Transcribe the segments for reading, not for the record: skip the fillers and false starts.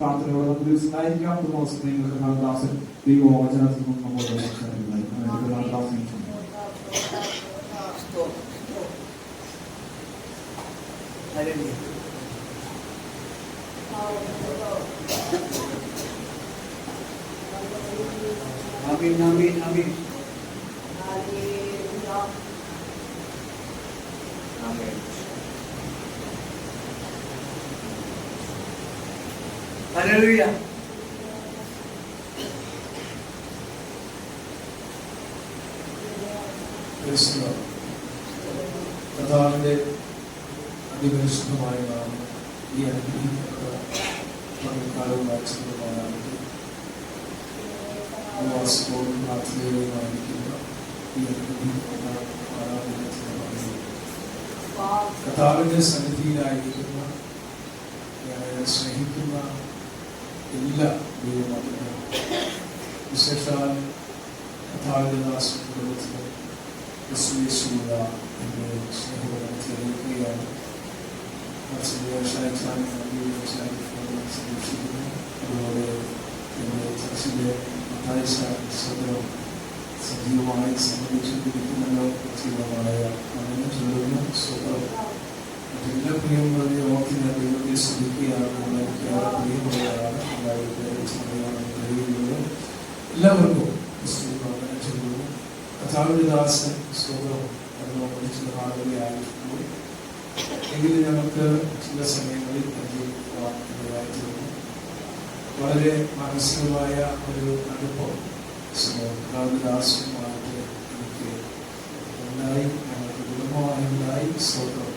പ്രാർത്ഥനയോടെ നമുക്ക് സ്നേഹിക്കാം. നിങ്ങൾക്ക് ദാസൻ ദൈവവചനത്തിൽ നിന്നും നമ്മോട് Amin, amin, amin. Amin. Hallelujah. കർത്താവിന്റെ അതിപരിശുദ്ധമായ നാമം ഈ അനുഗ്രഹിക്കപ്പെട്ട പകൽക്കാലവും വായിച്ചതുമായിട്ട് ഉപവാസത്തോടും പ്രാർത്ഥനയോടുമായിരിക്കുന്ന ഈ അനുഗ്രഹിക്കപ്പെട്ട ആരാധനത്തിന് കർത്താവിന്റെ സന്നിധിയിലായിരിക്കുന്ന സ്നേഹിക്കുന്ന എല്ലാ ദൈവമക്കളും വിശേഷാൽ കർത്താവിന്റെ ദാസ കുടുംബത്തിലും ക്രിസ്തുയേശുവിലുള്ള എൻ്റെ സ്നേഹബന്ധത്തെ അറിയിക്കുകയാണ്. അതുപോലെ എൻ്റെ ചർച്ചിലെ സ്വതന്ത്രം സജീവമായി സംബന്ധിച്ചുകൊണ്ടിരിക്കുന്നല്ലോ സജീവമായ അങ്ങനെ ചൊല്ലുന്നു. സ്വതന്ത്രം എല്ലാ പ്രിയമുള്ള ഓർത്തിന് ദൈവത്തെ ശ്രദ്ധിക്കുകയാണ്. എനിക്ക് ആ പ്രിയമുള്ളതാണ് കഴിയുന്നത്. എല്ലാവർക്കും അങ്ങനെ ചൊല്ലുന്നു. കർത്താവിന്റെ ദാസൻ സ്വതന്ത്രം പഠിച്ച ആളുകളെയായിരുന്നു. എങ്കിലും ഞങ്ങൾക്ക് ചില സമയങ്ങളിൽ പരിചയപ്പെടുവാൻ വളരെ മാനസികമായ ഒരു അനുഭവം ദാസനുമായിട്ട് എനിക്ക് ഉണ്ടായി. ഞങ്ങൾക്ക് കുടുംബമായുണ്ടായി. സ്വതന്ത്രം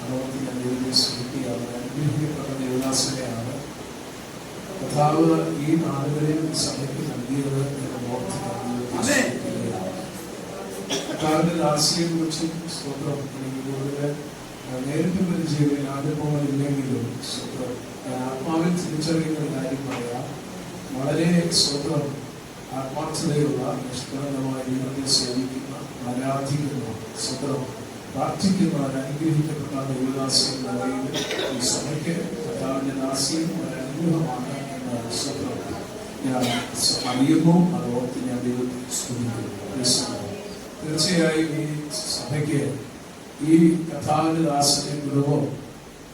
അതോടൊപ്പം ഞാൻ ദൈവത്തെ ശ്രദ്ധിക്കുകയാണ്. അനുഗ്രഹിക്കപ്പെട്ട ദേവദാസനെയാണ് കർത്താവ് ഈ നാടുകളിൽ സഭയ്ക്ക് നൽകിയത് എന്ന് ഓർത്ത് കർത്താവിന്റെ ദാസിയെ കുറിച്ചും സ്വതന്ത്രം എനിക്ക് കൂടുതൽ നേരിട്ട് പരിചയം അനുഭവമില്ലെങ്കിലും സ്വതന്ത്രം ആത്മാവിൽ തിരിച്ചറിയുന്ന കാര്യം പറയാം. വളരെ സ്വതന്ത്രം ആത്മാർത്ഥതയുള്ള നിഷ്കളങ്കമായ ദൈവത്തെ സേവിക്കുന്ന ആരാധിക്കുന്ന സ്വതന്ത്രം പ്രാർത്ഥിക്കുന്ന അനുഗ്രഹിക്കപ്പെട്ട ദൈവദാസിയുടെ നിലയിൽ ഈ സഭയ്ക്ക് കർത്താവിന്റെ ദാസിയും ഒരു അനുഗ്രഹമാണ് എന്ന സ്വതന്ത്രം ഞാൻ അറിയുന്നു. അതോർത്ത് ഞാൻ ദൈവത്തെ സ്തുതിക്കുന്നു. തീർച്ചയായും ഈ സഭയ്ക്ക് ഈ കർത്താവിന്റെ ദാസന്റെ കുടുംബം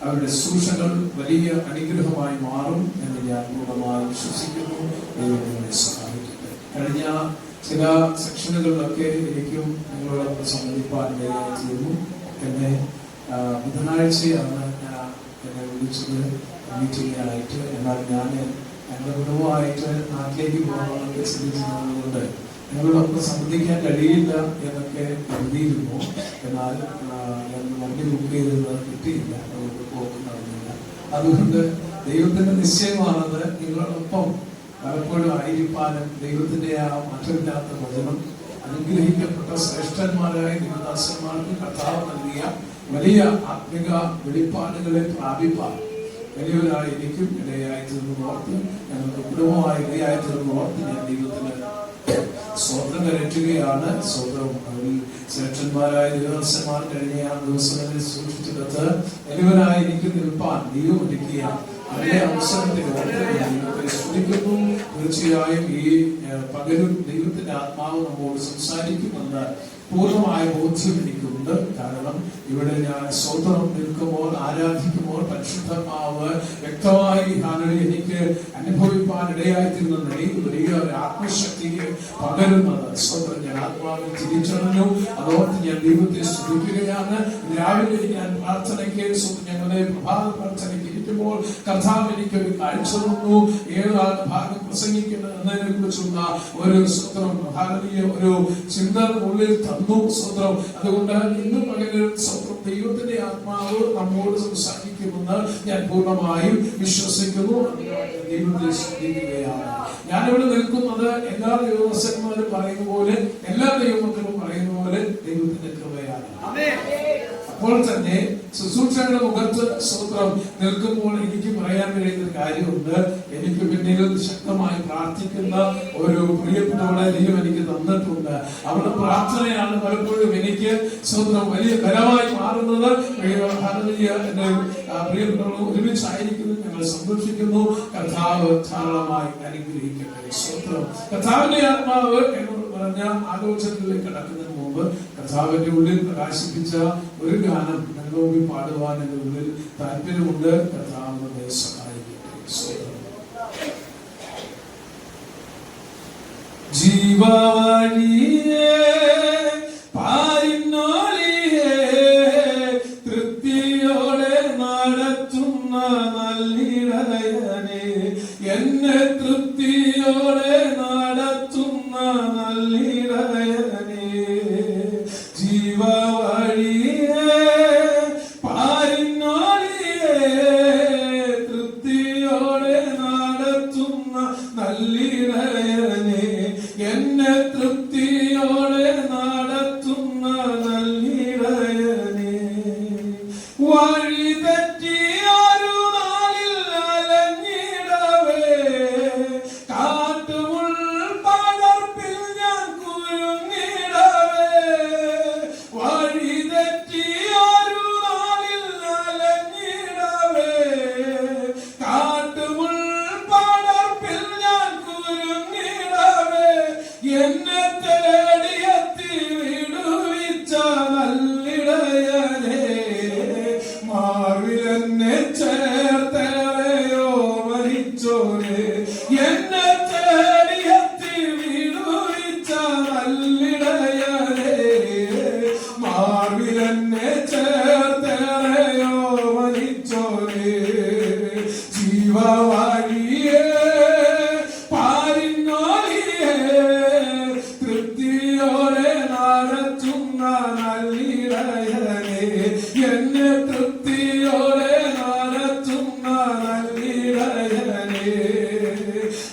അവരുടെ ശുശ്രൂഷകൾ വലിയ അനുഗ്രഹമായി മാറും എന്ന് ഞാൻ പൂർണ്ണമായി വിശ്വസിക്കുന്നു. ദൈവങ്ങളെ സഹായിക്കട്ടെ. കഴിഞ്ഞ ചില സെക്ഷനുകളിലൊക്കെ എനിക്കും നിങ്ങളോടൊപ്പം സംബന്ധിപ്പാൻ തീർന്നു. എന്നെ ബുധനാഴ്ചയാണ് എന്നെ വിളിച്ചത് മീറ്റിംഗായിട്ട്. എന്നാൽ ഞാൻ എൻ്റെ കുടുംബമായിട്ട് നാട്ടിലേക്ക് പോകാനൊക്കെ ചിന്തിച്ചിരുന്നതുകൊണ്ട് ഞങ്ങളോടൊപ്പം സംബന്ധിക്കാൻ കഴിയില്ല എന്നൊക്കെ കരുതിയിരുന്നു. എന്നാൽ ഞാൻ വണ്ടി ബുക്ക് ചെയ്തത് കിട്ടിയില്ല. അതുകൊണ്ട് പോകുന്നില്ല. അതുകൊണ്ട് ദൈവത്തിന്റെ നിശ്ചയമാണത് നിങ്ങളോടൊപ്പം പലപ്പോഴും ആയിരിക്കാനും ദൈവത്തിന്റെ ആ മാറ്റമില്ലാത്ത വചനം അനുഗ്രഹിക്കപ്പെട്ട ശ്രേഷ്ഠന്മാരായ ദൈവദാസന്മാർക്ക് കർത്താവ് നൽകിയ വലിയ ആത്മിക വെളിപ്പാടുകളെ പ്രാപിപ്പാൻ വലിയവരായി എനിക്കും ഇടയായി തീർന്നു ഓർത്ത് ഞങ്ങൾക്ക് കുടുംബമായി ഇടയായി തീർന്നു ഓർത്ത് ഞാൻ ദൈവത്തിന് സ്വന്തം കരറ്റുകയാണ്. സ്വന്തം ശ്രേഷ്ഠന്മാരായ ദൈവദാസന്മാർ കഴിഞ്ഞ ആ ദിവസങ്ങളിൽ സൂക്ഷിച്ചെടുത്ത് വലിയവരായി എനിക്ക് നിൽപ്പാൻ ദൈവം ഒരുക്കിയ അതേ അവസരത്തിൽ സ്തുതിക്കുന്നു. തീർച്ചയായും ഈ പകലും ദൈവത്തിന്റെ ആത്മാവ് നമ്മോട് സംസാരിക്കുമെന്ന് പൂർണ്ണമായ ബോധ്യം എനിക്കുണ്ട്. കാരണം ഇവിടെ ഞാൻ സ്വതന്ത്രം നിൽക്കുമ്പോൾ ആരാധിക്കുമ്പോൾ പരിശുദ്ധാത്മാവ് വ്യക്തമായി എനിക്ക് അനുഭവിപ്പാൻ ഇടയായിത്തീരുന്ന വലിയ ഒരു ആത്മശക്തിയെ പകരുന്നത് സ്വതന്ത്രം ഞാൻ ആത്മാവിൽ തിരിച്ചറിഞ്ഞു. അതോർത്ത് ഞാൻ ദൈവത്തെ സ്തുതിക്കുകയാണ്. രാവിലെ ഞാൻ പ്രാർത്ഥനയ്ക്ക് ഞങ്ങളുടെ പ്രഭാത പ്രാർത്ഥനയ്ക്ക് ഇരിക്കുമ്പോൾ കർത്താവ് എനിക്കൊരു കാഴ്ച തന്നു. 7 ഭാഗം പ്രസംഗിക്കുന്നത് എന്നതിനെ കുറിച്ചുള്ള ഒരു സ്വതന്ത്രം ഭാരതീയ ഒരു ചിന്ത ഉള്ളിൽ തന്നു. സ്വതന്ത്രം അതുകൊണ്ട് ഇന്ന് പകരം സ്വതന്ത്രം ദൈവത്തിന്റെ ആത്മാവ് നമ്മോട് സംസാരിക്കുമെന്ന് ഞാൻ പൂർണ്ണമായും വിശ്വസിക്കുന്നു. ദൈവത്തെ സ്തുതിക്കുകയാണ്. ഞാനിവിടെ നിൽക്കുന്നത് എല്ലാ ദൈവദാസന്മാരും പറയുന്ന പോലെ എല്ലാ ദൈവമക്കളും പറയുന്ന പോലെ ദൈവത്തിന്റെ കൃപയാണ്. അപ്പോൾ തന്നെ ശുശ്രൂഷയുടെ മുഖത്ത് സ്വതന്ത്രം നിൽക്കുമ്പോൾ എനിക്ക് പറയാൻ കഴിയുന്ന കാര്യമുണ്ട്. എനിക്ക് പിന്നിൽ ശക്തമായി പ്രാർത്ഥിക്കുന്ന ഒരു പ്രിയപ്പെട്ടവളെ ദൈവം എനിക്ക് തന്നിട്ടുണ്ട്. അവളുടെ പ്രാർത്ഥനയാണ് പലപ്പോഴും എനിക്ക് സ്വതന്ത്രം വലിയ ബലമായി മാറുന്നത്. എന്റെ പ്രിയപ്പെട്ടവർ ഒരുമിച്ചായിരിക്കുന്നു. ഞങ്ങൾ സന്തോഷിക്കുന്നു. കർത്താവ് ധാരാളമായി അനുഗ്രഹിക്കട്ടെ. സ്വത്രം. കർത്താവിന്റെ ആത്മാവ് എന്നോട് പറഞ്ഞ ആലോചനകളിലേക്ക് കടക്കുന്നതിന് മുമ്പ് കർത്താവിന്റെ ഉള്ളിൽ പ്രകാശിപ്പിച്ച ഒരു ഗാനം ഞങ്ങളുടെ മുമ്പിൽ പാടുവാൻ എന്റെ ഉള്ളിൽ താല്പര്യമുണ്ട്. കർത്താവ് നമ്മെ സഹായിക്കട്ടെ. സ്വത്രം. ജീവവഴിയേ പാരിന്നോലിയേ തൃപ്തിയോടെ നടത്തുന്ന നല്ലിടയനേ, എന്നെ തൃപ്തിയോടെ നടത്തുന്ന നല്ലിടയനേ. ജീവവഴിയേ പാരിന്നോലിയേ തൃപ്തിയോടെ നടത്തുന്ന നല്ലിടയനേ, എന്നെ തൃപ്തിയോടെ നടത്തുന്ന നല്ലിടയനേ. വഴി തെറ്റിയൊരു നാളിൽ അലഞ്ഞിടവേ കാട്ടുമുൾ പടർപ്പിൽ ഞാൻ കുരുങ്ങിടവേ. വഴി തെറ്റിയൊരു നാളിൽ അലഞ്ഞിടവേ കാട്ടുമുൾ പടർപ്പിൽ ഞാൻ കുരുങ്ങിടവേ. എന്നെ തേടിയെത്തി വിടുവിച്ച നല്ലിടയനേ, മാർവിലെന്നെ ചേർത്തലയോ മരിച്ചോനെ. എന്നെ തേടിയെത്തി വിടുവിച്ച നല്ലിടയനേ, മാർവിലെന്നെ ചേർത്തലയോ മരിച്ചോനെ. ജീവവഴിയേ പാരിന്നോലിയേ തൃപ്തിയോടെ നടത്തുന്ന നല്ലിടയനേ, എന്നെ തൃപ്തിയോടെ നടത്തുന്ന നല്ലിടയനേ.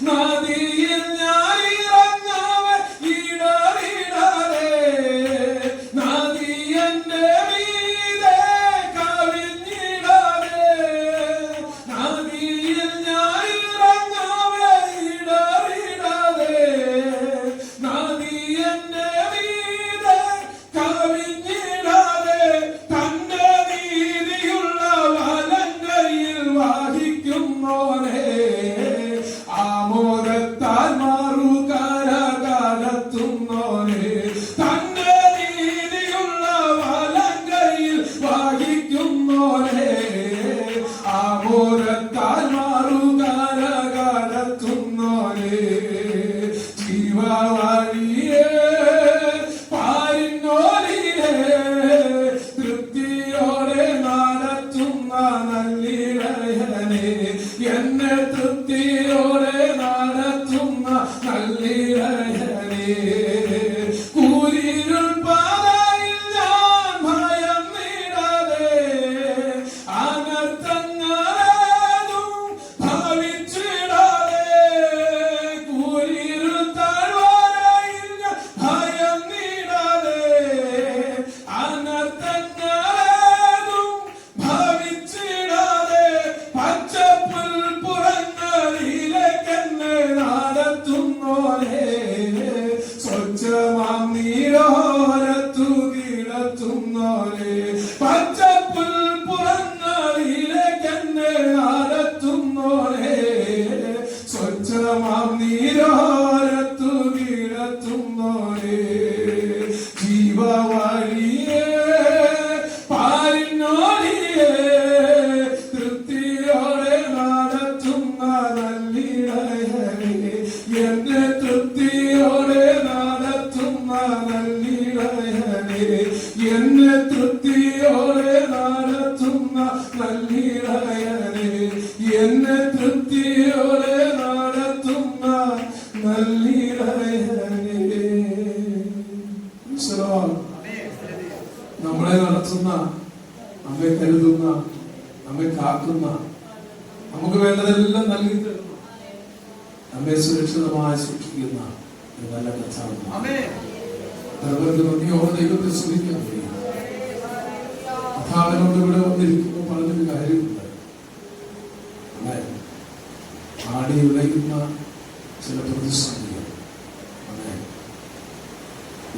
നദിയിൽ ഞാൻ ഇറങ്ങവേ ഇടറിടരേ, നദി എന്റെ മീതെ കവിഞ്ഞിടരേ. നദിയിൽ ഞാൻ ഇറങ്ങവേ ഇടറിടരേ, നദി എന്റെ മീതെ കവിഞ്ഞിടരേ. തന്റെ നീതിയുള്ള വലങ്കയിൽ വഹിക്കുന്നോനെ, ആമോദത്താൽ മറുകര കടത്തുന്നോനെ. തന്റെ നീതിയുള്ള വലങ്കയിൽ വഹിക്കുന്നോനെ, ആമോദത്താൽ മറുകര കടത്തുന്നോനെ. ജീവവഴിയേ പാരിന്നോലിയേ തൃപ്തിയോടെ നടത്തുന്ന നല്ലിടയനേ, എന്നെ തൃപ്തിയോടെ നടത്തുന്ന നല്ലിടയനേ. കൂരിരുൾ പാതയിൽ ഞാൻ ഭയന്നിടാതെ, അനർത്ഥങ്ങളേതും ഭവിച്ചിടാതെ. കൂരിരുൾ താഴ്വരയിൽ ഞാൻ ഭയന്നിടാതെ, അനർത്ഥങ്ങളേതും ഭവിച്ചിടാതെ. പച്ചപ്പുൽപ്പുറങ്ങളിലേക്കെന്നെ നടത്തുന്നോനെ, സ്വച്ഛമാം നീരോരത്തു കിടത്തുന്നോനെ. പച്ചപ്പുൽപ്പുറങ്ങളിലേക്കെന്നെ നടത്തുന്നോനെ, സ്വച്ഛമാം നീരോരത്തു കിടത്തുന്നോനെ. ജീവവഴിയേ പാരിന്നോലിയേ തൃപ്തിയോടെ നടത്തുന്ന നല്ലിടയനേ, എന്നെ തൃപ്തിയോടെ നടത്തുന്ന നല്ലിടയനേ, എന്നെ തൃപ്തിയോടെ നടത്തുന്ന നല്ലിടയനേ, എന്നെ തൃപ്തിയോടെ നടത്തുന്ന നല്ലിടയനേ. നമ്മളെ നടത്തുന്ന, നമ്മെ കരുതുന്ന, നമ്മെ കാക്കുന്ന, നമുക്ക് വേണ്ടതെല്ലാം നൽകി തരുന്ന, നമ്മെ സുരക്ഷിതമായി സൂക്ഷിക്കുന്ന ഒരു നല്ല കർത്താവ്. നന്ദിയോടെ ദൈവത്തെ സ്തുതിക്കാൻ കഴിയും. കർത്താവിനോട് ഇവിടെ വന്നിരിക്കുമ്പോൾ പറഞ്ഞൊരു കാര്യമുണ്ട്. ആടി ഉലയുന്ന ചില പ്രതിസന്ധികൾ,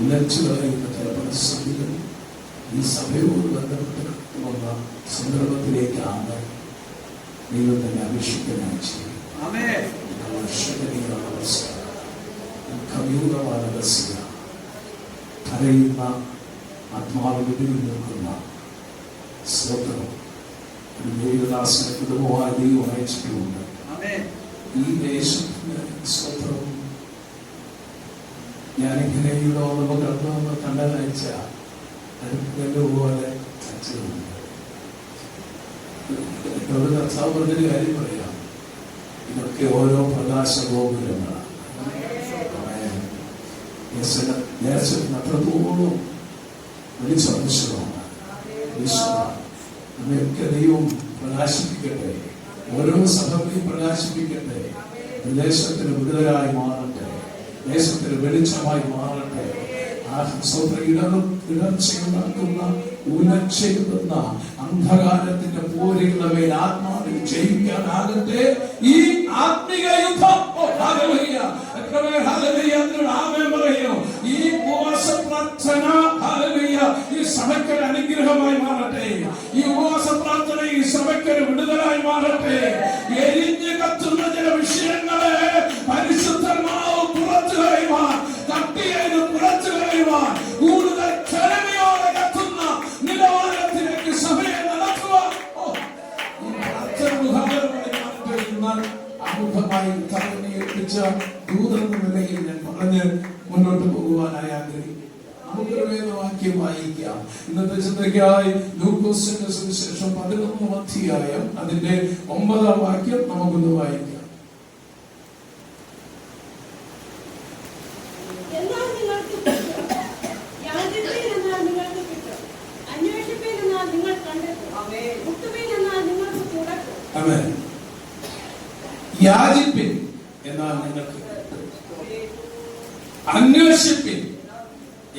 ഉലച്ചു കളയുന്ന ചില പ്രതിസന്ധികൾ ഈ സഭയോട് ബന്ധപ്പെട്ട് വന്ന സന്ദർഭത്തിലേക്കാണ് ദൈവം തന്നെ അഭിഷിക്തനായി ചെയ്യും. കരയുന്ന ആത്മാവിൽ നിൽക്കുന്ന സ്തോത്രം ഒരു ദേവദാസനെ കുടുംബമായി ദൈവം അയച്ചിട്ടുമുണ്ട്. ഈ ദേശത്തിന് സ്തോത്രം ഞാനിങ്ങനെ ഇവിടെ വന്നപ്പോൾ കടന്നു കണ്ടനയച്ച പോലെ എന്നോട് കർത്താവ് പറഞ്ഞൊരു കാര്യം പറയാം. ഇതൊക്കെ ഓരോ പ്രകാശ ഗോപുരങ്ങളാണ്. അത്രത്തോളം വെളിച്ചമാണ്. നമ്മയൊക്കെ ദൈവം പ്രകാശിപ്പിക്കട്ടെ. ഓരോ സഭകളെയും പ്രകാശിപ്പിക്കട്ടെ. ദേശത്തിന് വിടുതലായി മാറട്ടെ. ദേശത്തിന് വെളിച്ചമായി മാറട്ടെ. ഇടർച്ചയുണ്ടാക്കുന്ന ഉലച്ചെയ്യുന്ന അന്ധകാരത്തിന്റെ പോരുകളുടെ മേൽ ആത്മാവിൽ ജയിക്കാനാകട്ടെ ഈ ആത്മീക യുദ്ധം. ഈ ഉപവാസ പ്രാർത്ഥന ഈ സഭയ്ക്കൊരു അനുഗ്രഹമായി മാറട്ടെ. ഈ ഉപവാസ പ്രാർത്ഥന ഈ സഭയ്ക്കൊരു വിടുതലായി മാറട്ടെ. എരിഞ്ഞ് കത്തുന്ന ചില വിഷയങ്ങളെ പരിശുദ്ധമാവ് പുറത്തു കളയുവാൻ, തട്ടിയത് പുറത്തു കളയുവാൻ, കൂടുതൽ ക്ഷമയോടെ കത്തുന്ന നിലവാരത്തിലേക്ക് സഭയെ നടത്തുവാൻ അമുഖമായി തന്നെ ഏൽപ്പിച്ച ദൂതെന്ന നിലയിൽ ഞാൻ പറഞ്ഞ് മുന്നോട്ട് പോകുവാനായി ആഗ്രഹിക്കുന്നു. നമുക്കൊരു വേദവാക്യം വായിക്കാം. ഇന്നത്തെ ചിന്തയ്ക്കായി ലൂക്കോസിന്റെ സുവിശേഷം 11-ാം അധ്യായം അതിന്റെ 9-ാം വാക്യം നമുക്കൊന്ന് വായിക്കാം. യാചിപ്പിൻ എന്നാൽ നിങ്ങൾക്ക് കിട്ടും, അന്വേഷിപ്പിൻ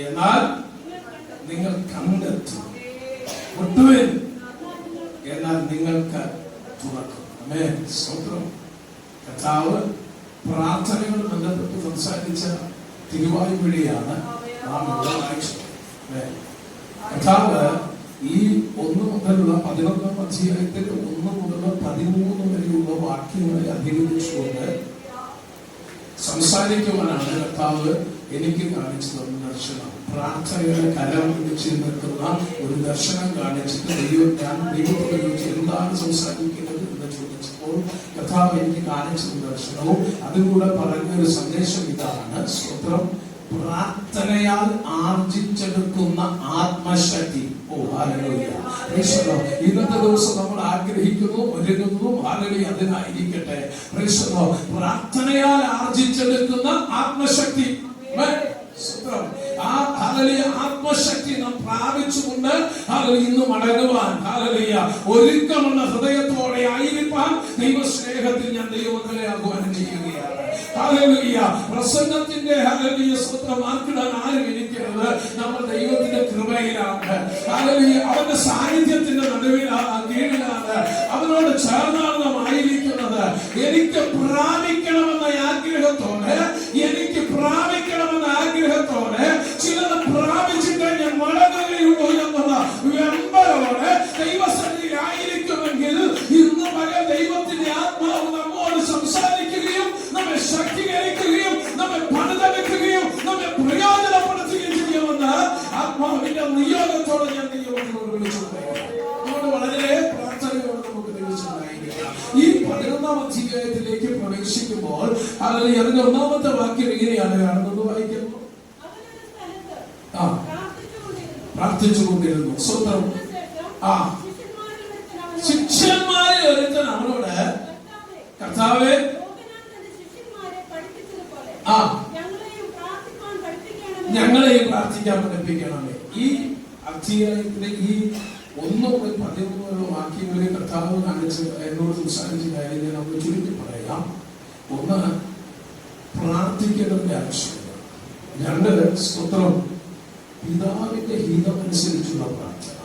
എന്നാൽ നിങ്ങൾ കണ്ടെത്തും, മുട്ടുവിൻ എന്നാൽ നിങ്ങൾക്ക് തുറക്കും. ആമേൻ. സ്തോത്രം. കർത്താവ് പ്രാർത്ഥനകൾ ബന്ധപ്പെട്ട് സംസാരിച്ച തിരുവായ്മൊഴിയാണ് നാം ഇവിടെ വായിച്ചത്. കർത്താവ് ഈ 1 മുതലുള്ള 11-ാം അധ്യായത്തിൽ 1 മുതൽ 13 വരെയുള്ള വാക്യങ്ങളെ അധികരിച്ചുകൊണ്ട് സംസാരിക്കുവാനാണ് കർത്താവ് എനിക്ക് കാണിച്ചു തന്ന ദർശനം. പ്രാർത്ഥനയുടെ കരം പിടിച്ച് നിൽക്കുന്ന ഒരു ദർശനം കാണിച്ചിട്ട് ഞാൻ ദൈവത്തെ കുറിച്ച് എന്താണ് സംസാരിക്കുന്നത് എന്ന് ചോദിച്ചപ്പോൾ കർത്താവ് എനിക്ക് കാണിച്ച ദർശനവും അതുകൂടെ പറഞ്ഞൊരു സന്ദേശം ഇതാണ്. സ്തോത്രം. പ്രാർത്ഥനയാൽ ആർജിച്ചെടുക്കുന്ന ആത്മശക്തി. ഇന്നത്തെ ദിവസം നമ്മൾ ആഗ്രഹിക്കുന്നു, ഒരുങ്ങുന്നു. അതിനായിരിക്കട്ടെ. പ്രാർത്ഥനയാൽ ആർജിച്ചെടുക്കുന്ന ആത്മശക്തി. ആ ആത്മശക്തി നാം പ്രാപിച്ചുകൊണ്ട് ഇന്ന് മടങ്ങുവാൻ ഒരുക്കമുള്ള ഹൃദയത്തോടെ ആയിരിക്കാൻ ദൈവസ്നേഹത്തിൽ ഞാൻ ദൈവമക്കളെ ആഹ്വാനം ചെയ്യുകയാണ്. പ്രസംഗത്തിന്റെ സ്വന്തമാക്കിടാൻ ആരും ഇരിക്കരുത്. നമ്മൾ ദൈവത്തിന്റെ കൃപയിലാണ്. അവന്റെ സാന്നിധ്യത്തിന്റെ കീഴിലാണ്. അവനോട് ചേർന്നാണ് നാം ആയിരിക്കുന്നത്. എനിക്ക് പ്രാപിക്കണമെന്ന ആഗ്രഹത്തോടെ ചിലത് പ്രാപിച്ചിട്ട് ഞാൻ മടങ്ങുകയുള്ളൂ എന്നുള്ള വെമ്പലോടെ ദൈവസന്നിധിയിൽ ആയിരിക്കുമെങ്കിൽ ഇന്ന് പകൽ ദൈവത്തിന്റെ ആത്മാവ് നമ്മോട് സംസാരിക്കുകയും നമ്മെ ശക്തീകരിക്കുകയും നമ്മെ പണിതെടുക്കുകയും നമ്മെ പ്രയോജനപ്പെടുത്തുകയും ചെയ്യുമെന്ന് ആത്മാവിന്റെ നിയോഗത്തോടെ ഞാൻ ദൈവത്തിനോട് വിളിച്ചു പറയുന്നു. അതുകൊണ്ട് വളരെ പ്രാർത്ഥനയോടെ നമുക്ക് ദൈവത്തിനായിരിക്കാം. ഈ 11-ാം അധ്യായത്തിലേക്ക് പ്രവേശിക്കുമ്പോൾ അതിന്റെ 1-ാമത്തെ വാക്യം ഇങ്ങനെയാണ് കാണുന്നത്. വായിക്കുന്നു. പ്രാർത്ഥിച്ചുകൊണ്ടിരുന്നു. സ്വന്തം ശിഷ്യന്മാരിൽ ഒരുത്തൻ അവനോട്, കർത്താവേ, ഞങ്ങളെയും പ്രാർത്ഥിക്കാൻ പഠിപ്പിക്കണമേ. ഈ അധ്യായത്തിലെ ഈ 1 മുതൽ 13 വാക്യങ്ങളിൽ കർത്താവ് കാണിച്ച് എന്നോട് സംസാരിച്ച കാര്യം നമുക്ക് ചുരുക്കി പറയാം. 1, പ്രാർത്ഥിക്കേണ്ടതിന്റെ ആവശ്യകത. 2, സ്തോത്രം, പിതാവിന്റെ ഹിതമനുസരിച്ചുള്ള പ്രാർത്ഥന.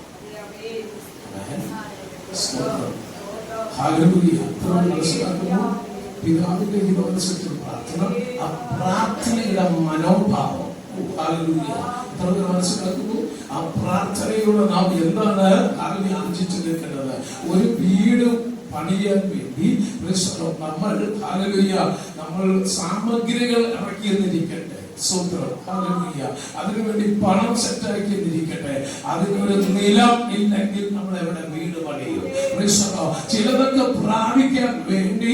പിതാവിന്റെ ഹിതമനുസരിച്ചുള്ള പ്രാർത്ഥന. ആ പ്രാർത്ഥനയുടെ മനോഭാവം മനസ്സിലാക്കുന്നു. ആ പ്രാർത്ഥനയിലൂടെ നാം എന്താണ് ആർജിച്ചു നിൽക്കുന്നത്? ഒരു വീട് പണിയാൻ വേണ്ടി നമ്മൾ സാമഗ്രികൾ ഇറക്കിയെന്നിരിക്കട്ടെ, അതിനുവേണ്ടി പണം സെറ്റാക്കിയെന്നിരിക്കട്ടെ, അതിനൊരു നിലം ഇല്ലെങ്കിൽ നമ്മൾ എവിടെ വീട് പണിയും? ചിലതൊക്കെ പ്രാപിക്കാൻ വേണ്ടി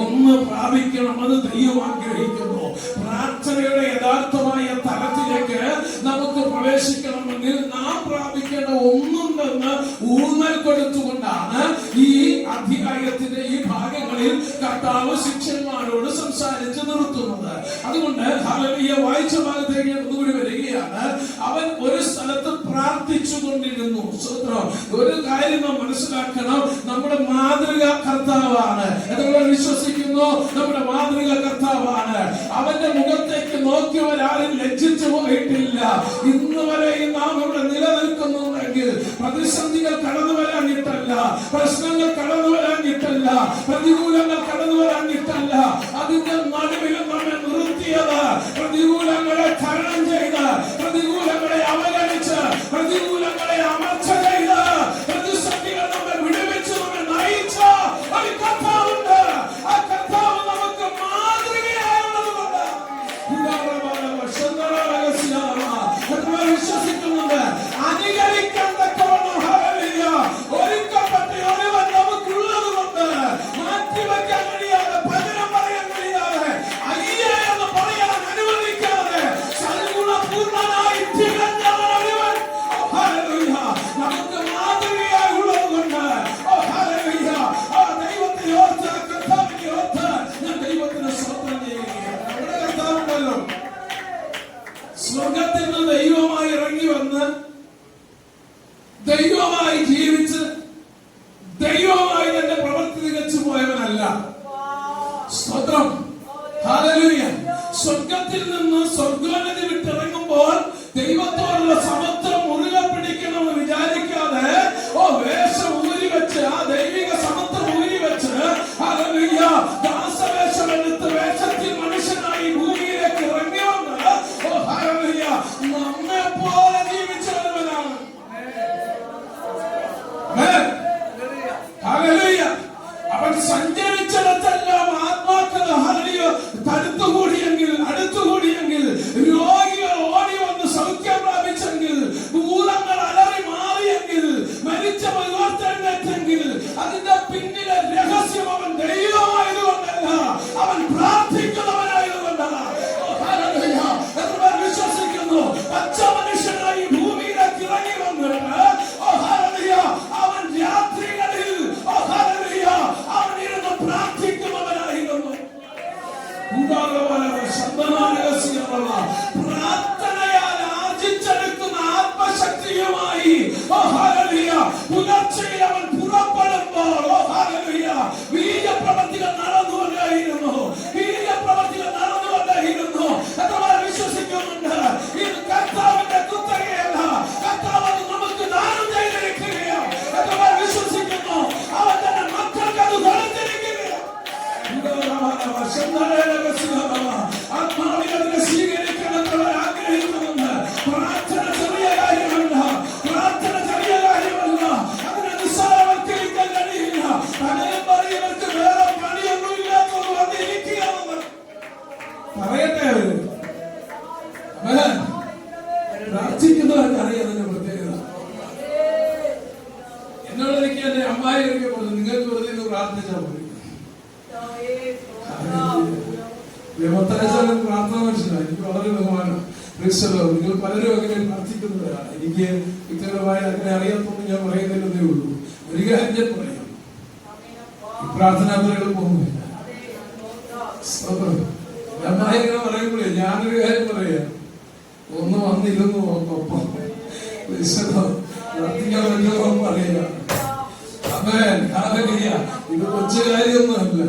ഒന്ന് പ്രാപിക്കണമെന്ന് ദൈവം ആഗ്രഹിക്കുന്നു. പ്രാർത്ഥനയുടെ യഥാർത്ഥമായ തലത്തിലേക്ക് നമുക്ക് പ്രവേശിക്കണമെങ്കിൽ നാം പ്രാപിക്കേണ്ട ഒന്നുണ്ടെന്ന് ഊന്നൽ കൊടുത്തുകൊണ്ടാണ് ഈ അധ്യായത്തിന്റെ ഈ ഭാഗങ്ങളിൽ കർത്താവ് ശിഷ്യന്മാരോട് സംസാരിച്ച് നിർത്തുന്നത്. അതുകൊണ്ട് ഹല്ലേലൂയ വായിച്ച ഭാഗത്തേക്ക് ഒന്നുകൂടി വരികയാണ്. അവൻ ഒരു സ്ഥലത്ത് പ്രാർത്ഥിച്ചു കൊണ്ടിരുന്നു. ഒരു കാര്യം നാം മനസ്സിലാക്കണം, നമ്മുടെ മാതൃക കർത്താവാണ്. എത്രപേർ വിശ്വസിക്കുന്നു? നമ്മുടെ മാതൃക കർത്താവാണ്. അവന്റെ മുഖത്തേക്ക് നോക്കിയവരാരും ലജ്ജിച്ചു പോയിട്ടില്ല. ഇന്ന് വരെയും നാം ഇവിടെ നിലനിൽക്കുന്നുണ്ടെങ്കിൽ പ്രതിസന്ധികൾ കടന്നു വരാനിട്ടല്ല, പ്രശ്നങ്ങൾ കടന്നു വരാനിട്ടല്ല, പ്രതികൂലങ്ങൾ കടന്നു വരാനിട്ടല്ല, അതിന്റെ നടുവിലും നമ്മെ നിർത്തിയത് പ്രതികൂലങ്ങളെ തരണം ചെയ്ത്, പ്രതികൂലങ്ങളെ അവഗണിച്ച്, പ്രതികൂലങ്ങളെ അമർച്ച ചെയ്ത്, പ്രതിസന്ധികൾ നമ്മെ വിടുവിച്ച് നമ്മെ നയിച്ച ഒരു കർത്താവുണ്ട്. ആ കർത്താവ് നമുക്ക് മാതൃകയായുള്ളതുകൊണ്ട് വിശ്വസിക്കുന്നുണ്ട്. അനുകരിക്കാൻ തക്കവണ്ണം ഹല്ലേലൂയ ഒരുക്കപ്പെട്ട ഒരുവൻ നമുക്കുള്ളത് കൊണ്ട് മാറ്റിവെക്കാൻ കഴിയാതെ, പകരം പറയാൻ കഴിയാതെ, അയ്യേ എന്ന് പറയാൻ അനുവദിക്കാതെ സൽഗുണപൂർണ്ണനായി തികഞ്ഞവൻ ഒരുവൻ. ഹല്ലേലൂയ നമുക്ക് മാതൃകയായി ഉള്ളത് കൊണ്ട് ഹല്ലേലൂയ ദൈവത്തെ ഓർത്ത്, കർത്താവിനെ ഓർത്ത് ഞാൻ ദൈവത്തിന് സ്തോത്രം ചെയ്യുകയാണ്. നമ്മുടെ കർത്താവുണ്ടല്ലോ, സ്വർഗത്തിൽ നിന്ന് ദൈവമായി ഇറങ്ങി വന്ന് ദൈവമായി ജീവിച്ച് ദൈവമായി തന്നെ പ്രവർത്തി തികച്ചു പോയവനല്ല. സ്തോത്രം, ഹല്ലേലൂയ. സ്വർഗത്തിൽ നിന്ന് സ്വർഗോന്നതി വിട്ടിറങ്ങുമ്പോൾ ദൈവത്തോടുള്ള സമത്വം മുറുകെ പിടിക്കണമെന്ന് വിചാരിക്കാതെ വേഷം ഊരി വെച്ച്, ആ ദൈവിക സമത്വം ഊരി വെച്ച് ഹല്ലേലൂയ ദാസവേഷം എടുത്ത് വേഷത്തിൽ മനുഷ്യനായി ഭൂമിയിലേക്ക് ഇറങ്ങി വന്ന് ഹല്ലേലൂയ നമ്മെ പോലെ ജീവിച്ചവനാണ്. ഹല്ലേലൂയ. അവൻ സഞ്ചരിച്ചിടത്തെല്ലാം ആത്മാക്കൾ ഹല്ലേലൂയ തടുത്തുകൂടിയെങ്കിൽ, അടുത്തുകൂടിയെങ്കിൽ, രോഗികൾ ഓടി വന്ന് സൗഖ്യം പ്രാപിച്ചെങ്കിൽ, ഭൂതങ്ങൾ അലറി മാറിയെങ്കിൽ, മരിച്ചവർ ഉയർത്തെഴുന്നേറ്റെങ്കിൽ, അതിന്റെ പിന്നിലെ രഹസ്യം അവൻ ദൈവമായതുകൊണ്ടല്ല, അവൻ പ്രാർത്ഥിക്കുന്നവനായതുകൊണ്ടല്ല. വിശ്വസിക്കുന്നു. പച്ച മനുഷ്യനായി ഭൂമിയിലേക്ക് ഇറങ്ങി വന്നിട്ട് അവൻ രാത്രികളിൽ അവൻ ഇരുന്ന് പ്രാർത്ഥിക്കുന്നവനായിരുന്നു. പ്രാർത്ഥനയാൽ ആർജിച്ചെടുക്കുന്ന ആത്മശക്തിയുമായി പുലർച്ചയിൽ അവൻ പുറപ്പെടുമ്പോൾ വീര്യപ്രവൃത്തികൾ നടന്നുകൊണ്ടേയിരുന്നു, വീര്യപ്രവൃത്തികൾ നടന്നുകൊണ്ടേയിരുന്നു. എത്രമാർ വിശ്വസിക്കുന്നുണ്ട്? ഇത് കർത്താവിന്റെ കുത്തകയല്ല, കർത്താവ് നമുക്ക് ദാനം ചെയ്തിരിക്കുകയാണ്. എത്രമാർ വിശ്വസിക്കുന്നു? അവൻ തന്നെ മക്കൾക്ക് അത് കൊടുത്തിരിക്കുകയാണ്. ആത്മാവിനെ സ്വീകരിക്കണമെന്ന് ആഗ്രഹിക്കുന്നുണ്ട്. പ്രാർത്ഥന ചെറിയ കാര്യമല്ല, പ്രാർത്ഥന ചെറിയ കാര്യമല്ല, അതിനെ നിസ്സാരവൽക്കരിക്കാൻ കഴിയില്ല. പലരും പറയുന്നവർക്ക് വേറെ പണിയൊന്നും ഇല്ലാത്തത് വന്നിരിക്കുകയാണെന്ന് പറയട്ടെ. അവര് പ്രാർത്ഥിക്കുന്നവർക്ക് അറിയാം അതിന്റെ പ്രത്യേകത. എന്നോട് എനിക്ക് എന്റെ അമ്മായി ഒക്കെ പറഞ്ഞു, നിങ്ങൾക്ക് വെറുതെ ഒന്ന് പ്രാർത്ഥിച്ചാൽ മതി. പ്രാർത്ഥന മനസ്സിലായി. എനിക്ക് വളരെ ബഹുമാനം. നിങ്ങൾ പലരും അങ്ങനെ പ്രാർത്ഥിക്കുന്നവരാണ്. എനിക്ക് വ്യക്തിപരമായി അങ്ങനെ അറിയാത്തതുകൊണ്ട് ഞാൻ പറയുന്നതേ ഉള്ളൂ. ഒരു കാര്യം ഞാൻ പറയാം, ഈ പ്രാർത്ഥന അത്ര എളുപ്പമൊന്നുമില്ല. അമ്മായി ഇങ്ങനെ പറയുമ്പോഴേ ഞാനൊരു കാര്യം പറയാം, ഒന്ന് വന്നിരുന്നു ഒപ്പം പ്രാർത്ഥിക്കാൻ പറ്റുമോ പറയാ. ഇത് കൊച്ചു കാര്യമൊന്നുമല്ല.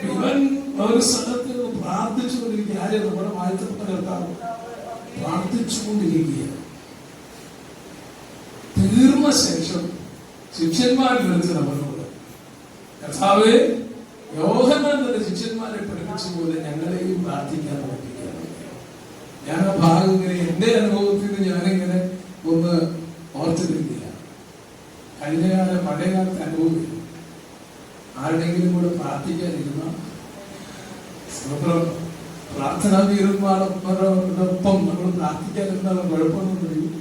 ഇവൻ ഒരു സ്ഥലത്ത് പ്രാർത്ഥിച്ചുകൊണ്ടിരിക്കുക. ആരെ നമ്മുടെ വാഴ്ത്തപ്പെട്ട കർത്താവ് പ്രാർത്ഥിച്ചുകൊണ്ടിരിക്കുകയാണ്. തീർന്ന ശേഷം ശിഷ്യന്മാരിൽ വിളിച്ച് നമ്മളോട്, കർത്താവേ യോഹന്നാൻ തന്റെ ശിഷ്യന്മാരെ പഠിപ്പിച്ച പോലെ ഞങ്ങളെയും പ്രാർത്ഥിക്കാൻ പഠിപ്പിക്കുകയാണ്. ഞാൻ ആ ഭാഗം ഇങ്ങനെ എന്റെ അനുഭവത്തിൽ നിന്ന് ഞാനിങ്ങനെ ഒന്ന് ഓർത്തിരിക്കുക. കഴിഞ്ഞകാല പഴയകാലത്തെ അനുഭവം ആരുടെങ്കിലും കൂടെ പ്രാർത്ഥിക്കാതിരുന്ന പ്രാർത്ഥനാ വീരന്മാരോടൊപ്പം നമ്മൾ പ്രാർത്ഥിക്കാതിരുന്നാൽ കുഴപ്പമൊന്നും കഴിയും.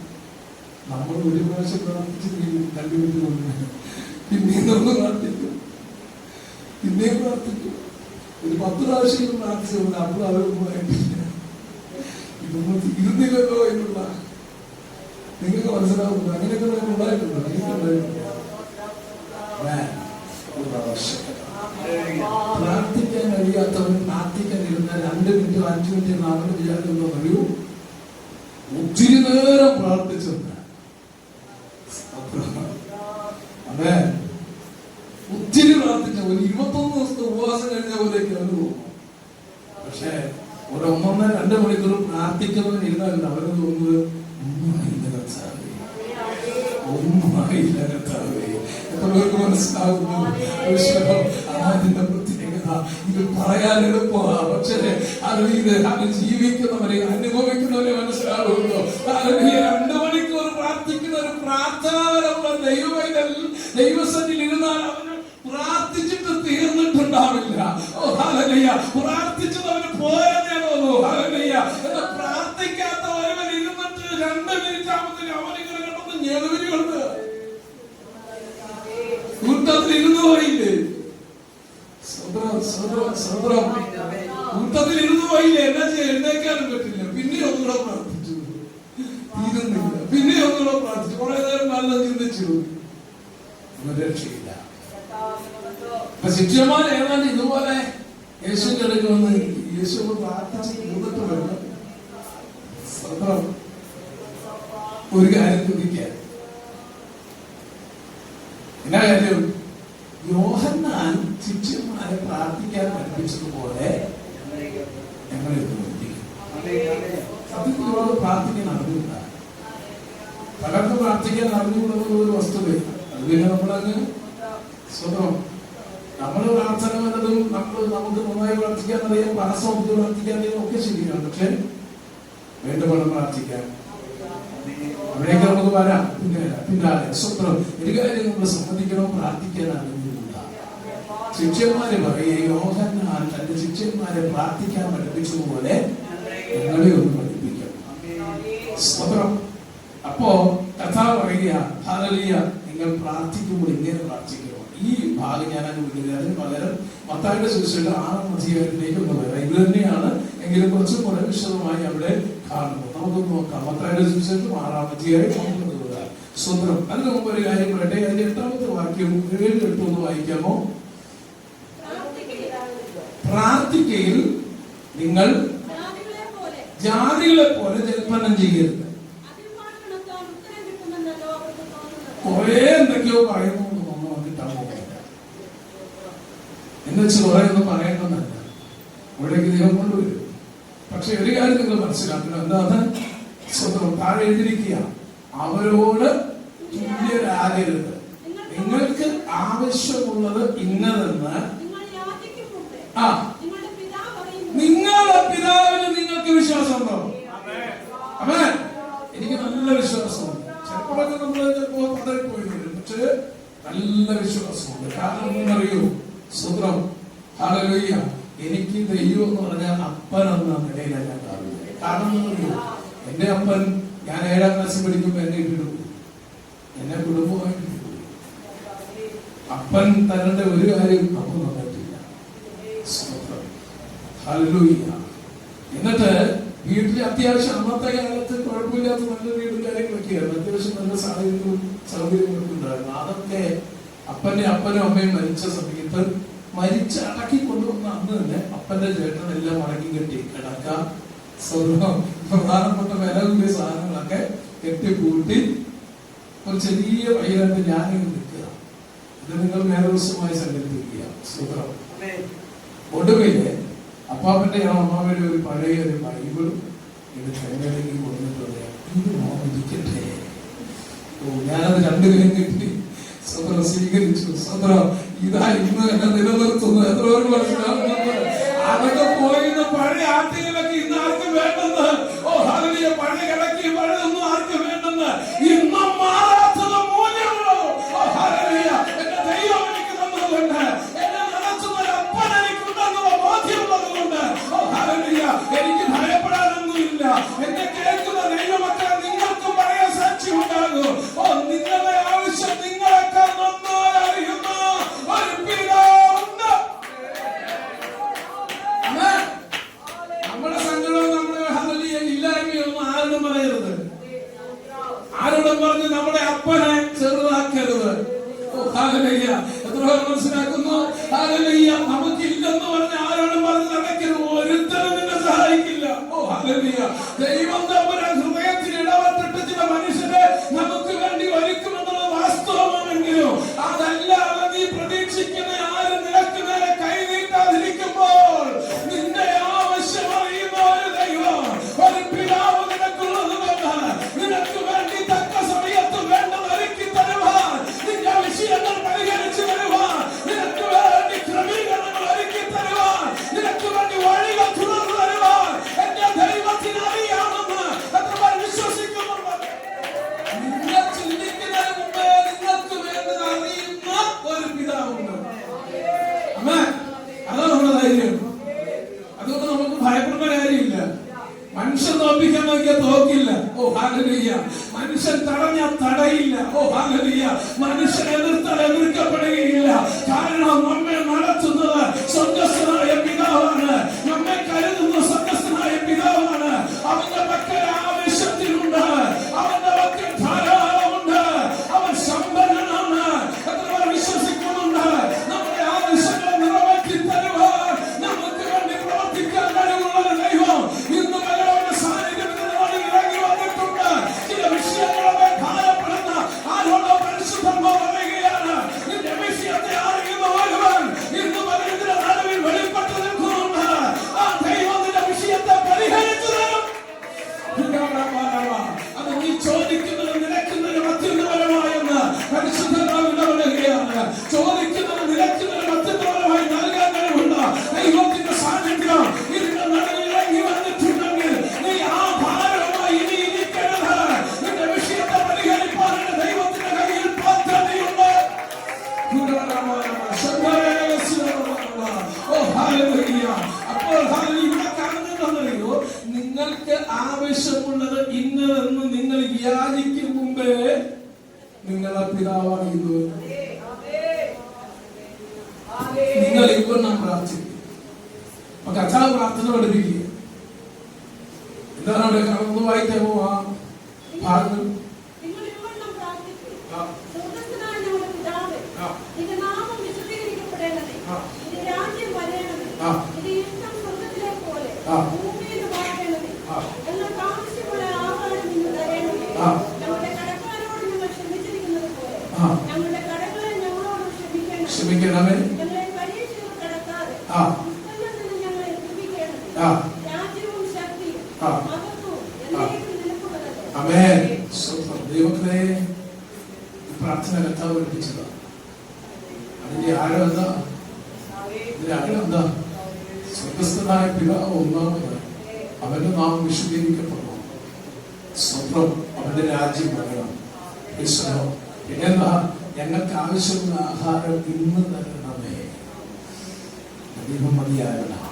നമ്മൾ ഒരു പ്രാവശ്യം പ്രാർത്ഥിച്ച് കണ്ടുപിടിച്ചുകൊണ്ട് പിന്നെയും നമ്മൾ പ്രാർത്ഥിക്കും, പിന്നെയും പ്രാർത്ഥിക്കും. ഒരു 10 പ്രാവശ്യം പ്രാർത്ഥിച്ചുകൊണ്ട് അപ്പോൾ അവരൊന്നും ഇതൊന്നും തീരുന്നില്ലല്ലോ എന്നുള്ള നിങ്ങൾക്ക് മനസ്സിലാവുന്നു. അങ്ങനെയൊക്കെ നമുക്ക് ഉണ്ടായിട്ടുണ്ടോ? പ്രാർത്ഥിക്കാൻ കഴിയാത്തവൻ പ്രാർത്ഥിക്കാൻ ഇരുന്ന 2 മിനിറ്റ് 5 മിനിറ്റ് 4 വിചാരിക്കുന്ന അറിയൂ. ഒത്തിരി നേരം പ്രാർത്ഥിച്ചിട്ടുണ്ട്. അതെ, ഒത്തിരി പ്രാർത്ഥിച്ച ഒരു 21 ദിവസത്തെ ഉപവാസം കഴിഞ്ഞ പോലെയൊക്കെ അവന് തോന്നും. പക്ഷെ ഒരു 1-2 മണിക്കൂർ പ്രാർത്ഥിക്കുന്നവൻ ഇരുന്നാലും അവന് തോന്നുന്നത് ഒന്നുമായില്ല കർത്താവേ, ഒന്നുമായില്ല കർത്താവേ. എത്ര പേർക്ക് മനസ്സിലാകുന്നു അതിന്റെ പ്രത്യേകത? ഇത് പറയാൻ എളുപ്പമാണ്, പക്ഷേ അത് ജീവിക്കുന്നവരെ അനുഭവിക്കുന്നവരെ മനസ്സിലാകുന്നു. 2 മണിക്കൂർ പ്രാർത്ഥിക്കുന്ന ഒരു പ്രാർത്ഥനാപരമുള്ള ദൈവസന്നിധിയിൽ ഇരുന്നാൽ അവന് പ്രാർത്ഥിച്ചിട്ട് തീർന്നിട്ടുണ്ടാവില്ല. ഓ ഹല്ലേലൂയ! പ്രാർത്ഥിച്ചത് അവന് പോരെന്നേ തോന്നൂ. ഹല്ലേലൂയ! എന്നാൽ പ്രാർത്ഥിക്കാത്തവരവൻ ഇരുന്നിട്ട് 2 മിനിറ്റ് ആകുമ്പോൾ അവനിങ്ങനെ കിടന്ന് ഞെളിവിലുണ്ട്. കൂട്ടത്തിൽ ഇരുന്നു പോയില്ലേ? കൂട്ടത്തിൽ ഇരുന്നു പോയില്ലേ? എന്നാ ചെയ്യാൻ എഴുന്നേക്കാനും പറ്റില്ല. പിന്നെ ഒന്നുകൂടെ പ്രാർത്ഥിച്ചു, തീരുന്നില്ല. പിന്നെ ഒന്നുകൂടെ പ്രാർത്ഥിച്ചു, കുറെ നേരം നല്ല ചിന്തിച്ചു, രക്ഷയില്ല. ശിഷ്യന്മാർ ഏതാണ്ട് ഇതുപോലെ യേശുവിന്റെ അടുത്ത് വന്ന് യേശു പ്രാർത്ഥിച്ച് കൂന്നിട്ട് വേണം ഒരു കാര്യം ചോദിക്കാൻ. എന്നാ കാര്യം? യോഹന്നാൻ ശിഷ്യന്മാരെ പ്രാർത്ഥിക്കാൻ പഠിപ്പിച്ചതുപോലെ ഞങ്ങളെ സത്യത്തിലൂടെ പ്രാർത്ഥിക്കാൻ അറിഞ്ഞില്ല. പലർക്കും പ്രാർത്ഥിക്കാൻ അറിഞ്ഞുകൊള്ളുന്നത് ഒരു വസ്തുതയാണ്. അത് പിന്നെ നമ്മളങ്ങ് സ്വന്തം നമ്മൾ പ്രാർത്ഥന വല്ലതും നമുക്ക് നന്നായി പ്രാർത്ഥിക്കാൻ അറിയാം, പാസമൊക്കെ പ്രാർത്ഥിക്കാൻ അറിയാം, ഒക്കെ ശരിയാണ്. പക്ഷെ വേണ്ടവണ്ണം പ്രാർത്ഥിക്കാൻ അവിടേക്ക് നമുക്ക് വരാം. പിന്നാലെ സ്വന്തം ഒരു കാര്യം നമ്മൾ സമ്മതിക്കണം, പ്രാർത്ഥിക്കാൻ അറിഞ്ഞില്ല. ശിഷ്യന്മാരെ പറയുക, യോഹന്നാൻ തന്റെ ശിഷ്യന്മാരെ പ്രാർത്ഥിക്കാൻ പഠിപ്പിച്ചതുപോലെ ഞങ്ങളെ ഒന്ന് പഠിപ്പിക്കണം. സ്വന്തം അപ്പോ കഥ പറയുക, ഹല്ലേലൂയ, നിങ്ങൾ പ്രാർത്ഥിക്കുമ്പോൾ ഇങ്ങനെ പ്രാർത്ഥിക്കണം. ഈ ഭാഗം ഞാൻ അനുഭവിക്കുന്നത്. അതിന് പകരം മത്തായിയുടെ സുവിശേഷം 6-ാം അധ്യായത്തിലേക്ക് ഒന്ന് വരാം. ഇത് തന്നെയാണ്, എങ്കിലും കുറച്ചും കൂടെ വിശദമായി അവിടെ കാണുന്നു. നമുക്കൊന്ന് നോക്കാം. മത്തായിയുടെ സുവിശേഷം 6-ാം അധ്യായം നമുക്ക് വരാം. സ്വന്തം. അതിന് മുമ്പ് ഒരു കാര്യം പറയട്ടെ. അതിന്റെ 8-ാമത്തെ വാക്യം 7-8 ഒന്ന് വായിക്കാമോ? പ്രാർത്ഥിക്കയിൽ നിങ്ങൾ ജാതികളെ പോലെ ജൽപ്പനം ചെയ്യരുത്. കുറെ എന്തൊക്കെയോ പറയുന്നു എന്നുവെച്ച് കുറെ ഒന്നും പറയണമെന്നല്ല, ഇവിടേക്ക് ദൈവം കൊണ്ടുവരും. പക്ഷെ ഒരു കാര്യം നിങ്ങൾ മനസ്സിലാക്കണം. എന്താണ്? സ്വന്തം താഴെ എഴുതിയിരിക്കുക, അവരോട് തുല്യരാകരുത്. നിങ്ങൾക്ക് ആവശ്യമുള്ളത് ഇന്നതെന്ന് നിങ്ങളുടെ പിതാവിന് നിങ്ങൾക്ക് വിശ്വാസമുണ്ടോ? അമേൻ. എനിക്ക് നല്ല വിശ്വാസമുണ്ട്. ചിലപ്പോഴൊക്കെ നമ്മൾ ചിലപ്പോ പതറിപ്പോയിട്ടുണ്ട്, പക്ഷെ നല്ല വിശ്വാസമുണ്ട്. കാരണം എന്നറിയോ? സ്വന്തം ഹല്ലേലൂയ, എനിക്ക് ദൈവം എന്ന് പറഞ്ഞാൽ അപ്പൻ എന്ന നിലയിലാണ് ഞാൻ കാണുന്നത്. കാരണം എന്നറിയോ? എന്റെ അപ്പൻ ഞാൻ 7-ാം ക്ലാസ്സിൽ പഠിക്കുമ്പോൾ എന്നെ ഇട്ടിട്ടു, എന്നെ കുടുംബമായിട്ട് അപ്പൻ തരേണ്ട ഒരു കാര്യം അപ്പം പറ്റില്ല. ഹല്ലേലൂയ. എന്നിട്ട് വീട്ടിൽ അത്യാവശ്യം അന്നത്തെ കാലത്ത് കുഴപ്പമില്ലാത്ത നല്ല വീടും കാര്യങ്ങളൊക്കെയായിരുന്നു. അത്യാവശ്യം നല്ല സൗകര്യങ്ങളൊക്കെ ഉണ്ടായിരുന്നു. അതൊക്കെ അപ്പനും അമ്മയും മരിച്ച സമയത്ത് മരിച്ച് അടക്കി കൊണ്ടുവന്ന അന്ന് തന്നെ അപ്പന്റെ ചേട്ടനെല്ലാം മടക്കി കെട്ടി കിടക്ക, പ്രധാനപ്പെട്ട വില കൂടിയ സാധനങ്ങളൊക്കെ കെട്ടിക്കൂട്ടി ഒരു ചെറിയ വഴിയിലായിട്ട് ഞാനിങ്ങനെ നിൽക്കുക. ഇത് നിങ്ങൾ വേറെ ദിവസമായി സങ്കല്പിക്കുക. സുഖം. ഒടുവില് അപ്പാപ്പന്റെ അമ്മാവന്റെ ഒരു പഴയ ഒരു ബൈബിൾ ഇത് കൈകളിലേക്ക് കൊണ്ടിട്ടുണ്ട്. ഇത് നോക്കിക്കട്ടെ. ഞാനത് 2 കൈയും കിട്ടി സ്വന്തം സ്വീകരിച്ചു. സ്വന്തം ഇതാ ഇന്ന് എന്നെ നിലനിർത്തുന്നത് എത്രപേർക്ക് മനസ്സിലാകുന്നുണ്ട്? അതൊക്കെ പോയിരുന്ന പഴയ ആട്ടികളൊക്കെ ഇന്ന് ആർക്കും വേണ്ടെന്ന്. ഓ ഹല്ലേലൂയ. പഴയ കിടക്കി പഴയൊന്നും ആർക്കും വേണ്ടെന്ന്. ഇന്നും മാറാത്തത് മൂല്യമുള്ളൂ. ഓ ഹല്ലേലൂയ. എന്റെ ദൈവം എനിക്ക് തന്നതുകൊണ്ട്, എന്നെ നടത്തുന്ന ഒരു അപ്പൻ എനിക്കുണ്ടെന്നുള്ള ബോധ്യമുള്ളതുകൊണ്ട്, ഓ ഹല്ലേലൂയ, എനിക്ക് ഭയപ്പെടാനൊന്നുമില്ല. എന്നെ കേൾക്കുന്ന ദൈവമക്കൾ നിങ്ങൾക്കും പറയാൻ സാക്ഷ്യമുണ്ടാകും. ഓ നിങ്ങളുടെ ആവശ്യം നിങ്ങളൊക്കെ നന്നായി അറിയുന്ന ഒരു പിതാവുണ്ട്. നമ്മുടെ സങ്കടവും നമ്മുടെ ഹല്ലേലൂയ ഇല്ലായ്മയൊന്നും ആരോടും പറയരുത്. ആരോടും പറഞ്ഞ് നമ്മുടെ അപ്പനെ ചെറുതാക്കരുത്. ഓ ഹല്ലേലൂയ. എത്ര പേർ മനസ്സിലാക്കുന്നു? ഹല്ലേലൂയ. നമുക്കില്ലെന്ന് പറഞ്ഞ് ആരോടും പറഞ്ഞ് നടക്കരുത്. ഒരുത്തരും നിന്നെ സഹായിക്കില്ല. ഓ ഹല്ലേലൂയ. ദൈവം തമ്പുരാൻ ഹൃദയത്തിൽ ഇടപെട്ടിട്ട് ചില മനുഷ്യരെ നമുക്ക് വേണ്ടി ഒരുക്കുമെന്നുള്ളത് വാസ്തവമാണെങ്കിലും അതല്ലാതെ നീ പ്രതീക്ഷിക്കുന്ന ആരും നിനക്ക് നേരെ കൈനീട്ടാതിരിക്കുമ്പോൾ നിന്റെ ആവശ്യം അറിയുന്ന ഒരു ദൈവം, ഒരു പിതാവ് നിനക്കുള്ളത് കൊണ്ട് നിനക്ക് വേണ്ടി തക്ക സമയത്ത് വേണ്ടത് ഒരുക്കി തരുവാൻ, നിന്റെ വിഷയങ്ങൾ പരിഹരിച്ചു തരുവാൻ, നിനക്ക് വേണ്ടി ക്രമീകരണങ്ങൾ ഒരുക്കി തരുവാൻ, നിനക്ക് വേണ്ടി വഴികൾ തുറന്നു തരുവാൻ എന്റെ ദൈവത്തിന് അറിയാമെന്ന് എത്ര വിശ്വസിക്കുന്നുണ്ട്? നിങ്ങൾ ചിന്തിക്കുന്നതിന് മുമ്പേ നിങ്ങൾക്ക് വേണ്ടത് അറിയുന്ന ഒരു പിതാവുണ്ട്. ആമേൻ. അതാണ് നമ്മുടെ ധൈര്യം. അതുകൊണ്ട് നമുക്ക് ഭയപ്പെടുന്ന കാര്യമില്ല. മനുഷ്യൻ തോൽപ്പിക്കാൻ നോക്കിയാൽ തോക്കില്ല. ഓ ഹല്ലേലൂയ. മനുഷ്യൻ തടഞ്ഞാൽ തടയില്ല. ഓ ഹല്ലേലൂയ. മനുഷ്യൻ എതിർത്താൽ എതിർക്കപ്പെടുകയില്ല. കാരണം നമ്മെ നടത്തുന്നത് സ്വർഗ്ഗസ്ഥനായ പിതാവാണ്. നമ്മെ കരുതുന്ന സ്വർഗ്ഗസ്ഥനായ പിതാവാണ്. അവന്റെ പക്കൽ ആവശ്യത്തിനുണ്ട്. അവന്റെ പക്കൽ ധാരാളമുണ്ട്. അവൻ സമ്പന്നനാണ്. എത്ര പേർ വിശ്വസിക്കുന്നുണ്ട്? നമ്മുടെ ആവശ്യങ്ങൾ നിറവേറ്റി തരുവാൻ നമുക്ക് വേണ്ടി പ്രവർത്തിക്കാൻ കഴിവുള്ള ദൈവം ഇന്ന് വല്ലവരുടെ സാന്നിധ്യത്തിൽ ഇറങ്ങി വന്നിട്ടുണ്ട്. ചില വിഷയങ്ങളെ ഭാരപ്പെടുന്ന ആരോടോ പരിശുദ്ധാത്മാവ് പറയുകയാണ്, നിന്റെ വിഷയത്തെ അറിയുന്ന ഒരുവൻ ഇന്ന് വലുതിന്റെ നടുവിൽ വെളിപ്പെട്ട് നിൽക്കുന്നുണ്ട്. ആ ദൈവം നിന്റെ വിഷയത്തെ പരിഹരിച്ചു തരും. അത് നീ ചോദിക്കുന്നത് നിലക്കുന്നതിന് അത്യുന്നതമായെന്ന് പരിശുദ്ധാത്മാവ് ഇടപെടുകയാണ്. ചോദിക്കുന്നത് നിലക്കുന്നതിന് അത്യുന്നതമായി നൽകാൻ കഴിവുണ്ട്. ദൈവത്തിന്റെ സാന്നിധ്യം ഇതിന്റെ നടുവിൽ ഇറങ്ങി വന്നിട്ടുണ്ടെങ്കിൽ നീ ആ ഭാരവുമായി ഇനി ഇരിക്കരുത്. നിന്റെ വിഷയത്തെ പരിഹരിപ്പാൻ ദൈവത്തിന്റെ കയ്യിൽ പദ്ധതിയുണ്ട്. ഓ ഹല്ലേലൂയ. അപ്പോൾ ഇവിടെ കാണുന്നതെന്നറിയോ, നിങ്ങൾക്ക് ആവശ്യമുള്ളത് ഇന്നതെന്ന് നിങ്ങൾ യാചിക്കും മുമ്പേ നിങ്ങളെ പിതാവായിരുന്നു. നിങ്ങൾ ഇവണ്ണം പ്രാർത്ഥിക്കും. അപ്പൊ കർത്താവ് പ്രാർത്ഥന പഠിപ്പിക്കുക. എന്താണ് അവിടെ കടന്നു വായിക്കാമോ ആ ഭാഗം? ക്ഷമിക്കണമേ. ആമേൻ. ദൈവത്തിനെ പ്രാർത്ഥന കർത്താവ് പഠിപ്പിച്ചതാണ്. അതിന്റെ ആഴം എന്താ? ഇതിന്റെ ആഴം എന്താ? സ്വർഗ്ഗസ്ഥനായ പിതാവ് ഒന്നാമത് അവന്റെ നാം വിശദീകരിക്കപ്പെടണം. സ്വന്തം അവന്റെ രാജ്യം വരണം. പിന്നെന്താ? ഞങ്ങൾക്ക് ആവശ്യമുള്ള ആഹാരം ഇന്ന് തരണമേ. ദൈവം മതിയായവനാണ്.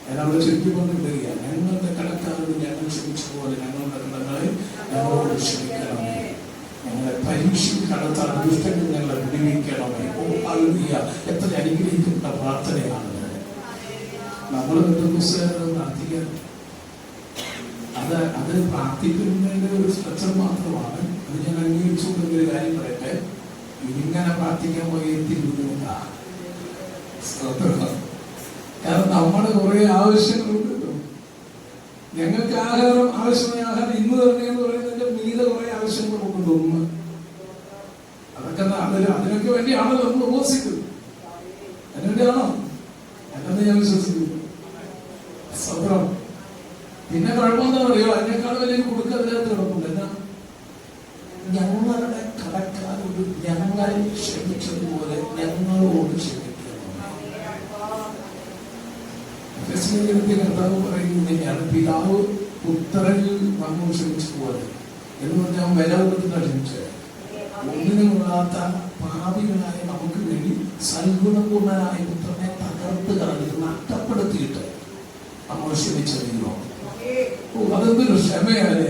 ഞാൻ അവിടെ ചുരുക്കിക്കൊണ്ടിരിക്കുക. ഞങ്ങളുടെ കടക്കാരോട് ഞങ്ങൾ ക്ഷമിച്ചതുപോലെ ഞങ്ങളുടെ കടങ്ങളെ ഞങ്ങളോട് ക്ഷമിക്കണമേ. ഞങ്ങളെ പരീക്ഷയിൽ കടത്താൻ ദുഷ്ടങ്ങൾ ഞങ്ങളെ വിടുവിക്കണമേ. ഓ ഹല്ലേലൂയ. എത്ര അനുഗ്രഹിക്കുന്ന പ്രാർത്ഥനയാണ്. നമ്മൾ പ്രാർത്ഥിക്കാൻ അത് പ്രാർത്ഥിക്കുന്നതിന്റെ ഒരു സ്ട്രക്ചർ മാത്രമാണ്. അത് ഞാൻ അംഗീകരിച്ചുകൊണ്ട് ഒരു കാര്യം പറയട്ടെ. ഇങ്ങനെ പ്രാർത്ഥിക്കാൻ പോയി ബുദ്ധിമുട്ടാണ്. കാരണം നമ്മുടെ കുറെ ആവശ്യങ്ങളുണ്ടല്ലോ. ഞങ്ങൾക്ക് ആഹാരം, ആവശ്യമായ ആഹാരം ഇന്ന് തന്നെ എന്ന് പറയുന്നതിന്റെ മീതെ കുറെ ആവശ്യങ്ങൾ നമുക്ക് തോന്നുന്നു. അതൊക്കെ അതിനൊക്കെ വേണ്ടിയാണല്ലോ നമ്മൾ ഉപവസിക്കുന്നത്. അതിനുവേണ്ടിയാണോ? അല്ലെന്ന് ഞാൻ വിശ്വസിക്കുന്നു. സ്വന്തം പിന്നെ കുഴപ്പമെന്താ പറയുക? അതിനേക്കാളും വലിയ കൊടുക്കുക അതിനകത്ത് കിടപ്പുണ്ട്. എന്നാ ഞങ്ങളുടെ കടക്കാരോട് ഞങ്ങൾ ക്ഷമിച്ചതുപോലെ ഞങ്ങളോട് ക്ഷമിക്കണം. സ്നേഹത്തെ കർത്താവ് പറയുന്നതാണ്, പിതാവ് പുത്രനിൽ നമ്മൾ ക്ഷമിച്ചു പോലെ എന്ന് പറഞ്ഞാൽ വില കൊടുത്തിട്ടാണ് ക്ഷമിച്ചത്. ഒന്നിനും കൊള്ളാത്ത പാപികളായ നമുക്ക് വേണ്ടി സൽഗുണപൂർണനായ പുത്രനെ തകർത്ത് കളഞ്ഞ് നഷ്ടപ്പെടുത്തിയിട്ട് നമ്മൾ ക്ഷമിച്ചറിയുന്നു. അതെന്തൊരു ക്ഷമയാണ്!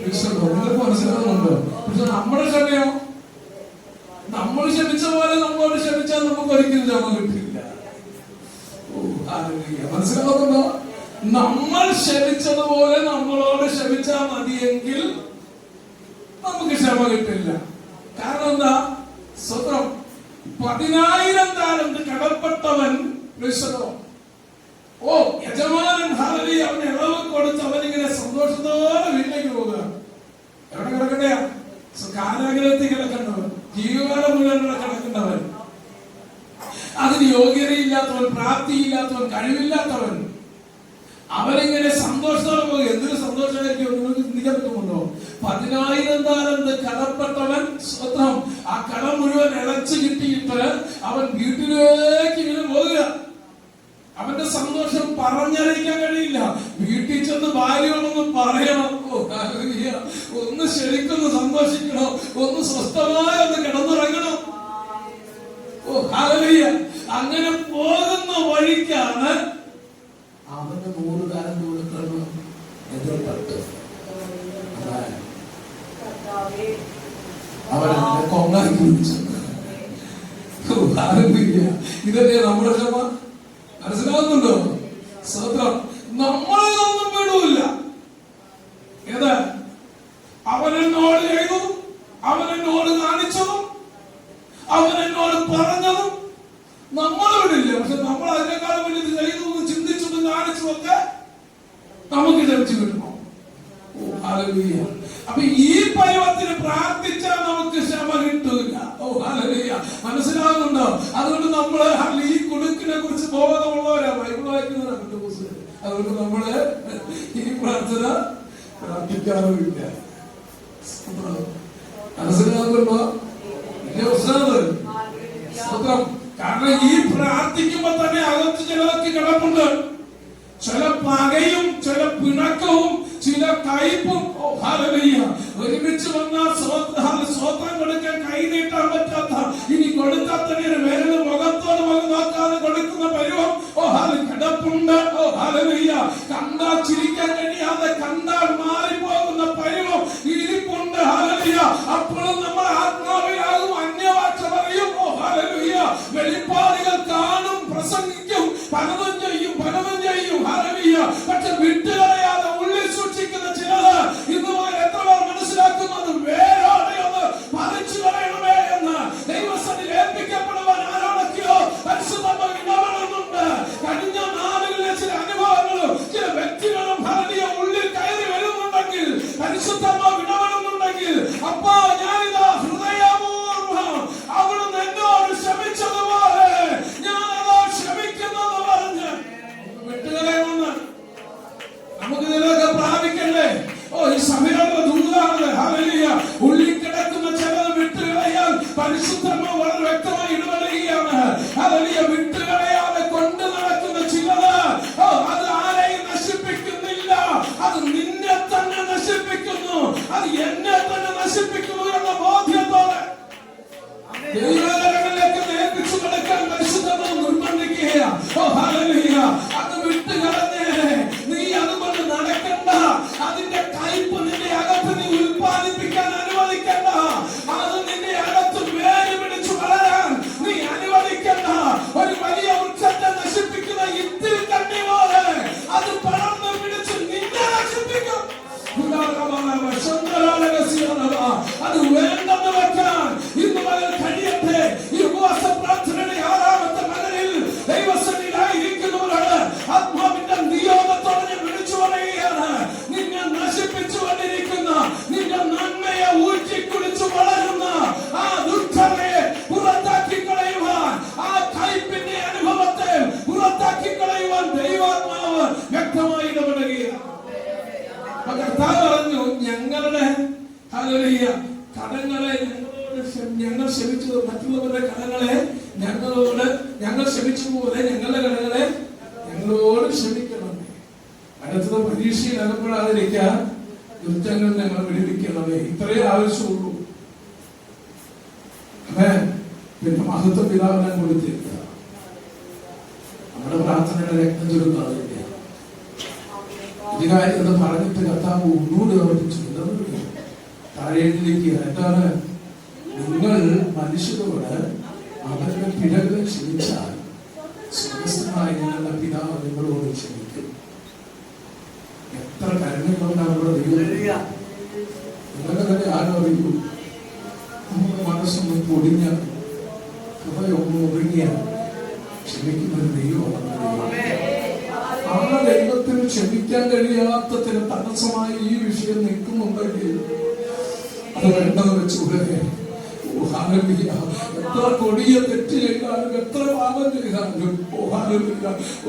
നിങ്ങൾക്ക് മനസ്സിലാകുന്നുണ്ടോ? പക്ഷെ നമ്മുടെ ക്ഷമയോ, നമ്മൾ ക്ഷമിച്ച പോലെ നമ്മളോട് ക്ഷമിച്ചാൽ നമുക്ക് ഒരിക്കലും ക്ഷമ കിട്ടില്ല. മനസ്സിലാകുന്നുണ്ടോ? നമ്മൾ ക്ഷമിച്ചതുപോലെ നമ്മളോട് ക്ഷമിച്ചാൽ മതിയെങ്കിൽ നമുക്ക് ക്ഷമ കിട്ടില്ല. കാരണം എന്താ? സ്വന്തം 10,000 താലന്ത് കടപ്പെട്ടവൻ യജമാനൻ ഹല്ലേലൂയ അവന് ഇളവ് കൊടുത്ത് അവനിങ്ങനെ സന്തോഷത്തോടെ വീട്ടിലേക്ക് പോകുക. എവിടെ കിടക്കട്ടെയാ? കാരാഗ്രഹത്തിൽ കിടക്കേണ്ടവൻ, ജീവകാലം മുഴുവൻ കിടക്കേണ്ടവൻ, അതിന് യോഗ്യതയില്ലാത്തവൻ, പ്രാപ്തിയില്ലാത്തവൻ, കഴിവില്ലാത്തവൻ, അവരിങ്ങനെ സന്തോഷത്തോടെ പോകുക. എന്തൊരു സന്തോഷമായിരിക്കും നിങ്ങൾക്ക് ചിന്തിക്കാൻ പറ്റുന്നുണ്ടോ? 10,000 താലന്ത് കടപ്പെട്ടവൻ സ്വന്തം ആ കടം മുഴുവൻ ഇളച്ചു കിട്ടിയിട്ട് അവൻ വീട്ടിലേക്ക് ഇങ്ങനെ പോകുക. അവന്റെ സന്തോഷം പറഞ്ഞറിയിക്കാൻ കഴിയില്ല. വീട്ടിൽ ചെന്ന് ഭാര്യയോടൊന്ന് പറയണം, ഒന്ന് ശരിക്കൊന്ന് സന്തോഷിക്കണം, ഒന്ന് സ്വസ്ഥമായി ഒന്ന് കിടന്നുറങ്ങണം. അങ്ങനെ പോകുന്ന വഴിക്കാണ് അവന് 100 താലന്ത് കൊടുക്കണം എതിർപ്പെട്ട് അവനെ കൊങ്ങാക്കി വിളിച്ചു. ഇതല്ലേ നമ്മുടെ ക്ഷമ? മനസ്സിലാകുന്നുണ്ടോ? സ്വതന്ത്രം നമ്മളൊന്നും വിടൂല്ല. ഏതാ? അവനെന്നോട് ചെയ്തതും അവനെന്നോട് കാണിച്ചതും അവനെന്നോട് പറഞ്ഞതും നമ്മൾ വിടില്ല. പക്ഷെ നമ്മൾ അതിനേക്കാളും വലിയത് ചെയ്തതും ചിന്തിച്ചതും കാണിച്ചതൊക്കെ നമുക്ക് ക്ഷമിച്ചു കിട്ടണം. അപ്പൊ ഈ പരുവത്തിന് പ്രാർത്ഥിച്ചാൽ നമുക്ക് ക്ഷമ കിട്ടൂല. മനസ്സിലാകുന്നുണ്ടോ? അതുകൊണ്ട് നമ്മള് ഈ കുടുക്കിനെ കുറിച്ച് ബോധമുള്ളവരാ, ബൈബിൾ വായിക്കുന്നവരാ. അതുകൊണ്ട് നമ്മള് ഈ പ്രാർത്ഥന പ്രാർത്ഥിക്കാറുമില്ല. മനസ്സിലാകുന്നുണ്ടോ? കാരണം ഈ പ്രാർത്ഥിക്കുമ്പോ തന്നെ അകത്ത് ചിലതൊക്കെ കിടപ്പുണ്ട്. ചില പകയും ചില പിണക്കവും ചില കയ്പും ഒരുമിച്ച് വന്നാൽ സ്വത്രം കൊടുക്കാൻ കൈ നീട്ടാൻ പറ്റാത്ത, ഇനി കൊടുത്താൽ തന്നെ വേറെ മുഖത്തോട് മുഖം നോക്കാതെ കൊടുക്കുന്ന പരുവം കിടപ്പുണ്ട്. കണ്ടാൽ ചിരിക്കാൻ കഴിയാതെ കണ്ടാൽ മാറിപ്പോകുന്ന പരുവം ഇരിപ്പുണ്ട്. അപ്പോഴും നമ്മൾ ആത്മാവിലാകും, അന്യഭാഷ പറയും. വെളിപ്പാടുകൾ കാണും, പ്രസംഗിക്കും, പലതും ചെയ്യും, പലതും ചെയ്യും. പക്ഷെ വിട്ടുകളയാതെ ഉള്ളിൽ സൂക്ഷിക്കുന്ന ചിലത് ഇന്ന് എത്ര പേർ മനസ്സിലാക്കുന്നത്? വേരോടെ ഒന്ന് പറിച്ചു കളയണമേ എന്ന് ദൈവസന്നിധിയിൽ ഏൽപ്പിക്കപ്പെടുവാൻ ആരോടൊക്കെയോ പരിശുദ്ധാത്മാവ് ഇടപെടുന്നുണ്ട്. കഴിഞ്ഞ നാളുകളിലെ ചില അനുഭവങ്ങളും ചില വ്യക്തികളും ഉള്ളിൽ കയറി വരുന്നുണ്ടെങ്കിൽ, പരിശുദ്ധാത്മാവ് ഇടപെടുന്നുണ്ടെങ്കിൽ, അപ്പാ ഞാനിതാ ഹൃദയപൂർവ്വം അവിടുന്ന് എന്നോട് ക്ഷമിച്ചതുപോലെ ഞാനതാ ക്ഷമിക്കുന്നെന്ന് പറഞ്ഞ് വിട്ടുകളയണമെന്ന് നമുക്ക് ഇതിലൊക്കെ പ്രാപിക്കണ്ടേ? ഈ സഭയുടെ ദൂതാണ്. ഉള്ളിൽ കിടക്കുന്ന ചിലത് വിട്ടുകളയാൻ പരിശുദ്ധാത്മാവ് വളരെ വ്യക്തമായി ഇടപെടുകയാണ്. വിട്ടുകളയാതെ കൊണ്ടു നടക്കുന്ന ചിലത് അത് ആരെയും നശിപ്പിക്കുന്നില്ല, അത് നിന്നെ തന്നെ നശിപ്പിക്കുന്നു, അത് എന്നെ തന്നെ നശിപ്പിക്കുന്നു എന്ന ബോധ്യത്തോടെ ദൈവങ്ങളിലേക്ക് ഏൽപ്പിച്ചു കൊടുക്കാൻ പരിശുദ്ധാത്മാവ് നിർബന്ധിക്കുകയാണ്. അത് വിട്ടുകളഞ്ഞേ, നീ അതുകൊണ്ട് നടക്കണ്ട. അതിന്റെ കയ്പ് നിന്റെ അകത്ത് നീ ഉൽപ്പാദിപ്പിക്കാൻ അനുവദിക്കണ്ട. അത് നിന്റെ അകത്ത് വേര് പിടിച്ചു വളരാൻ നീ അനുവദിക്കണ്ട. ഒരു വലിയ വൃക്ഷത്തെ നശിപ്പിക്കുന്ന ഇത്തിരി കണ്ണി പോലെ അത് പടർന്ന് പിടിച്ച് നിന്നെ നശിപ്പിക്കും. അത് വേണ്ടെന്ന് വെക്കാൻ ഇന്ന് മുതൽ കഴിയട്ടെ. ഈ ഉപവാസ പ്രാർത്ഥനയുടെ 6ാമത്തെ മകനിൽ ദൈവസന്നിധിയിലായിരിക്കുന്നവരാണ്. ആത്മാവിന്റെ നിയോഗത്തോടെ ഞാൻ വിളിച്ചു പറയുകയാണ്. നിന്നെ നശിപ്പിച്ചുകൊണ്ടിരിക്കുന്ന, നിന്റെ നന്മയെ ഊറ്റിക്കുടിച്ചു വളരുന്ന ആ ദുഷ്ടതയെ പുറത്താക്കി കളയുവാൻ, ആ കയ്പിന്റെ അനുഭവത്തെ പുറത്താക്കി കളയുവാൻ ദൈവാത്മാവ് വ്യക്തമായി ഇടപെടുകയാണ്. കർത്താവ് പറഞ്ഞു, ഞങ്ങളുടെ കടങ്ങളെ ഞങ്ങൾ ക്ഷമിച്ചത്, മറ്റുള്ളവരുടെ കടങ്ങളെ ഞങ്ങൾ ക്ഷമിച്ചതുപോലെ ഞങ്ങളുടെ കടങ്ങളെ ഞങ്ങളോട് ക്ഷമിക്കണം. പരീക്ഷയിൽ അകപ്പെടാതിരിക്കാൻ യുദ്ധങ്ങൾ ഞങ്ങൾ വിടുവിക്കണമേ. ഇത്രയേ ആവശ്യമുള്ളൂ. പിന്നെ മഹത്വ പിതാവിനെ കൊടുത്തിരിക്കുക. നമ്മുടെ പ്രാർത്ഥനയുടെ രക്തം ചുരുക്കാതില്ല. ഈ കാര്യം എന്ന് പറഞ്ഞിട്ട് കർത്താവ് ഒന്നുകൂടി ഓർപ്പിച്ചു. താഴെ എഴുതിയിരിക്കുക. എന്താണ്? നിങ്ങൾ മനുഷ്യരോട് അവരുടെ പിഴകൾ ക്ഷമിച്ചാൽ സ്വർഗ്ഗസ്ഥനായ നിങ്ങളുടെ പിതാവ് നിങ്ങളോട് ക്ഷമിക്കും. എത്ര കരുണകളുണ്ട് നമ്മുടെ ദൈവം. നിങ്ങളുടെ തന്നെ ആരും അറിയൂ. നമ്മുടെ മനസ്സൊന്ന് പൊടിഞ്ഞ ഹൃദയമൊന്ന് ഒതുങ്ങിയ ക്ഷമിക്കുന്ന ഒരു ദൈവമാണ്. ആ ദൈവത്തിന് ക്ഷമിക്കാൻ കഴിയാത്ത ചില തടസ്സമായി ഈ വിഷയം നിൽക്കുന്നുണ്ടെങ്കിൽ അത് വേണ്ടത് വെച്ചുകൂടെ? എത്ര കൊടിയ തെറ്റ് ചെയ്താലും എത്ര പാപം ചെയ്താലും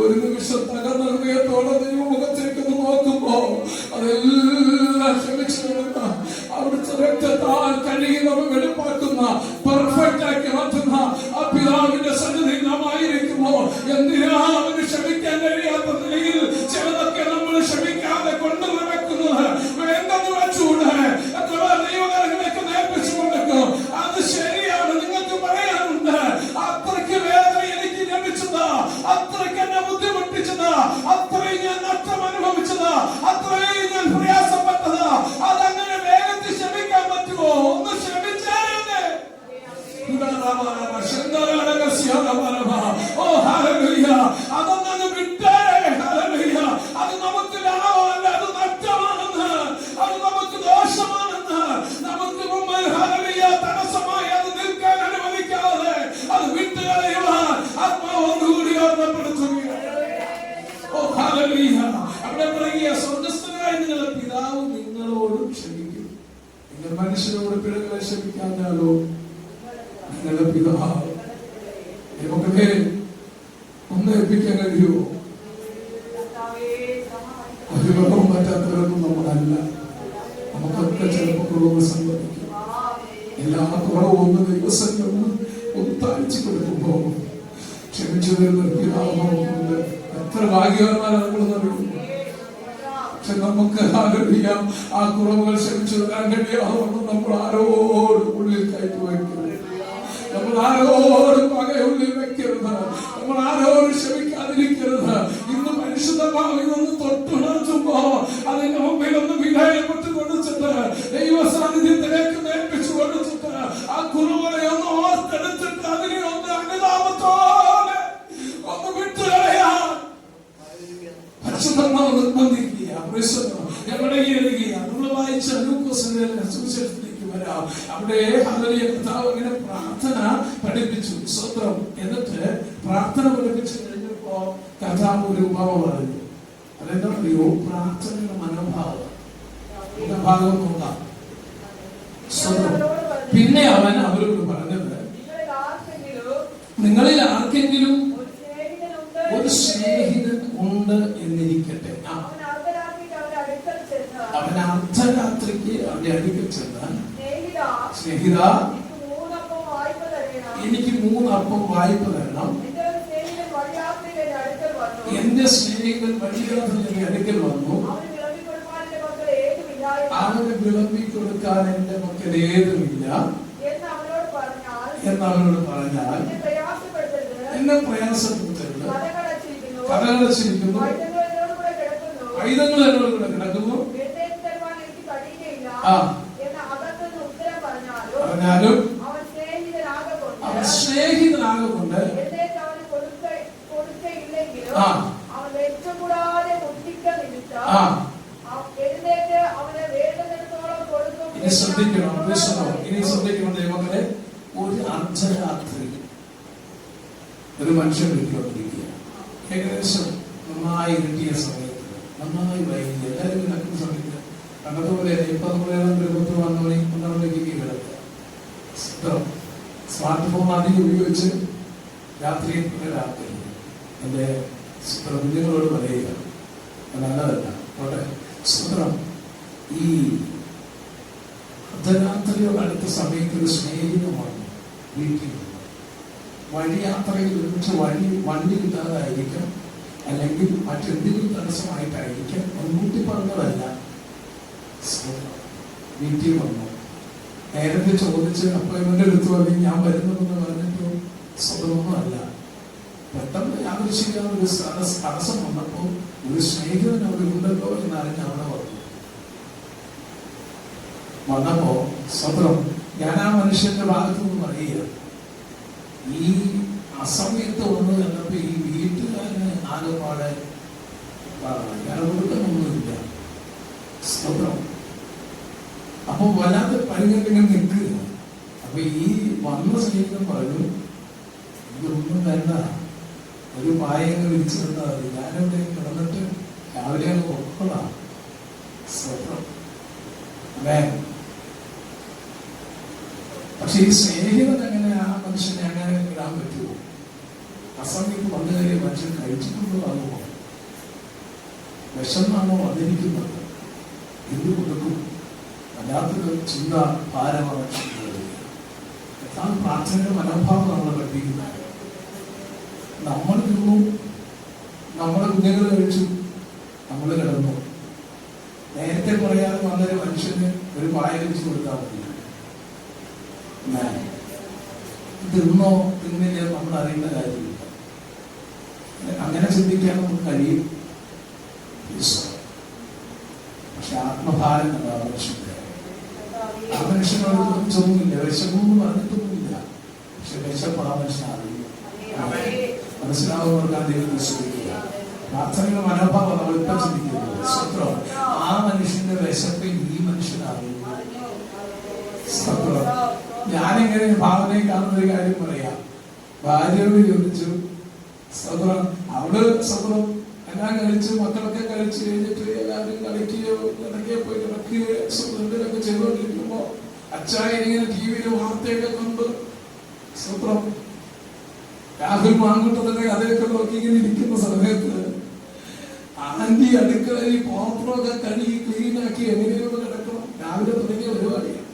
ഒരു നിമിഷം തകർന്ന ഹൃദയത്തോടെ ദൈവമുഖത്തേക്ക് നോക്കുമ്പോ അതെല്ലാം ക്ഷമിച്ചിടുന്ന അവിടുത്തെ രക്തത്താൽ കഴുകി നമ്മൾ വെളിപ്പാക്കുന്ന പെർഫെക്റ്റ് ആക്കി മാറ്റുന്ന ആ പിതാവിന്റെ സന്നിധി നാം ആയിരിക്കുമ്പോ എന്തിനാ അവന് ക്ഷമിക്കാൻ കഴിയാത്ത നിലയിൽ ചിലതൊക്കെ നമ്മൾ ക്ഷമിക്കാതെ കൊണ്ടു നടക്കുന്നത്? വേണ്ടെന്ന് വെച്ചുകൂടെ? എത്ര ദൈവകാരങ്ങളൊക്കെ നേർപ്പിച്ചു കൊടുക്കും. അത് ശരിയാണ്. നിങ്ങൾക്ക് പറയാനുണ്ട്. അത്രയ്ക്ക് വേദന എനിക്ക് ലഭിച്ചത്, അത്രയ്ക്ക് എന്നെ ബുദ്ധിമുട്ടിച്ചത്, അത്രയും ഞാൻ നഷ്ടം അനുഭവിച്ചത്, അത്രയും ഞാൻ പ്രയാസപ്പെട്ടത്, അതങ്ങനെ വേഗത്തിൽ ക്ഷമിക്കാൻ പറ്റുമോ? ഒന്ന് ക്ഷമിച്ചേ. അതൊന്നു വിട്ടേ. അത് നമുക്ക് ലാഭമല്ല, അത് നഷ്ടമാണെന്ന്, അത് നമുക്ക് ദോഷമാണെന്ന് നമുക്ക് മുമ്പിൽ തടസ്സമായി അത് നിൽക്കാൻ അനുവദിക്കാതെ അത് വിട്ടുകളയുവാൻ ആത്മാവ് ഒന്നുകൂടി ഓർമ്മപ്പെടുത്തുകയാണ്. അവിടെ പറയുക, സ്വർഗ്ഗസ്ഥനായ നിങ്ങളുടെ പിതാവ് നിങ്ങളോട് ക്ഷമിക്കും. നിങ്ങൾ മനുഷ്യരോട് പിഴകളെ ക്ഷമിക്കാനാലോ നിങ്ങളുടെ പിതാവ്. നമുക്കൊക്കെ ഒന്ന് ഏൽപ്പിക്കാൻ കഴിയുമോ? ഒരു വെള്ളവും പറ്റാത്തവരൊന്നും നമ്മളല്ല. നമുക്കൊക്കെ ചിലപ്പോൾ കുറവ് സംഭവിക്കും. എല്ലാ കുറവും ഒന്ന് ദിവസം ഒന്ന് താഴ്ച കൊടുക്കുമ്പോ ക്ഷമിച്ചു തരുന്ന പിതാവുണ്ട്. എത്ര ഭാഗ്യവാന്മാരാണ് നമ്മളെന്നറിയുന്നു. പക്ഷെ നമുക്ക് ആഗ്രഹിക്കാം ആ കുറവുകൾ ക്ഷമിച്ചു തരാൻ കഴിയാവുന്ന നമ്മൾ ആരോടും ഉള്ളിൽ കയറ്റി വയ്ക്കരുത്. നമ്മൾ ആരോടും പകയുള്ളിൽ വെക്കരുത്. നമ്മൾ ആരോടും ക്ഷമിക്കാതിരിക്കരുത്. ഇന്ന് പരിശുദ്ധമായി ഒന്ന് തൊട്ടുണർത്തുമ്പോ അതിന്റെ മുമ്പിൽ ഒന്ന് വിധേയപ്പെട്ട് കൊടുത്തിട്ട് ദൈവ സാന്നിധ്യത്തിലേക്ക് നേർപ്പിച്ചു കൊടുത്തിട്ട് ആ കുറവുകളെ ഒന്ന് ഓർത്തെടുത്തിട്ട് അതിനെ ഒന്ന് അനുതാപത്തോടെ ഒന്ന് വിട്ടുകളയാൻ പരിശുദ്ധമാവ് നിർബന്ധിക്കുക. എവിടെ നമ്മൾ വായിച്ച സുവിശേഷത്തിലേക്ക് വരാം. അവിടെ കർത്താവ് ഇങ്ങനെ പ്രാർത്ഥന പഠിപ്പിച്ചു. സ്വത്രം. എന്നിട്ട് പ്രാർത്ഥന പഠിപ്പിച്ചു കഴിഞ്ഞപ്പോ കർത്താവ് ഒരു ഉപമ പറഞ്ഞു. അതെന്താ അറിയോ? പ്രാർത്ഥനയുടെ മനോഭാവം നോക്കാം. പിന്നെ അവൻ അവരോട് പറഞ്ഞത്, നിങ്ങളിൽ ആർക്കെങ്കിലും ഒരു സ്നേഹിതൻ ഉണ്ട് എന്നിരിക്കട്ടെ. അവൻ അർദ്ധരാത്രിക്ക് അവന്റെ അടുക്കൽ ചെന്നാൽ, സ്നേഹിത, എനിക്ക് 3 അപ്പം വായ്പ തരണം. എന്റെ സ്നേഹിതൻ വഴിയാത്ര എന്റെ അടുക്കൽ വന്നു. അവന് വിളമ്പി കൊടുക്കാൻ എന്റെ മക്കൾ ഏതുമില്ല എന്നവനോട് പറഞ്ഞാൽ എന്നെ പ്രയാസപ്പെടുത്തരുത്. കടകടച്ചിരിക്കുന്നു, ആയുധങ്ങൾ എന്നോട് കൂടെ കിടക്കുന്നു. പറഞ്ഞാലും അവൻ സ്നേഹിതനാകൊണ്ട് ഇനി ശ്രദ്ധിക്കണം. ഇനി ശ്രദ്ധിക്കണം ദൈവങ്ങളെ. ഒരു അർദ്ധരാത്രി ഒരു മനുഷ്യൻ വീട്ടിലോട്ടിരിക്കുക. ഏകദേശം നന്നായി കിട്ടിയ സമയത്ത്, നന്നായി വൈകി, എല്ലാവരും നടക്കുന്ന സമയത്ത് പണ്ടതുപോലെ ഇപ്പൊ നമ്മളെ 21 മണി 1 മണിക്ക് കിടക്കുക. സ്മാർട്ട് ഫോൺ അധികം ഉപയോഗിച്ച് രാത്രി എന്റെ കുഞ്ഞുങ്ങളോട് പറയുക, നല്ലതല്ല. അവിടെ സുഖം. ഈ അർദ്ധരാത്രിയോട് അടുത്ത സമയത്ത് ഒരു സ്നേഹിതമാണ് വീട്ടിൽ. വഴിയാത്രയിൽ ഒരുമിച്ച് വണ്ടി കിട്ടാതായിരിക്കും. അല്ലെങ്കിൽ മറ്റെന്തെങ്കിലും തടസ്സമായിട്ടായിരിക്കാം. മുൻകൂട്ടി പറഞ്ഞതല്ല. വീട്ടിൽ വന്നു, നേരത്തെ ചോദിച്ച് അപ്പോയിന്റ്മെന്റ് എടുത്തു, അല്ലെങ്കിൽ ഞാൻ വരുന്നതെന്ന് പറഞ്ഞിട്ട് സ്വതമൊന്നും അല്ല. പെട്ടെന്ന് യാദൃശ്ചികമായ ഒരു തടസ്സം വന്നപ്പോൾ ഒരു സ്നേഹിതൻ അവിടെ ഉണ്ടല്ലോ എന്നറിഞ്ഞ് അവിടെ വന്നപ്പോ സ്വതം ഞാൻ ആ മനുഷ്യന്റെ ഭാഗത്തു നിന്ന് പറയുക, ഈ അസമയത്ത് വന്നു എന്നപ്പോ ഈ വീട്ടുകാരന് ആകെപ്പാടെ കൊടുക്കാനൊന്നുമില്ല. സ്വതം അപ്പൊ വല്ലാത്ത പരിഗണിക്കാൻ നിൽക്കുക. അപ്പൊ ഈ വന്ന സ്നേഹിതൻ പറഞ്ഞു, ഇതൊന്നും വേണ്ട, ഒരു പായങ്ങൾ വിരിച്ചു തന്നാൽ മതി, ഞാനിവിടെ കിടന്നിട്ട് രാവിലെ പൊക്കോളാം. പക്ഷെ ഈ സ്നേഹിതൻ എങ്ങനെ ആ മനുഷ്യനെ അങ്ങനെ ഇടാൻ പറ്റുമോ? അസമയത്ത് വന്നു കയറിയ മനുഷ്യൻ കഴിച്ചിട്ടുള്ളതാകുമോ? വിഷമാണോ വന്നിരിക്കുന്നത്? എന്ത് കൊടുക്കും? വല്ലാത്തൊരു ചിന്ത ഭാരമാണ്. പ്രാർത്ഥനയുടെ മനോഭാവം നമ്മളെ പഠിപ്പിക്കുന്നത്. നമ്മൾ തിന്നു, നമ്മുടെ കുഞ്ഞുങ്ങൾ കഴിച്ചു, നമ്മൾ കിടന്നു. നേരത്തെ പറയാതെ വന്നൊരു മനുഷ്യന് ഒരു വായ വെച്ച് കൊടുത്താൽ മതി. തിന്നോ തിന്നില്ല നമ്മൾ അറിയുന്ന കാര്യമില്ല. അങ്ങനെ ചിന്തിക്കാൻ നമുക്ക് കഴിയും. പക്ഷെ ആത്മഭാരം എന്താ മനുഷ്യന്റെ? ആ മനുഷ്യനോട് ചോദിച്ചൊന്നുമില്ല, വിശപ്പൊന്നും പറഞ്ഞിട്ടൊന്നുമില്ല. പക്ഷെ വിശപ്പ് ആ മനുഷ്യൻ അറിയില്ല. മനസ്സിലാവുന്നവർക്ക് ആ ദൈവം വിശ്വസിക്കുക. പ്രാർത്ഥനയുടെ മനോഭാവം നമ്മൾ ഇപ്പം ചിന്തിക്കുന്നത്. സ്വത്രം ആ മനുഷ്യന്റെ വിശപ്പ് ഈ മനുഷ്യനറിയില്ല. സ്വത്രം ഞാനിങ്ങനെ ഭാവനയെ കാണുന്ന ഒരു കാര്യം പറയാം. ഭാര്യയോട് ചോദിച്ചു, സ്വത്രം അവിടെ സ്വത്രം എല്ലാം കഴിച്ച് മക്കളൊക്കെ കഴിച്ച് കഴിഞ്ഞിട്ട് എല്ലാവരും കളിക്കുകയോ ഇടയ്ക്ക് പോയി കിടക്കുകയോ സ്വന്തത്തിലൊക്കെ ചെയ്തുകൊണ്ടിരിക്കുമ്പോ അച്ചായ ഇങ്ങനെ ടി വിയിൽ വാർത്തയൊക്കെ കണ്ട് സ്വത്രം രാഹുൽ മാങ്കൂട്ടത്തിന്റെ കഥയൊക്കെ നോക്കി ഇങ്ങനെ ഇരിക്കുന്ന സമയത്ത് ആന്റി അടുക്കളയിൽ പാത്രമൊക്കെ കഴുകി ക്ലീനാക്കി എങ്ങനെയോ കിടക്കണം. രാവിലെ തുടങ്ങിയ പരിപാടിയാണ്.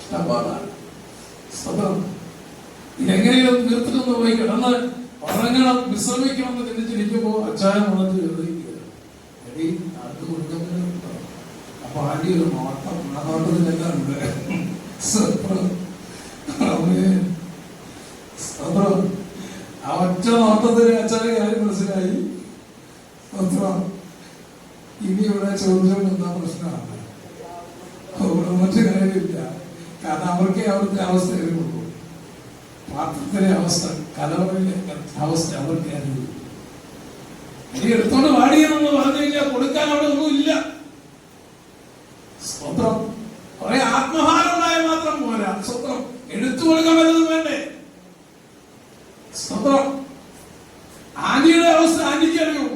ഇഷ്ടപ്പാടാണ്. സ്വതം ഇതെങ്ങനെയോ തീർത്തിട്ടൊന്ന് പോയി കിടന്ന് ഉറങ്ങണം, വിശ്രമിക്കണം എന്ന് ചിന്തിച്ചിരിക്കുമ്പോ അച്ചായം വന്നിട്ട് ചോദിക്കുക, എടീ ആർക്ക് കൊടുക്കാൻ? അപ്പൊ ആന്റി ഒരു നോട്ടം, ആ നോട്ടത്തിലെല്ലാം ഉണ്ട്. ആ ഒറ്റ നോട്ടത്തിന് അച്ഛനെ കാര്യം മനസ്സിലായി. ഇനി ഇവിടെ ചോദിച്ചോണ്ട് എന്താ പ്രശ്നമാണ്? മറ്റു കാര്യമില്ല. കാരണം അവർക്കേ അവിടുത്തെ അവസ്ഥ വരുള്ളൂ. പാത്രത്തിലെ അവസ്ഥ, കലവറിലെ അവസ്ഥ അവർക്ക് അറിയുള്ളൂ. ഇനി എടുത്തോണ്ട് വാടിയെന്ന് പറഞ്ഞു കഴിഞ്ഞാൽ കൊടുക്കാൻ അവിടെ ഒന്നുമില്ല. സ്വന്തം കുറെ ആത്മഭാരം ഉണ്ടായാൽ മാത്രം പോരാ. സ്വന്തം എടുത്തു കൊടുക്കാൻ വല്ലതും വേണ്ടേ? സ്വന്തം ആന്റിയുടെ അവസ്ഥ ആന്റിക്ക് അറിയൂ.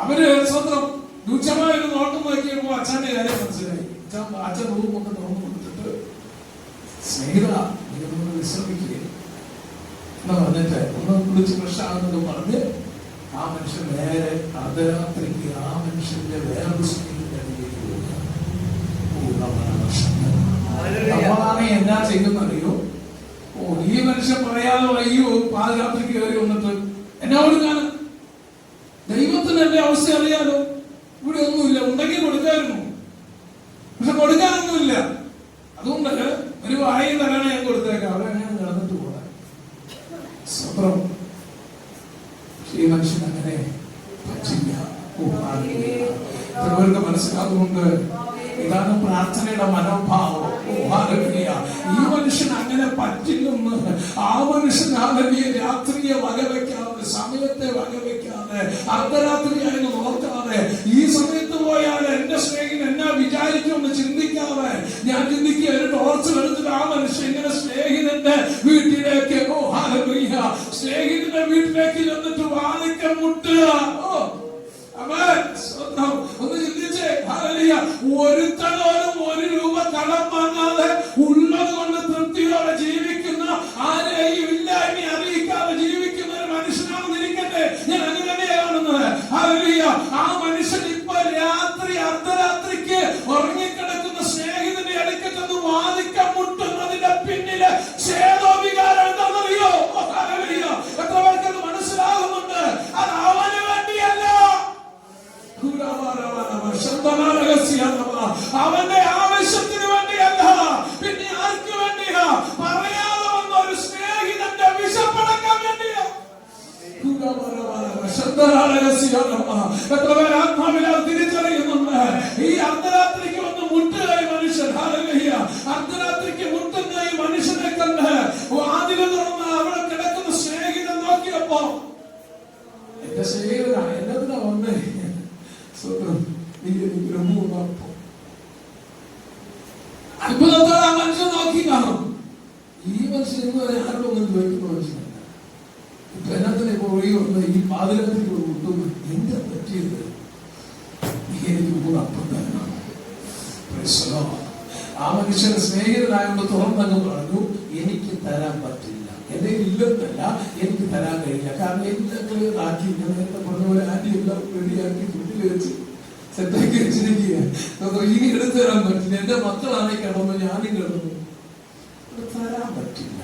അവര് സ്വന്തം രൂക്ഷമായ ഒരു നോട്ടം നോക്കിയപ്പോ അച്ഛന്റെ കാര്യം മനസ്സിലായി. അച്ഛൻ റൂം കൊണ്ട് തുറന്നു കൊടുത്തിട്ട്, സ്നേഹിത നിങ്ങൾ വിശ്രമിക്കുക എന്ന് പറഞ്ഞിട്ട് ഒന്ന് കുളിച്ച് ഫ്രഷാകുന്നത് പറഞ്ഞ് ആ മനുഷ്യൻ നേരെ അർദ്ധരാത്രിക്ക് ആ മനുഷ്യന്റെ വേറൊരു സ്നേഹിതന്റെ അടിയിലേക്ക് പോകുക. നമ്മളാണ് എന്നാ ചെയ്യുന്നറിയോ? ഈ മനുഷ്യൻ പറയാതെ അയ്യോ പാതിരാത്രിക്ക് കയറി വന്നിട്ട് എന്നാ കൊടുക്കാന്? ദൈവത്തിന് എന്റെ അവസ്ഥ അറിയാലോ. ഇവിടെ ഒന്നുമില്ല, ഉണ്ടെങ്കിൽ കൊടുക്കായിരുന്നു, പക്ഷെ കൊടുക്കാനൊന്നുമില്ല. അതുകൊണ്ട് ഒരു വായും തരണ ഞാൻ കൊടുത്തേക്കാം, അവിടെ അങ്ങനെ നടന്നിട്ട് പോകാൻ സ്വപ്നം. ഈ മനുഷ്യൻ അങ്ങനെ പറ്റില്ല. ഇവർക്ക് മനസ്സിലാകുന്നുണ്ട്. ഇതാണ് പ്രാർത്ഥനയുടെ മനോഭാവം. ഈ മനുഷ്യൻ അങ്ങനെ പറ്റില്ലെന്ന് ആ മനുഷ്യൻ വലിയ രാത്രിയെ വകവെക്കാതെ, സമയത്തെ വകവെക്കാതെ, അർദ്ധരാത്രിയായെന്ന് ഓർക്കാതെ, ഈ സമയത്ത് പോയാൽ എന്റെ സ്നേഹിതൻ എന്നാ വിചാരിക്കുമെന്ന് ചിന്തിക്കാതെ, ഞാൻ ചിന്തിക്കുക ഒരു ടോർച്ച് എടുത്തിട്ട് ആ മനുഷ്യൻ ഇങ്ങനെ സ്നേഹിതന്റെ വീട്ടിലേക്ക്, സ്നേഹിതന്റെ വീട്ടിലേക്ക് ചെന്നിട്ട് വാതിക്കൽ മുട്ടുക. ഒന്ന് ചിന്തിച്ചേ. ഒരുത്തനോടും ഒരു രൂപ കടം വാങ്ങാതെ ഉള്ളത് കൊണ്ട് തൃപ്തിയോടെ ജീവിക്കുന്ന, ആരെയും ഇല്ലായ്മ അറിയിക്കാതെ ജീവിക്കുന്ന ഒരു മനുഷ്യനാണെന്ന് ഇരിക്കട്ടെ. ഞാൻ അങ്ങനെ തന്നെയാണ് കാണുന്നത്. ആ മനുഷ്യൻ ഇപ്പൊ രാത്രി അർദ്ധരാത്രിക്ക് ഉറങ്ങിക്കിടക്കുന്ന സ്നേഹിതന്റെ അടുക്കൽ വാദിക്കാൻ മുട്ടുന്നതിന്റെ പിന്നില് ക്ഷേതോവികാരം എന്താണെന്നറിയോ? എത്ര പേർക്കത് മനസ്സിലാകുന്നുണ്ട്? എത്ര പേർ ആത്മാവിലാൽ തിരിച്ചറിയുന്നുണ്ട്? ഈ അർദ്ധരാത്രിക്ക് വന്ന് മുട്ടുക ഈ മനുഷ്യൻ. ഹല്ലേലൂയ. അർദ്ധരാത്രിക്ക് മുട്ടുന്ന ഈ മനുഷ്യനെ കണ്ട് വാതില് തുറന്ന് അവിടെ കിടക്കുന്ന സ്നേഹിതൻ നോക്കിയപ്പോ, എന്റെ സ്നേഹിതനാ, എന്നതിനാ വന്നേ? അത്ഭുതത്തോടെ ആ മനുഷ്യൻ നോക്കി കാണും. ഈ മനുഷ്യൻ ഇന്നുവരെ ആരോടൊന്നും ചോദിക്കുന്ന മനുഷ്യനല്ല. ഇപ്പൊ എന്നതിനെ ഒഴി വന്ന് ഈ പാതിരാത്രിക്ക് മുട്ടുന്നു. എന്താ പറ്റിയത്? എനിക്ക് മൂന്നപ്പം തരണം. ആ മനുഷ്യന് സ്നേഹിതനായോണ്ട് തുറന്നങ്ങ് പറഞ്ഞു, എനിക്ക് തരാൻ പറ്റില്ല, എന്റെ ഇല്ലെന്നല്ല, എനിക്ക് തരാൻ കഴിയില്ല. കാരണം എല്ലാം ക്ലിയർ ആക്കി, ഞാൻ നേരത്തെ പറഞ്ഞ പോലെ ആന്റി എല്ലാം റെഡിയാക്കി വീട്ടിൽ വെച്ച് സെറ്റാക്കി വെച്ചിരിക്കുക. ഇനി എടുത്തു തരാൻ പറ്റില്ല. എന്റെ മക്കളാണെങ്കിൽ കിടന്നു, ഞാനും കിടന്നു, തരാൻ പറ്റില്ല.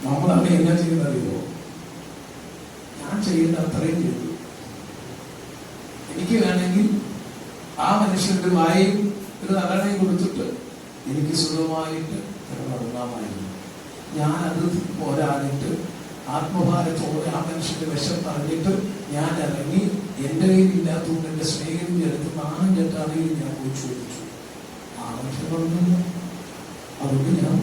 നമ്മളാണ് എന്നാ ചെയ്യുന്നത് അറിയോ? ഞാൻ ചെയ്യുന്ന അത്രയും ചെയ്തു. എനിക്ക് വേണമെങ്കിൽ ആ മനുഷ്യന്റെ വായും ഒരു നല്ലണയും കൊടുത്തിട്ട് എനിക്ക് സുഖമായിട്ട് കിടന്നുറങ്ങാമായിരുന്നു. ഞാനത് പോരാഞ്ഞിട്ട് ആത്മഭാരത്തോടെ ആ മനുഷ്യന്റെ വിഷം പറഞ്ഞിട്ട് ഞാൻ ഇറങ്ങി. എന്റെ കയ്യിൽ ഇല്ലാത്തതുകൊണ്ട് എന്റെ സ്നേഹിതന്റെ അടുത്ത് നാണം കെട്ടാണെങ്കിൽ ഞാൻ പോയി ചോദിച്ചു. ആ മനുഷ്യൻ പറഞ്ഞില്ല. അതുകൊണ്ട് ഞാൻ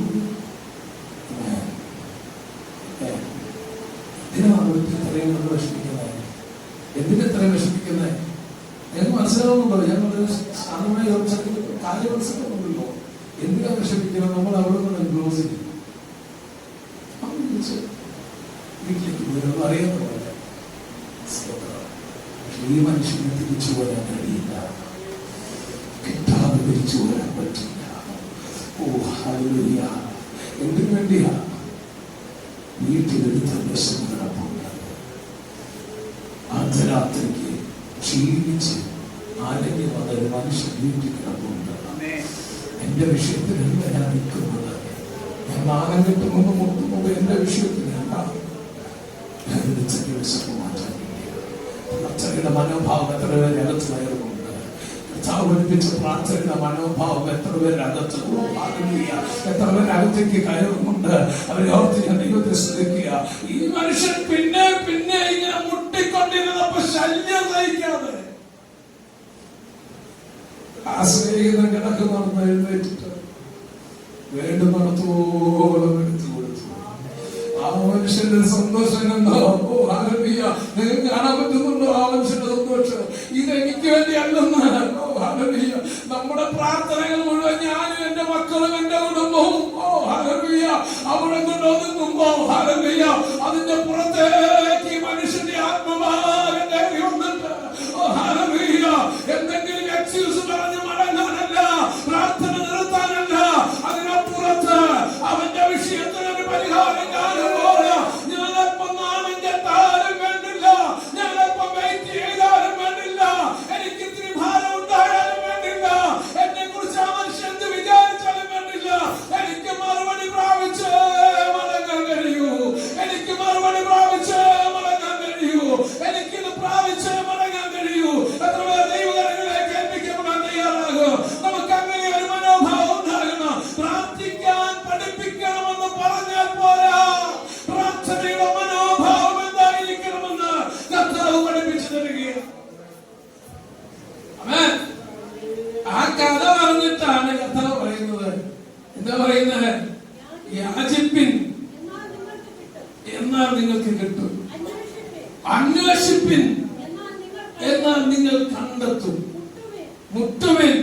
എന്തിനാണ് ഇത്രയും നമ്മൾ വിഷമിക്കുന്നത്? എന്തിനെത്രയും വിഷമിക്കുന്നത്? ഞങ്ങൾക്ക് മനസ്സിലാവുന്നുണ്ടോ? ഞാൻ വളരെ സാധാരണമായി കാര്യം മനസ്സിലാക്കുന്നുണ്ടല്ലോ. എന്തിനാ വിഷമിക്കണം? നമ്മൾ അവിടെ നിന്ന് ക്ലോസ് ചെയ്യും. വീട്ടിലേക്ക് പോയി അറിയാത്ത പോലെ ഈ മനുഷ്യനെ തിരിച്ചു വരാൻ കഴിയില്ല. കിട്ടാതെ തിരിച്ചു വരാൻ പറ്റില്ല. ഓ ഹല്ലേലൂയ. എന്തിനു വേണ്ടിയാ? വീട്ടിലെടുത്ത വിഷം കിടപ്പുണ്ട്. അർദ്ധരാത്രിക്ക് ക്ഷീണിച്ച് ആരെങ്കിലും വന്നൊരു മനുഷ്യൻ വീട്ടിൽ കിടപ്പുണ്ട്. എന്റെ വിഷയത്തിൽ എന്താ ഞാൻ നിൽക്കുന്നത്? ഞാൻ നാണം കെട്ടുകൊണ്ട് മുട്ടുമ്പോൾ എന്റെ വിഷയത്തിൽ പ്രാർത്ഥനയുടെ മനോഭാവം എത്ര പേര് അകത്ത് കയറുന്നുണ്ട്? കർത്താവ് പഠിപ്പിച്ച പ്രാർത്ഥനയുടെ മനോഭാവം എത്ര പേര് അകത്ത്, എത്ര പേര് അകത്തേക്ക് കയറുന്നുണ്ട്? അവരെ ഓർത്ത് ഞാൻ ദൈവത്തെ സ്തുതിക്കുക. ഈ മനുഷ്യൻ പിന്നെ പിന്നെ ഇങ്ങനെ മുട്ടിക്കൊണ്ടിരുന്നപ്പോ ശല്യം സഹിക്കാതെ ആ സ്നേഹിതൻ കിടക്കുന്നുണ്ടെന്ന് എഴുന്നേറ്റിട്ട് വേണ്ടുന്നിടത്തോളം എടുത്തു കൊടുത്തു. ആ മനുഷ്യന്റെ സന്തോഷം കണ്ടോ? ഓ ഹല്ലേലൂയ. നിങ്ങൾക്ക് കാണാൻ പറ്റുന്നുണ്ടോ ആ മനുഷ്യന്റെ സന്തോഷം? ഇതെനിക്ക് വേണ്ടി അല്ലെന്ന്. ഓ ഹല്ലേലൂയ. നമ്മുടെ പ്രാർത്ഥനകൾ മുഴുവൻ ഞാനും എന്റെ മക്കളും എന്റെ കുടുംബവും ഓ ഹല്ലേലൂയ അവിടെ കൊണ്ടൊതുങ്ങുമ്പോ ഹല്ലേലൂയ അതിന്റെ പുറത്തേക്ക് ഈ മനുഷ്യന്റെ ആത്മഭാരം കയറി വന്നിട്ട് ഓ ഹല്ലേലൂയ എന്തെങ്കിലും എക്സ്ക്യൂസ് പറഞ്ഞ് മടങ്ങാനല്ല, പ്രാർത്ഥന നിർത്താനല്ല, അതിനപ്പുറത്ത് അവന്റെ വിഷയത്തിന് ഒരു പരിഹാരം കാണുമ്പോൾ ഞാനപ്പം നാമം കെട്ടാലും വേണ്ടില്ല, ഞാനപ്പം വെയിറ്റ് ചെയ്താലും വേണ്ടില്ല, എനിക്ക് ഇത്തിരി ഭാരം ഉണ്ടായാലും വേണ്ടില്ല, എന്നെ കുറിച്ച് ആ മനുഷ്യൻ എന്ത് വിചാരിച്ചാലും വേണ്ടില്ല, എനിക്ക് മറുപടി പ്രാപിച്ച് മടങ്ങാൻ കഴിയൂ, എനിക്ക് മറുപടി പ്രാപിച്ച് മടങ്ങാൻ കഴിയൂ, എനിക്കിത് പ്രാപിച്ച് മടങ്ങാൻ കഴിയൂ. എത്ര പേർ ദൈവകരങ്ങളിലേക്ക് ഏൽപ്പിക്കപ്പെടാൻ തയ്യാറാകും? നമുക്ക് അങ്ങനെ ഒരു മനോഭാവം ഉണ്ടാകണം. പ്രാർത്ഥിക്കാൻ പഠിപ്പിക്കണമെന്ന് പറഞ്ഞാൽ പോരാ, പ്രാർത്ഥനയുടെ മനോഭാവം എന്തായിരിക്കണമെന്ന് കർത്താവ് പഠിപ്പിച്ചു തരികയാണ്. ആമേൻ. ആ കഥ പറഞ്ഞിട്ടാണ് കർത്താവ് പറയുന്നത്. എന്താ പറയുന്നത്? യാചിപ്പിൻ എന്നാൽ നിങ്ങൾക്ക് കിട്ടും, അന്വേഷിപ്പിൻ എന്നാൽ നിങ്ങൾ കണ്ടെത്തും, മുട്ടുവിൻ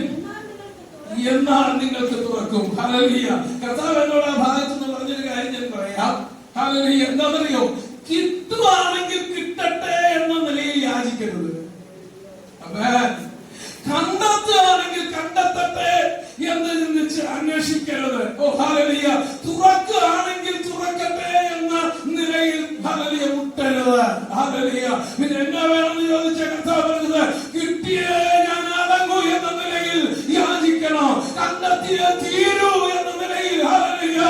എന്നാൽ നിങ്ങൾക്ക് തുറക്കും. ഹല്ലേലൂയ. കർത്താവ് എന്നോട് ആ ഭാഗത്ത് നിന്ന് പറഞ്ഞൊരു കാര്യം ഞാൻ പറയാം. ഹല്ലേലൂയ. എന്താണെന്നറിയോ? കിട്ടുവാണെങ്കിൽ കിട്ടട്ടെ എന്ന നിലയിൽ യാചിക്കരുത്. ആമേൻ. കണ്ടെത്തുകയാണെങ്കിൽ കണ്ടെത്തട്ടെ എന്ന് ചിന്തിച്ച് അന്വേഷിക്കരുത്. ഓ ഹല്ലേലൂയ. തുറക്കുകയാണെങ്കിൽ തുറക്കട്ടെ എന്ന നിലയിൽ ഹല്ലേലൂയ മുട്ടരുത്. ഹല്ലേലൂയ. പിന്നെ എന്നാ വേണമെന്ന് ചോദിച്ച കർത്താവ് പറഞ്ഞത്, കിട്ടിയേ ഞാൻ അടങ്ങൂ എന്ന നിലയിൽ യാചിക്കണം, കണ്ടെത്തിയേ തീരൂ എന്ന നിലയിൽ ഹല്ലേലൂയ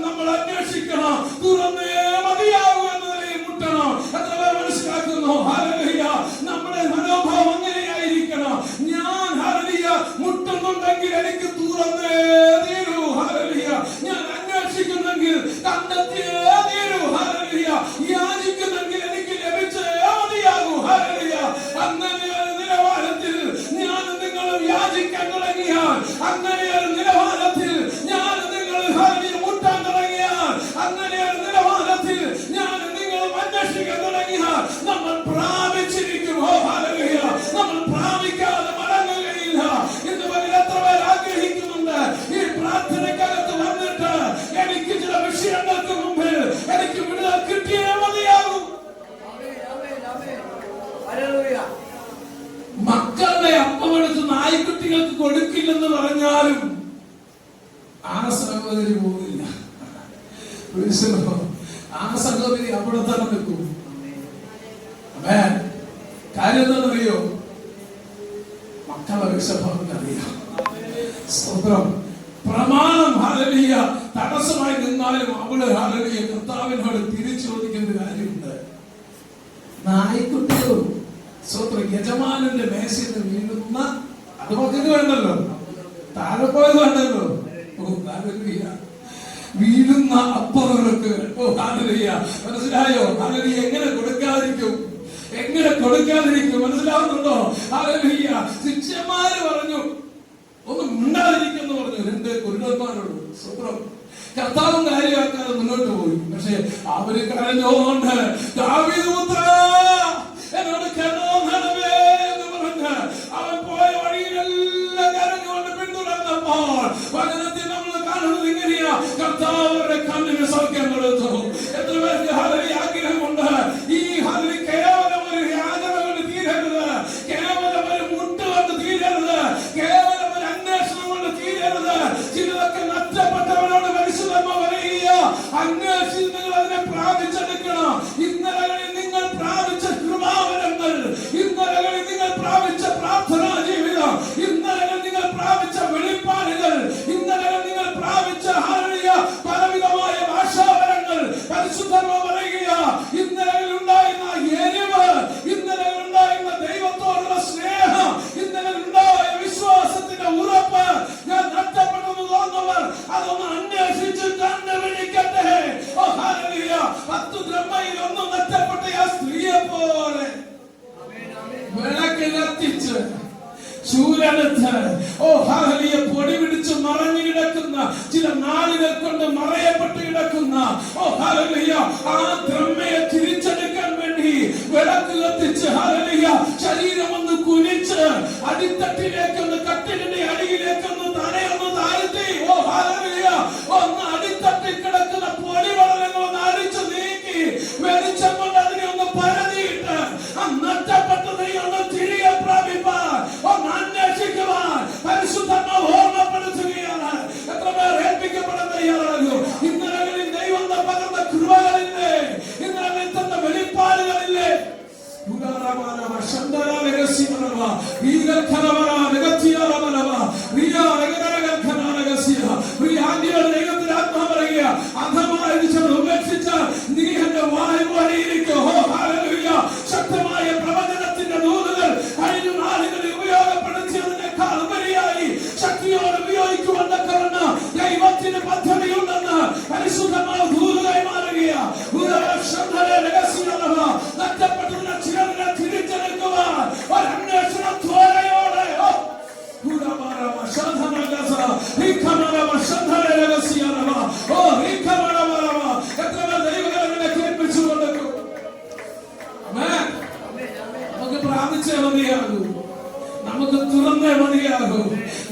നമ്മൾ അന്വേഷിക്കണം, തുറന്നേ മതിയാകൂ എന്ന നിലയിൽ മുട്ടണം. എത്ര പേർ മനസ്സിലാക്കുന്നു? ഹല്ലേലൂയ. നമ്മുടെ മനോഭാവം അങ്ങനെയായിരിക്കണം. ഞാൻ ഹല്ലേലൂയ മുട്ടുന്നുണ്ടെങ്കിൽ എനിക്ക് തുറന്നേ തീരൂ. ഹല്ലേലൂയ. ഞാൻ അന്വേഷിക്കുന്നെങ്കിൽ കണ്ടെത്തിയേ തീരൂ. ഹല്ലേലൂയ. പറഞ്ഞാലും ആ സഹോദരി പോകില്ല. ആ സഹോദരി അവിടെ തന്നെ നിൽക്കും. കാര്യം എന്താണെന്നറിയോ? മക്കളെ വിഷഭവൻ അറിയാം. സ്തോത്രം. പ്രമാണം ഹല്ലേലൂയ തടസ്സമായി നിന്നാലും അവള് ഹല്ലേലൂയ കർത്താവിനോട് തിരിച്ചു ചോദിക്കുന്ന കാര്യമുണ്ട്. നായ്ക്കുട്ടികളും സ്തോത്രം യജമാനന്റെ മേശയിൽ നിന്ന് വീഴുന്ന അത് മക്കൾക്ക് വേണ്ടല്ലോ, താഴെ പോയത് വേണ്ടല്ലോ. ഹല്ലേലൂയ വീഴുന്ന അപ്പങ്ങൾക്ക് ഹല്ലേലൂയ മനസ്സിലായോ? ഹല്ലേലൂയ എങ്ങനെ കൊടുക്കാതിരിക്കും? എങ്ങനെ കൊടുക്കാതിരിക്കും? മനസ്സിലാവുന്നുണ്ടോ? ഹല്ലേലൂയ ശിഷ്യന്മാര് പറഞ്ഞു ഒന്ന് മിണ്ടാതിരിക്കുന്നു പറഞ്ഞു രണ്ട് കുരുടന്മാരോട്. സ്വത്രം കർത്താവും കാര്യമാക്കാതെ മുന്നോട്ട് പോയി. പക്ഷെ അവര് കരഞ്ഞോണ്ട് ദാവീദ് പുത്രാ എന്നോട് കരുണണമേ എന്ന് പറഞ്ഞ് അവൻ പോയ വഴിയിലെല്ലാം കരഞ്ഞുകൊണ്ട് പിന്തുടർന്നപ്പോൾ വചനത്തിൽ നമ്മൾ കാണുന്നത് ഇങ്ങനെയാ, കർത്താവരുടെ കണ്ണിന് സൗഖ്യം കൊടുത്തു. എത്ര പേർക്ക് ഹല്ലേലൂയ ആഗ്രഹമുണ്ട്? ഈ ഹല്ലേലൂയ കേവലം ഒരു യാചന കൊണ്ട് തീരരുത്, കേവലം ഒരു മുട്ട് കൊണ്ട് തീരരുത്, കേവലം ഒരു അന്വേഷണം കൊണ്ട് തീരരുത്. ചിലതൊക്കെ നഷ്ടപ്പെട്ടവരോട് പരിശുദ്ധമ്മ പറയുക, അന്വേഷിച്ച് നിങ്ങൾ അതിനെ പ്രാപിച്ചെടുക്കണം. ഇന്നലകളിൽ നിങ്ങൾ പ്രാപിച്ച കൃപാവരങ്ങൾ, ഇന്നലകളിൽ നിങ്ങൾ പ്രാപിച്ച പ്രാർത്ഥനാ ജീവിതം, ഇന്നലകളിൽ നിങ്ങൾ പ്രാപിച്ച വെളിപ്പാടുകൾ, ഇന്നലകളിൽ നിങ്ങൾ പ്രാപിച്ച ഹല്ലേലൂയ പലവിധമായ ഭാഷാവരങ്ങൾ പരിശുദ്ധമ്മ പറയുക, ഇന്നലകളിൽ ഉണ്ടായിരുന്ന എരിവ്, ഇന്നലകളിൽ ഉണ്ടായിരുന്ന ദൈവത്തോടുള്ള സ്നേഹം, ഇന്നലകളിൽ ഉണ്ടായ വിശ്വാസത്തിന്റെ ഉറപ്പ്, ഞാൻ നഷ്ടപ്പെട്ടെന്ന് തോന്നുന്നവർ അതൊന്ന് അന്വേഷിച്ച് കണ്ടുപിടിക്കട്ടെ. ഓ ഹല്ലേലൂയ 10 ദ്രഹ്മയിൽ ഒന്നും നഷ്ടപ്പെട്ട ആ സ്ത്രീയെ പോലെ വിളക്ക് കത്തിച്ച് ചൂരെടുത്ത് ഓ ഹല്ലേലൂയ പൊടി പിടിച്ച് മറഞ്ഞു കിടക്കുന്ന ചില നാളുകൾ കൊണ്ട് മറയപ്പെട്ട് കിടക്കുന്ന ഓ ഹല്ലേലൂയ ആ ദ്രഹ്മയെ തിരിച്ചെടുക്കാൻ വേണ്ടി വിളക്ക് കത്തിച്ച് ഹല്ലേലൂയ ശരീരം ഒന്ന് കുനിച്ച് അടിത്തട്ടിലേക്കൊന്ന് കട്ടിലിന്റെ അടിയിലേക്കൊന്ന് തലയൊന്ന് താഴ്ത്തി ഓ ഹല്ലേലൂയ ഒന്ന് അടിത്തട്ടിൽ കിടക്കുന്ന പൊടിപടലങ്ങൾ ഒന്ന് അടിച്ചു നീക്കി വെളിച്ചം കൊണ്ട് അതിനെ ഒന്ന് പരതിയിട്ട് ആ നഷ്ടപ്പെട്ടതിനെ ഒന്ന് തിരികെ പ്രാപിപ്പാൻ ഒന്ന് അന്വേഷിക്കുവാൻ പരിശുദ്ധാത്മാവ് ഓർമ്മപ്പെടുത്തുകയാണ്. എത്ര പേർ ഏൽപ്പിക്കപ്പെടാൻ തയ്യാറാകും? ഇന്നലകളിൽ ദൈവം പകർന്ന കൃപകളില്ലേ? ഇന്നലകളിൽ തന്ന വെളിപ്പാടുകളില്ലേ? ശക്തമായ പ്രവചനത്തിന്റെ ദൂതുകൾ കഴിഞ്ഞ നാളുകളിൽ ഉപയോഗപ്പെടുത്തിയതിനേക്കാൾ ഉപരിയായി ശക്തിയോടെ ഉപയോഗിക്കുവാൻ ദൈവത്തിന് പദ്ധതിയുണ്ടെന്ന് പരിശുദ്ധമായ ദൂതുകളായി മാറുകയാണ്. നഷ്ടപ്പെട്ടതിനെ ചിലതിനെ തിരിച്ചെടുക്കുവാൻ ഒരന്വേഷണം ത്വരയോടെ നമുക്ക് പ്രാപിച്ചേ മതിയാകൂ, നമുക്ക് തുറന്നേ മതിയാകൂ,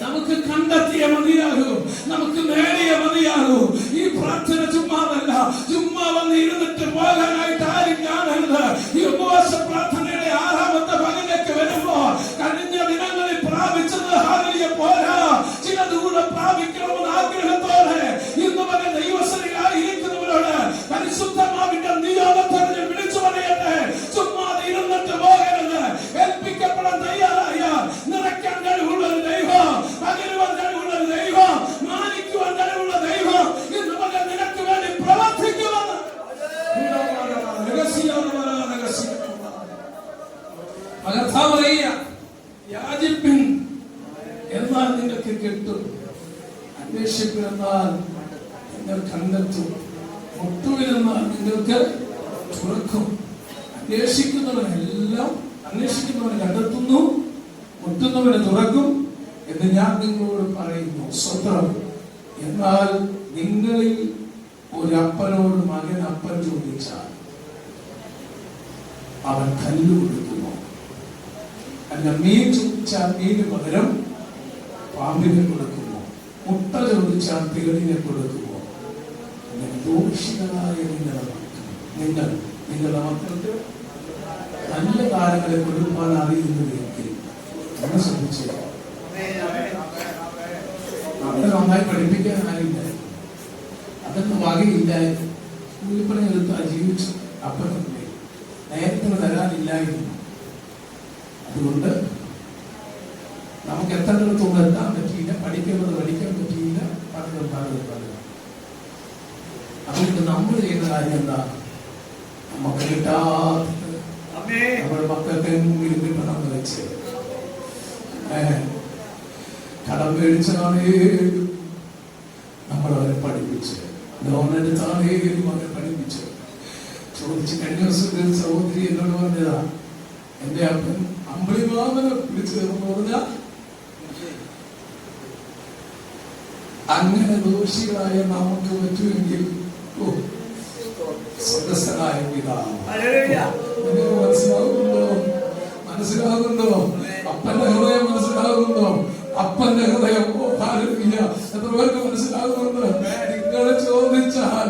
നമുക്ക് കണ്ടെത്തിയ മതിയാകൂ, നമുക്ക് നേടിയ മതിയാകൂ. ഈ പ്രാർത്ഥന ചുമ്മാതല്ല, ചുമ്മാ വന്ന് ഇരുന്നിട്ട് പോകാനായിട്ട് ആരും കാണരുത്. ഈ ഉപവാസ പ്രാർത്ഥനയുടെ 6ാമത്തെ പകലിലേക്ക് വരുമ്പോ കഴിഞ്ഞ ദിനങ്ങളിൽ പ്രാപിച്ചത് ഹല്ലേലൂയ പോരാ, ചിലത് കൂടെ പ്രാപിക്കണമെന്ന് ആഗ്രഹത്തോടെ ഇന്ന് വരെ ദൈവസന്നിധിയിലായിരിക്കുന്നവരോട് പരിശുദ്ധാത്മാവിന്റെ നിയോഗത്തെ വിളിച്ചു പറയട്ടെ. ചുമ്മാതെ ഇരുന്നിട്ട് പോകരുത്. ഏൽപ്പിക്കപ്പെടാൻ തയ്യാറായ നിറയ്ക്കാൻ കഴിവുള്ള ഒരു ദൈവം, പകരുവാൻ കഴിവുള്ള ഒരു ദൈവം, മാനിക്കുവാൻ കഴിവുള്ള ദൈവം ഇന്ന് മകൻ നിനക്ക് വേണ്ടി പ്രവർത്തിക്കുമെന്ന് യാചിപ്പിൻ എന്നാൽ നിങ്ങൾക്ക് കിട്ടും, അന്വേഷിപ്പിൻ എന്നാൽ നിങ്ങൾ കണ്ടെത്തും, മുട്ടുവിലെന്നാൽ നിങ്ങൾക്ക് തുറക്കും. അന്വേഷിക്കുന്നവനെ കണ്ടെത്തുന്നു, മുട്ടുന്നവനെ തുറക്കും എന്ന് ഞാൻ നിങ്ങളോട് പറയുന്നു. സ്വത്രം. എന്നാൽ നിങ്ങളിൽ ഒരപ്പനോട് മകൻ അപ്പൻ ചോദിച്ചാൽ അവൻ കല്ല് കൊടുക്കുമോ? അല്ല മീൻ ചോദിച്ചാൽ മീന് പകരം പാമ്പിനെ കൊടുക്കുമോ? മുട്ട ചോദിച്ചാൽ തേളിനെ കൊടുക്കുമോ? ദോഷികളായ നിങ്ങളുടെ മക്കൾക്ക് നല്ല കാര്യങ്ങളെ കൊടുക്കാൻ അറിയുന്നതെങ്കിൽ ശ്രദ്ധിച്ചേ. നന്നായി പഠിപ്പിക്കാൻ ആരില്ല, അതൊന്നും വകയില്ലായിരുന്നു. കൂലിപ്പണി എടുത്ത് ജീവിച്ചു അപ്പനല്ലേ, നേരത്തിന് തരാനില്ലായിരുന്നു. അതുകൊണ്ട് നമുക്ക് എത്തേണ്ടിടത്തൊന്നും എത്താൻ പറ്റിയില്ല, പഠിക്കേണ്ടത് പഠിക്കാൻ പറ്റിയില്ല, പലതും. അതുകൊണ്ട് നമ്മൾ ചെയ്യുന്ന കാര്യം എന്താ? നമുക്ക് കിട്ടാത്തത് നമ്മുടെ മക്കൾക്ക് എങ്കിലും കിട്ടണമെന്ന് വെച്ച് കടം മേടിച്ചാണേലും നമ്മളവരെ പഠിപ്പിച്ച്, ലോൺ എടുത്താണേലും അവരെ പഠിപ്പിച്ച്. ചോദിച്ച് കഴിഞ്ഞ ദിവസം സഹോദരി എന്നോട് പറഞ്ഞതാ, എന്റെ അപ്പൻ അമ്പിളിമാമനെ വിളിച്ചതെന്ന് പറഞ്ഞാൽ അങ്ങനെ ദോഷികളായ നമുക്ക് പറ്റുമെങ്കിൽ സ്വർഗസ്ഥനായ പിതാവ് മനസ്സിലാകുന്നുണ്ടോ? അപ്പന്റെ ഹൃദയം മനസ്സിലാകുന്നുണ്ടോ? അപ്പന്റെ ഹൃദയം എത്ര പേർക്ക് മനസ്സിലാകുന്നുണ്ട്? നിങ്ങൾ ചോദിച്ചാൽ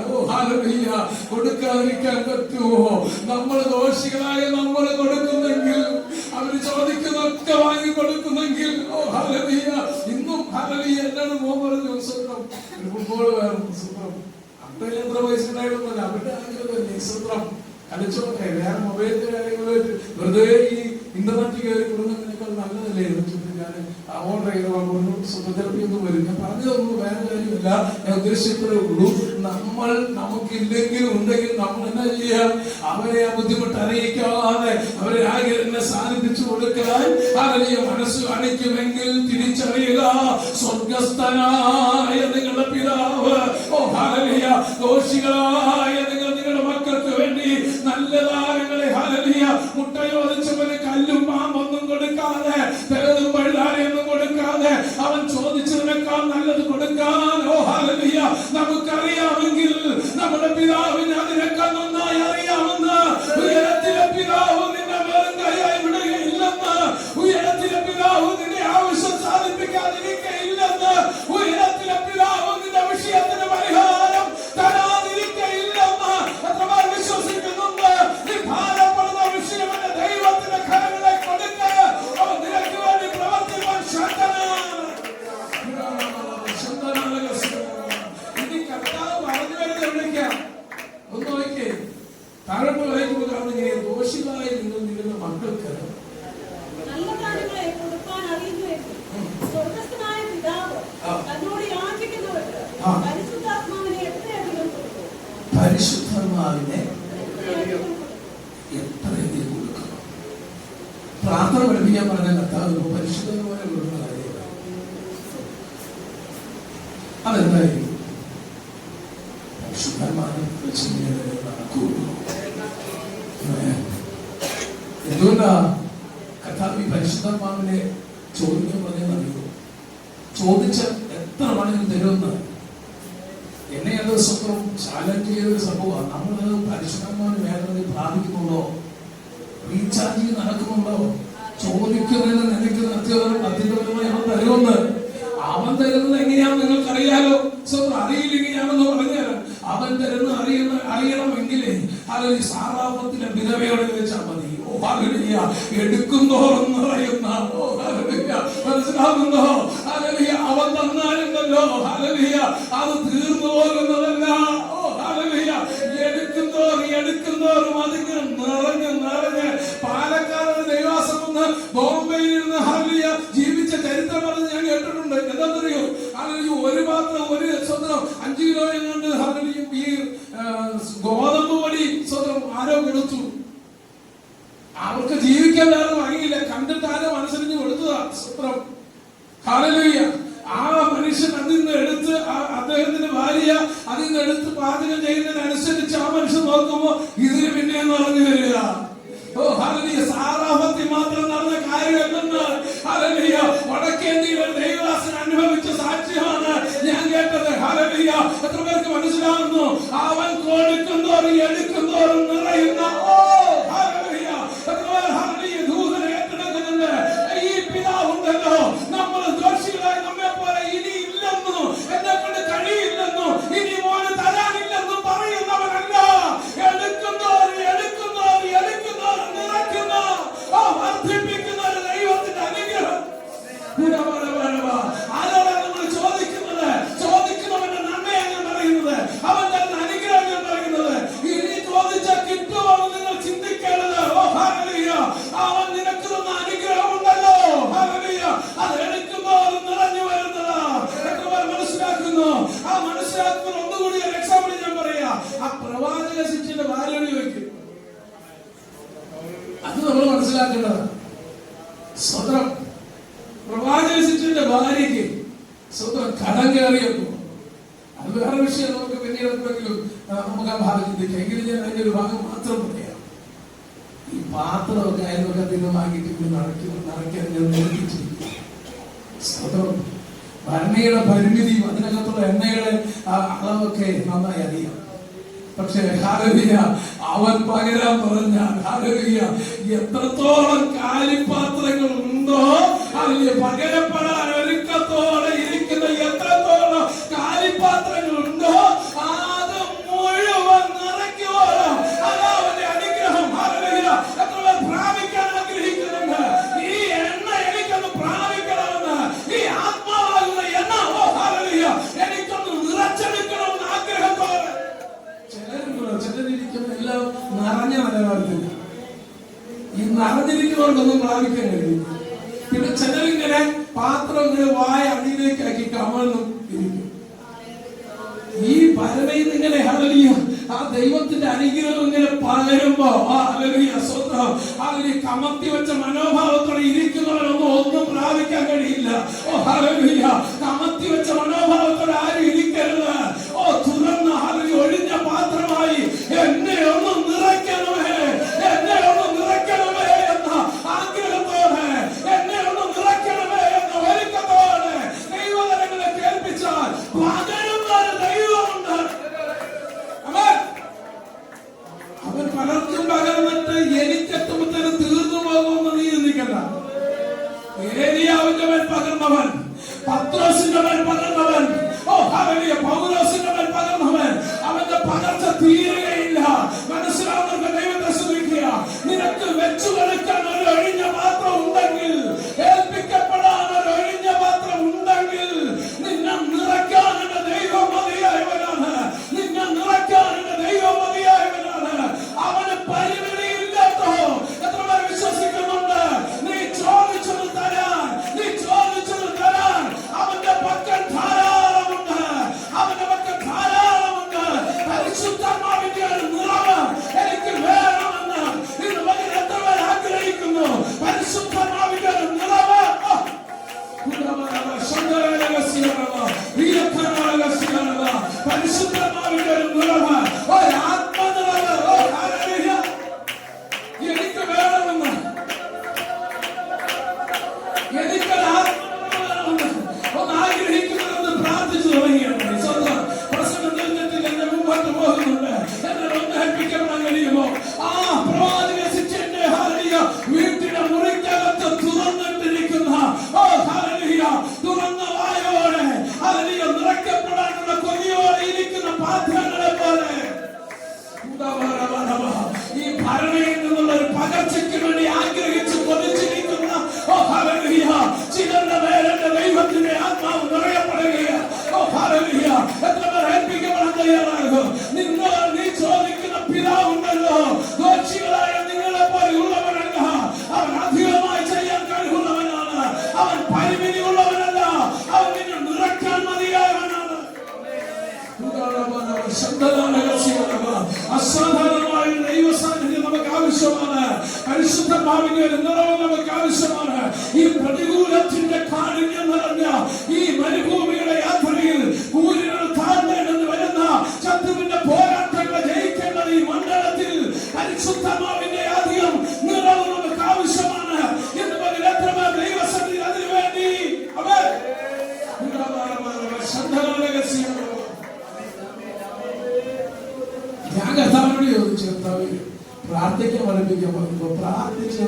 കൊടുക്കാതിരിക്കാൻ പറ്റുമോ? നമ്മൾ ദോഷികളായ നമ്മൾ കൊടുക്കുന്നെങ്കിൽ, അവര് ചോദിക്കുന്നൊക്കെ വാങ്ങി കൊടുക്കുന്നെങ്കിൽ ഇന്നും എന്താണ് മോൻ പറഞ്ഞു സ്വന്തം ഫുട്ബോൾ വേണം, സ്വന്തം അപ്പൻ എത്ര വയസ്സുണ്ടായിരുന്നില്ല, അവരുടെ ആഗ്രഹമല്ലേ സ്വന്തം കളിച്ചോട്ടെ, വേറെ മൊബൈലിന്റെ കാര്യങ്ങൾ വെറുതെ ഈ ഇന്റർനെറ്റ് കയറി കൊടുക്കുന്നതിനേക്കാൾ നല്ലതല്ലേ എന്ന് വെച്ചിട്ട് ഞാൻ ഓർഡർ ചെയ്ത സുഖതെറപ്പി ഒന്നും വരും. ഞാൻ പറഞ്ഞതൊന്നും വേറെ കാര്യമില്ല, ഞാൻ ഉദ്ദേശിച്ചതേ ഉള്ളൂ. നമ്മൾ നമുക്കില്ലെങ്കിലും ഉണ്ടെങ്കിൽ നമ്മൾ എന്നാ ചെയ്യാം? അവരെ ആ ബുദ്ധിമുട്ട് അറിയിക്കാതെ അവരെ ആഗ്രഹം സാധിപ്പിച്ചു കൊടുക്കാൻ അവരെ മനസ്സ് കാണിക്കുമെങ്കിൽ തിരിച്ചറിയുക, സ്വർഗസ്ഥനായ നിങ്ങളുടെ പിതാവ് ദോഷികളായ നിങ്ങളുടെ മക്കൾക്ക് വേണ്ടി നല്ലതാരങ്ങളെ മുട്ടയോദിച്ചവന് കല്ലും പാമ്പൊന്നും കൊടുക്കാതെ, പെരതും പഴുതാരെയൊന്നും കൊടുക്കാതെ, അവൻ ചോദിച്ചതിനേക്കാൾ നല്ലത് കൊടുക്കാൻ നമുക്കറിയാമെങ്കിൽ നമ്മുടെ പിതാവിന് അതിനേക്കാൾ നന്നായി അറിയാമെന്ന്. ഉയരത്തിലെ പിതാവ് നിന്നെ വെറും കൈയായി വിടുകയില്ലെന്ന്, ഉയരത്തിലെ പിതാവ് നിന്റെ ആവശ്യം സാധിപ്പിക്കാതിരിക്കയില്ലെന്ന്, ഉയരത്തിലെ പിതാവ് നിന്റെ വിഷയത്തിന് പരിഹാരം തരാതിരിക്കയില്ലെന്ന് എത്രമാർ വിശ്വസിക്കുന്നുണ്ട്? നീ ഭാരപ്പെടുന്ന വിഷയം എന്റെ ദൈവത്തിന്റെ കരങ്ങളെ കൊടുക്ക, അവൻ നിനക്ക് വേണ്ടി പ്രവർത്തിക്കാൻ ശക്തനാണ്. ഇനി കർത്താവ് പറഞ്ഞു വരുന്നത് എവിടേക്കാ? ഒന്ന് നോക്കിയേ, താഴോട്ട് വായിക്കുമ്പോൾ കാണുന്ന ദോഷികളായി നിൽക്കുന്ന മക്കൾക്ക് നല്ല കാര്യങ്ങളെ കൊടുക്കാൻ അറിയുന്നുവെങ്കിൽ സ്വർഗ്ഗസ്ഥനായ പിതാവ് തന്നോട് യാചിക്കുന്നവർക്ക് പരിശുദ്ധാത്മാവിനെ എത്രയധികം കൊടുക്കും. പരിശുദ്ധാത്മാവിനെ എത്രയധികം കൊടുക്കണം. പ്രാർത്ഥന പഠിപ്പിക്കാൻ പറഞ്ഞ കർത്താവ് പരിശുദ്ധമായ കൊടുക്കുന്ന കാര്യമാണ്. അതെന്തായാലും പരിശുദ്ധാത്മാവിനെ നടക്കുള്ളൂ. എന്തുകൊണ്ടാ കർത്താവ് ഈ പരിശുദ്ധാത്മാവിനെ ചോദിക്കാൻ പറഞ്ഞെന്നറിയോ? ചോദിച്ച എത്ര വേണമെങ്കിലും തരുമെന്ന്. എന്നെ അത് സ്വന്തം ചാലഞ്ച് ചെയ്തൊരു സംഭവമാണ്. നമ്മളത് പരിശുദ്ധാത്മാവിന് വേണ്ടത് പ്രാപിക്കുന്നുണ്ടോ? റീചാർജ് ചെയ്ത് നടക്കുന്നുണ്ടോ? ചോദിക്കുന്നതിന് നിനക്ക് അത്യന്തപരമായി അവൻ തരുമെന്ന്. അവൻ തരുന്നത് എങ്ങനെയാണെന്ന് നിങ്ങൾക്കറിയാലോ. സ്വന്തം അറിയില്ലെങ്കിൽ ഞാനൊന്ന് പറഞ്ഞുതരാം. അവൻ തരുന്നത് അറിയണമെങ്കിലേ അല്ലെങ്കിൽ സാറാപത്തിലെ വിധവയോട് ചോദിച്ചാൽ മതി. എടുക്കുന്നോറും നിറയുന്ന മനസ്സിലാകുന്നോ? അവൻ തന്നാലുണ്ടല്ലോ അത് തീർന്നു പോകുന്നതല്ല. എടുക്കുന്നോറും അതിങ്ങനെ നിറഞ്ഞ് പാലക്കാട് ദൈവാസം വന്ന് ബോംബെയിൽ നിന്ന് ജീവിച്ച ചരിത്രം പറഞ്ഞ് ഞാൻ കേട്ടിട്ടുണ്ട്. എന്താണെന്നറിയോ? ഒരു പാത്രം ഒരു സ്വന്തം 5 കിലോ എങ്ങാണ്ട് ഈ ഗോതമ്പ് പൊടി സ്വന്തം ആരോ കൊടുത്തു. അവർക്ക് ജീവിക്കാൻ വേറെ വഴിയില്ല. കണ്ടിട്ട് ആരോ മനസ്സരിഞ്ഞ് കൊടുത്തതാ സ്വത്രം. ഹല്ലേലൂയ. ആ മനുഷ്യൻ അതിൽ നിന്ന് എടുത്ത് അദ്ദേഹത്തിന്റെ ഭാര്യ അതിൽ നിന്ന് എടുത്ത് പാചകം ചെയ്യുന്നതിനനുസരിച്ച് ആ മനുഷ്യൻ നോക്കുമ്പോ ഇതിന് പിന്നെ പറഞ്ഞു വരിക. സാറാഫത്തിൽ മാത്രം നടന്ന കാര്യമല്ലെന്ന് വടക്കേന്ത്യയിലെ ദൈവദാസൻ അനുഭവിച്ച സാക്ഷ്യമാണ് ഞാൻ കേട്ടത്. ഹല്ലേലൂയ. എത്ര പേർക്ക് മനസ്സിലാകുന്നു? അവൻ കൊടുക്കുന്നോറും എടുക്കുന്നോറും നിറയുന്ന ദൂതനെ ഏറ്റെടുക്കുന്നുണ്ട്. ഈ പിതാവുണ്ടല്ലോ, നമ്മൾ ദോഷികളായി നമ്മെ പോലെ ഇനി ഇല്ലെന്നോ എന്നെ കൊണ്ട് കഴിയില്ലെന്നോ ഇനി മോന് തരാനില്ലെന്നും പറയുന്നവനല്ല. എടുക്കുന്നോറും നിറയ്ക്കുന്ന വർദ്ധിപ്പിക്കുന്ന ഒരു ദൈവത്തിന്റെ അനുഗ്രഹം. ആരോടാണ് നമ്മൾ ചോദിക്കുന്നത്? മനസ്സിലാക്കേണ്ടത്. സ്വതം പ്രവാചക ശിഷ്യന്റെ ഭാര്യയ്ക്ക് സ്വതം കടം കയറിയപ്പോ, അത് വേറെ വിഷയം, നമുക്ക് പിന്നീട് എപ്പോഴെങ്കിലും നമുക്ക് ആ ഭാഗം ചിന്തിക്കാം. എങ്കിലും ഞാൻ അതിന്റെ ഒരു ഭാഗം മാത്രം പറയാം. ഈ പാത്രമൊക്കെ അയൽവക്കത്തിന് വാങ്ങിയിട്ട് നിറയ്ക്കാൻ നിർത്തിച്ചിരിക്കും. സ്വതം ഭരണിയുടെ പരിമിതിയും അതിനകത്തുള്ള എണ്ണയുടെ അളവൊക്കെ നന്നായി അറിയാം. പക്ഷേ ഹല്ലേലൂയ, അവൻ പകരം പറഞ്ഞാൽ ഹല്ലേലൂയ, എത്രത്തോളം കാലിപ്പാത്രങ്ങൾ ഉണ്ടോ അതിന് പകരപ്പെടാൻ ഒരുക്കത്തോടെ ഇരിക്കുന്ന എത്രത്തോളം കാലിപ്പാത്രങ്ങൾ ഉണ്ടോ അത് മുഴുവൻ നിറയ്ക്കുവാനോ അതവന്റെ അനുഗ്രഹം. ഹല്ലേലൂയ, എത്ര പ്രാപിക്കാൻ ആഗ്രഹിക്കുന്നുണ്ട് ഈ എണ്ണ എനിക്കൊന്ന് പ്രാപിക്കണമെന്ന്, ഈ ആത്മാവാകുന്ന എണ്ണ ഹല്ലേലൂയ എനിക്കൊന്ന് നിറച്ചെടുക്കണമെന്ന് ആഗ്രഹത്തോടെ ചിലരിരിക്കുന്ന എല്ലാം നിറഞ്ഞ നിലവാരത്തില്ല. ഈ നിറഞ്ഞിരിക്കുന്നവർക്കൊന്നും പ്രാപിക്കാൻ കഴിയും. പിന്നെ ചിലരിങ്ങനെ പാത്രം ഇങ്ങനെ വായ അടിയിലേക്കാക്കി കമഴ്ന്നും ഇരിക്കും. ഈ പരമയിൽ ഇങ്ങനെ ഹല്ലേലൂയ ആ ദൈവത്തിന്റെ അനുഗ്രഹം ഇങ്ങനെ പകരുമ്പോ ഹല്ലേലൂയ സ്വന്തം അതിന് കമത്തി വെച്ച മനോഭാവത്തോടെ ഇരിക്കുന്നവരൊന്നും ഒന്നും പ്രാപിക്കാൻ കഴിയില്ല. ഹല്ലേലൂയ, കമത്തി വെച്ച മനോഭാവത്തോടെ ആരും ഇരിക്കരുത്. തുറന്ന ഹല്ലേലൂയ ഒഴിഞ്ഞ പാത്രമായി എന്നെ ഒന്ന് നിറയ്ക്കണമേ, എന്നെ ഒന്ന് നിറയ്ക്കണമേ എന്ന ആഗ്രഹത്തോടെ, എന്നെ ഒന്ന് നിറയ്ക്കണമേ എന്ന ഒരുക്കത്തോടെ ദൈവജനങ്ങളെ കേൾപ്പിച്ചാൽ പകരുന്ന ഒരു ദൈവമുണ്ട്. അവൻ പലർക്കും പകർന്നിട്ട് എനിക്കെത്തുമ്പോഴത്തേന് തീർന്നു പോകുമെന്ന് നീ ചിന്തിക്കണ്ട. ഏലിയാവിന്റെ മേൽ പകർന്നവൻ, പത്രോസിന്റെ മേൽ പകർന്നവൻ, ഹല്ലേലൂയ പൗലോസിന്റെ മേൽ പകർന്നവൻ, അവന്റെ പകർച്ച തീരുകയില്ല. മനസ്സിലാവുന്ന ദൈവത്തെ സ്തുതിക്കുക. നിനക്ക് വെച്ചു കൊടുക്കാൻ ഒരു ഒഴിഞ്ഞ പാത്രം ഉണ്ടെങ്കിൽ, ഏൽപ്പിക്കപ്പെടാൻ ഒരു ഒഴിഞ്ഞ പാത്രം ഉണ്ടെങ്കിൽ, നിന്നെ നിറയ്ക്കാൻ എന്റെ ദൈവം മതിയായവനാണ്. നിന്നെ നിറയ്ക്കാൻ എന്റെ ദൈവം മതിയായവനാണ്. അവന് പരിമിതിയില്ലാത്തോ എത്ര പേർ വിശ്വസിക്കുന്നുണ്ട്? നീ ചോദിച്ചത് തരാൻ, നീ ചോദിച്ചത് തരാൻ അവന്റെ പക്കൽ ധാരാളമുണ്ട്. അവന്റെ പക്കൽ ധാരാളമുണ്ട്. പരിശുദ്ധാത്മാവിന്റെ ഒരു നിറവ് എനിക്ക് വേണമെന്ന് ഇന്ന് പകൽ എത്ര പേർ ആഗ്രഹിക്കുന്നു? പരിശുദ്ധാത്മാവിന്റെ ഒരു നിറവ്, പരിശുദ്ധാത്മാവിന്റെ ഒരു നിറവ്, ഒരു ആത്മനിറവ് എനിക്ക് വേണമെന്ന്, എനിക്കൊരു ആത്മനിറവ് ഒന്ന് ആഗ്രഹിക്കുന്നതെന്ന് പ്രാർത്ഥിച്ചു തുടങ്ങിയാണ്. സ്വന്തം പ്രസംഗം തീർന്നിട്ടില്ല, എന്നെ മുമ്പോട്ട് പോകുന്നുണ്ട്. എന്നെ ഒന്ന് ഏൽപ്പിക്കപ്പെടാൻ കഴിയുമോ? ആ പ്രവാചക ശിഷ്യന്റെ ഹല്ലേലൂയ വീട്ടിന്റെ മുറിക്കകത്ത് തുറന്നിട്ടിരിക്കുന്ന ഹല്ലേലൂയ തുറന്ന വായോടെ ഹല്ലേലൂയ നിറയ്ക്കപ്പെടാനുള്ള കൊതിയോടെ ഇരിക്കുന്ന പാത്രങ്ങളെ പോലെ ഈ ഭരണയിൽ നിന്നുള്ള ഒരു പകർച്ചയ്ക്ക് വേണ്ടി ആഗ്രഹിച്ച് കൊതിച്ചിരിക്കുന്ന ഹല്ലേലൂയ ചിലരുടെ മേലെ ദൈവത്തിന്റെ ആത്മാവ് നിറയപ്പെടുകയാണ്. ഹല്ലേലൂയ, എത്ര പേർ ഏൽപ്പിക്കപ്പെടാൻ തയ്യാറാകും? നീ ചോദിക്കുന്ന പിതാവുണ്ടല്ലോ, ദോഷികളായ നിങ്ങളെ പോലെയുള്ളവരല്ല. അവൻ അധികമായി ചെയ്യാൻ കഴിവുള്ളവനാണ്. അവൻ പരിമിതി ഉള്ളവനല്ല. അവൻ നിന്നെ നിറയ്ക്കാൻ മതിയായവനാണ്. അസാധാരണമായ ദൈവ സാന്നിധ്യം നമുക്ക് ആവശ്യമാണ്. പരിശുദ്ധാത്മാവിന്റെ നിറവ് നമുക്ക് ആവശ്യമാണ്. ഈ പ്രതികൂലത്തിന്റെ കാഠിന്യം നിറഞ്ഞ ഈ മരുഭൂമിയുടെ യാത്രയിൽ കൂരിരുൾ താഴ്ന്നേണ്ടെന്ന് വരുന്ന ശത്രുവിന്റെ പോരാട്ടങ്ങളെ ജയിക്കേണ്ടത് ഈ മണ്ഡലത്തിൽ പരിശുദ്ധാത്മാവിന്റെ അധികം നിറവ് നമുക്ക് ആവശ്യമാണ്. എന്ന് പറഞ്ഞ എത്ര പേർ ദൈവസന്നിധി അതിനു വേണ്ടി ഞാൻ കർത്താവിനോട് ചോദിച്ചു, കർത്താവ് പ്രാർത്ഥിക്കാൻ പഠിപ്പിക്കാൻ പറയുമ്പോ പ്രാർത്ഥിച്ച്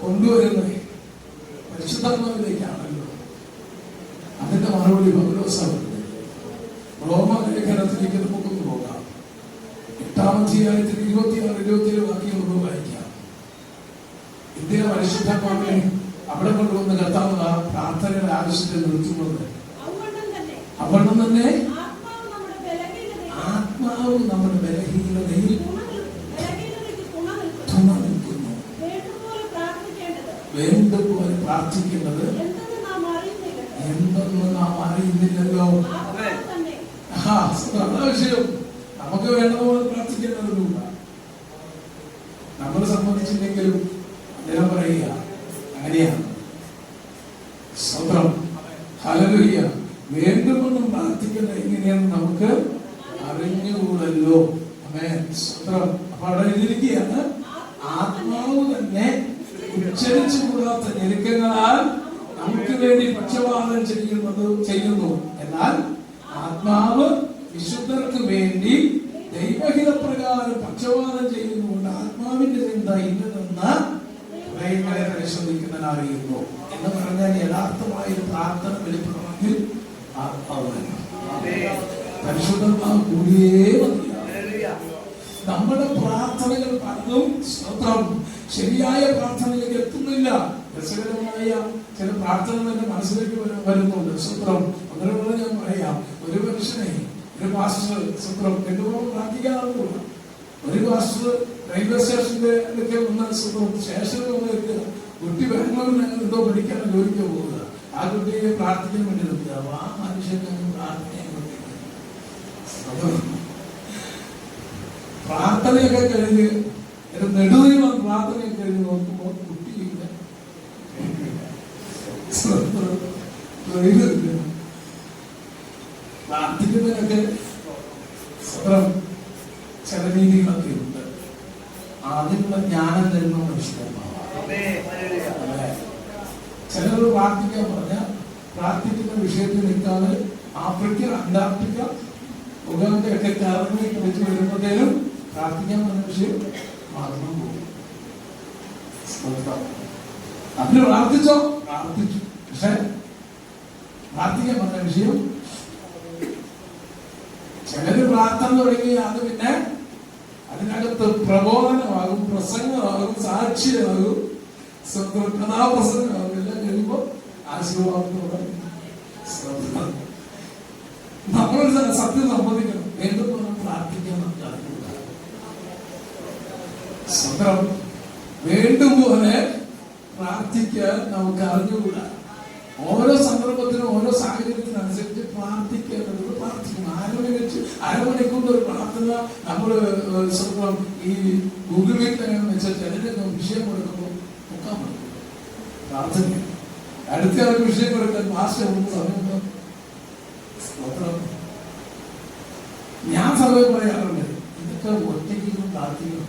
കൊണ്ടുവരുന്നത് പരിശുദ്ധാത്മാവിലേക്കാണല്ലോ. അതിന്റെ മറുപടി പൗലോസാണ്. റോമലേഖനത്തിലേക്ക് നമുക്കൊന്ന് പോകാം. 8-ാം അധ്യായത്തിൽ 26-27 വാക്യങ്ങൾ വായിക്കാം. ഇന്ത്യ പരിശുദ്ധാത്മാവിനെ അവിടെ കൊണ്ടുവന്ന കർത്താവ് ആ പ്രാർത്ഥനയുടെ ആവശ്യത്തെ നിർത്തുന്നത് അവണ്ണം തന്നെ ആത്മാവ് നമ്മുടെ ബലഹീനതയിൽ തുണ നിൽക്കുന്നു. വേണ്ടപോലെ പ്രാർത്ഥിക്കേണ്ടത് എന്തെന്ന് നാം അറിയുന്നില്ലല്ലോ. വിഷയം നമുക്ക് വേണ്ടതുപോലെ പ്രാർത്ഥിക്കേണ്ടതില്ല. നമ്മളെ സംബന്ധിച്ചില്ലെങ്കിലും അദ്ദേഹം അപ്പൊ അവിടെ എഴുതിയിരിക്കുകയാണ്, ആത്മാവ് തന്നെ ഉച്ചരിച്ചു കൂടാത്ത ഞെരുക്കങ്ങളാൽ നമുക്ക് വേണ്ടി പക്ഷപാതം ചെയ്യുന്നു. എന്നാൽ ആത്മാവ് വിശുദ്ധർക്ക് വേണ്ടി ദൈവഹിത പ്രകാരം പക്ഷപാതം ചെയ്യുന്നുകൊണ്ട് ആത്മാവിന്റെ ചിന്ത ഇന്നതെന്ന് ഹൃദയങ്ങളെ പരിശോധിക്കുന്നതിനറിയുന്നു എന്ന് പറഞ്ഞാൽ യഥാർത്ഥമായ ഒരു പ്രാർത്ഥന വെളിപ്പെടണമെങ്കിൽ ആത്മാവ് പരിശുദ്ധമാവ് കൂടിയേ മതിയാകും. നമ്മുടെ പ്രാർത്ഥനകൾ പലതും സ്തോത്രം ശരിയായ പ്രാർത്ഥനയിലേക്ക് എത്തുന്നില്ല. രസകരമായ ചില പ്രാർത്ഥനകൾ എന്റെ മനസ്സിലേക്ക് വരുന്നുണ്ട്. സ്തോത്രം അങ്ങനെയുള്ള ഞാൻ പറയാം. ഒരു മനുഷ്യനെ ഒരു പാസ്റ്റർ സ്തോത്രം എന്തുകൊണ്ട് പ്രാർത്ഥിക്കാറുണ്ട്. ഒരു പാസ്റ്റർ റെയിൽവേ സ്റ്റേഷന്റെ അടുക്കൽ വന്ന സ്തോത്രം സ്റ്റേഷനിൽ വന്നിട്ട് കുട്ടി ബാംഗ്ലൂരിൽ എന്തോ പഠിക്കാൻ ജോലിക്ക് പോകുക. ആ കുട്ടിയെ പ്രാർത്ഥിക്കാൻ വേണ്ടി നിർത്തുക. ആ മനുഷ്യനെ പ്രാർത്ഥനയെ പ്രാർത്ഥനയൊക്കെ കഴിഞ്ഞ് നെടുതീളം പ്രാർത്ഥനയൊക്കെ കഴിഞ്ഞ് നോക്കുമ്പോൾ കുട്ടിയില്ല, പ്രാർത്ഥിക്കുന്നതിനൊക്കെ ചില രീതികളൊക്കെ ഉണ്ട്. അതിനുള്ള ജ്ഞാനം തരുന്ന മനുഷ്യന്മാർ. ചിലർ പ്രാർത്ഥിക്കാൻ പറഞ്ഞാൽ പ്രാർത്ഥിക്കുന്ന വിഷയത്തിൽ നിൽക്കാതെ ആഫ്രിക്ക, അന്റാർട്ടിക്ക, ഉഗാണ്ടയൊക്കെ കറങ്ങിയിട്ട് വെച്ച് വരുമ്പോഴത്തേനും പ്രാർത്ഥിക്കാൻ പറഞ്ഞ വിഷയം മറന്നു പോകും. അതിന് പ്രാർത്ഥിച്ചോ? പ്രാർത്ഥിച്ചു. പക്ഷെ പ്രാർത്ഥിക്കാൻ പറഞ്ഞ വിഷയം ചിലര് പ്രാർത്ഥന തുടങ്ങി അത് പിന്നെ അതിനകത്ത് പ്രബോധനമാകും, പ്രസംഗമാകും, സാക്ഷ്യമാകും, കഥാപ്രസംഗമാകും. എല്ലാം കഴിയുമ്പോൾ ആശീർവാദത്തോടെ നമ്മളൊരു സത്യം സമ്മതിക്കണം. വേണ്ടുമ്പോൾ പ്രാർത്ഥിക്കാൻ നമുക്ക് അറിയില്ല. സ്വന്തം വേണ്ടുപോലെ പ്രാർത്ഥിക്കാൻ നമുക്ക് അറിഞ്ഞുകൂടാ. ഓരോ സന്ദർഭത്തിനും ഓരോ സാഹചര്യത്തിനനുസരിച്ച് പ്രാർത്ഥിക്കേണ്ടത് പ്രാർത്ഥിക്കും. അരമണിക്കൂർ ഒരു പ്രാർത്ഥന നമ്മൾ സ്വന്തം ഈ ഗൂഗിൾ മീറ്റിലെന്ന് വെച്ചാൽ ചിലരൊക്കെ വിഷയം കൊടുക്കുമ്പോൾ നോക്കാൻ പറ്റും. പ്രാർത്ഥന അടുത്ത വിഷയം കൊടുക്കാൻ മാസ്റ്റർ സമയമുണ്ടോ? ഞാൻ സമയം പറയാറുണ്ട്, ഇതൊക്കെ ഒറ്റയ്ക്കും പ്രാർത്ഥിക്കണം.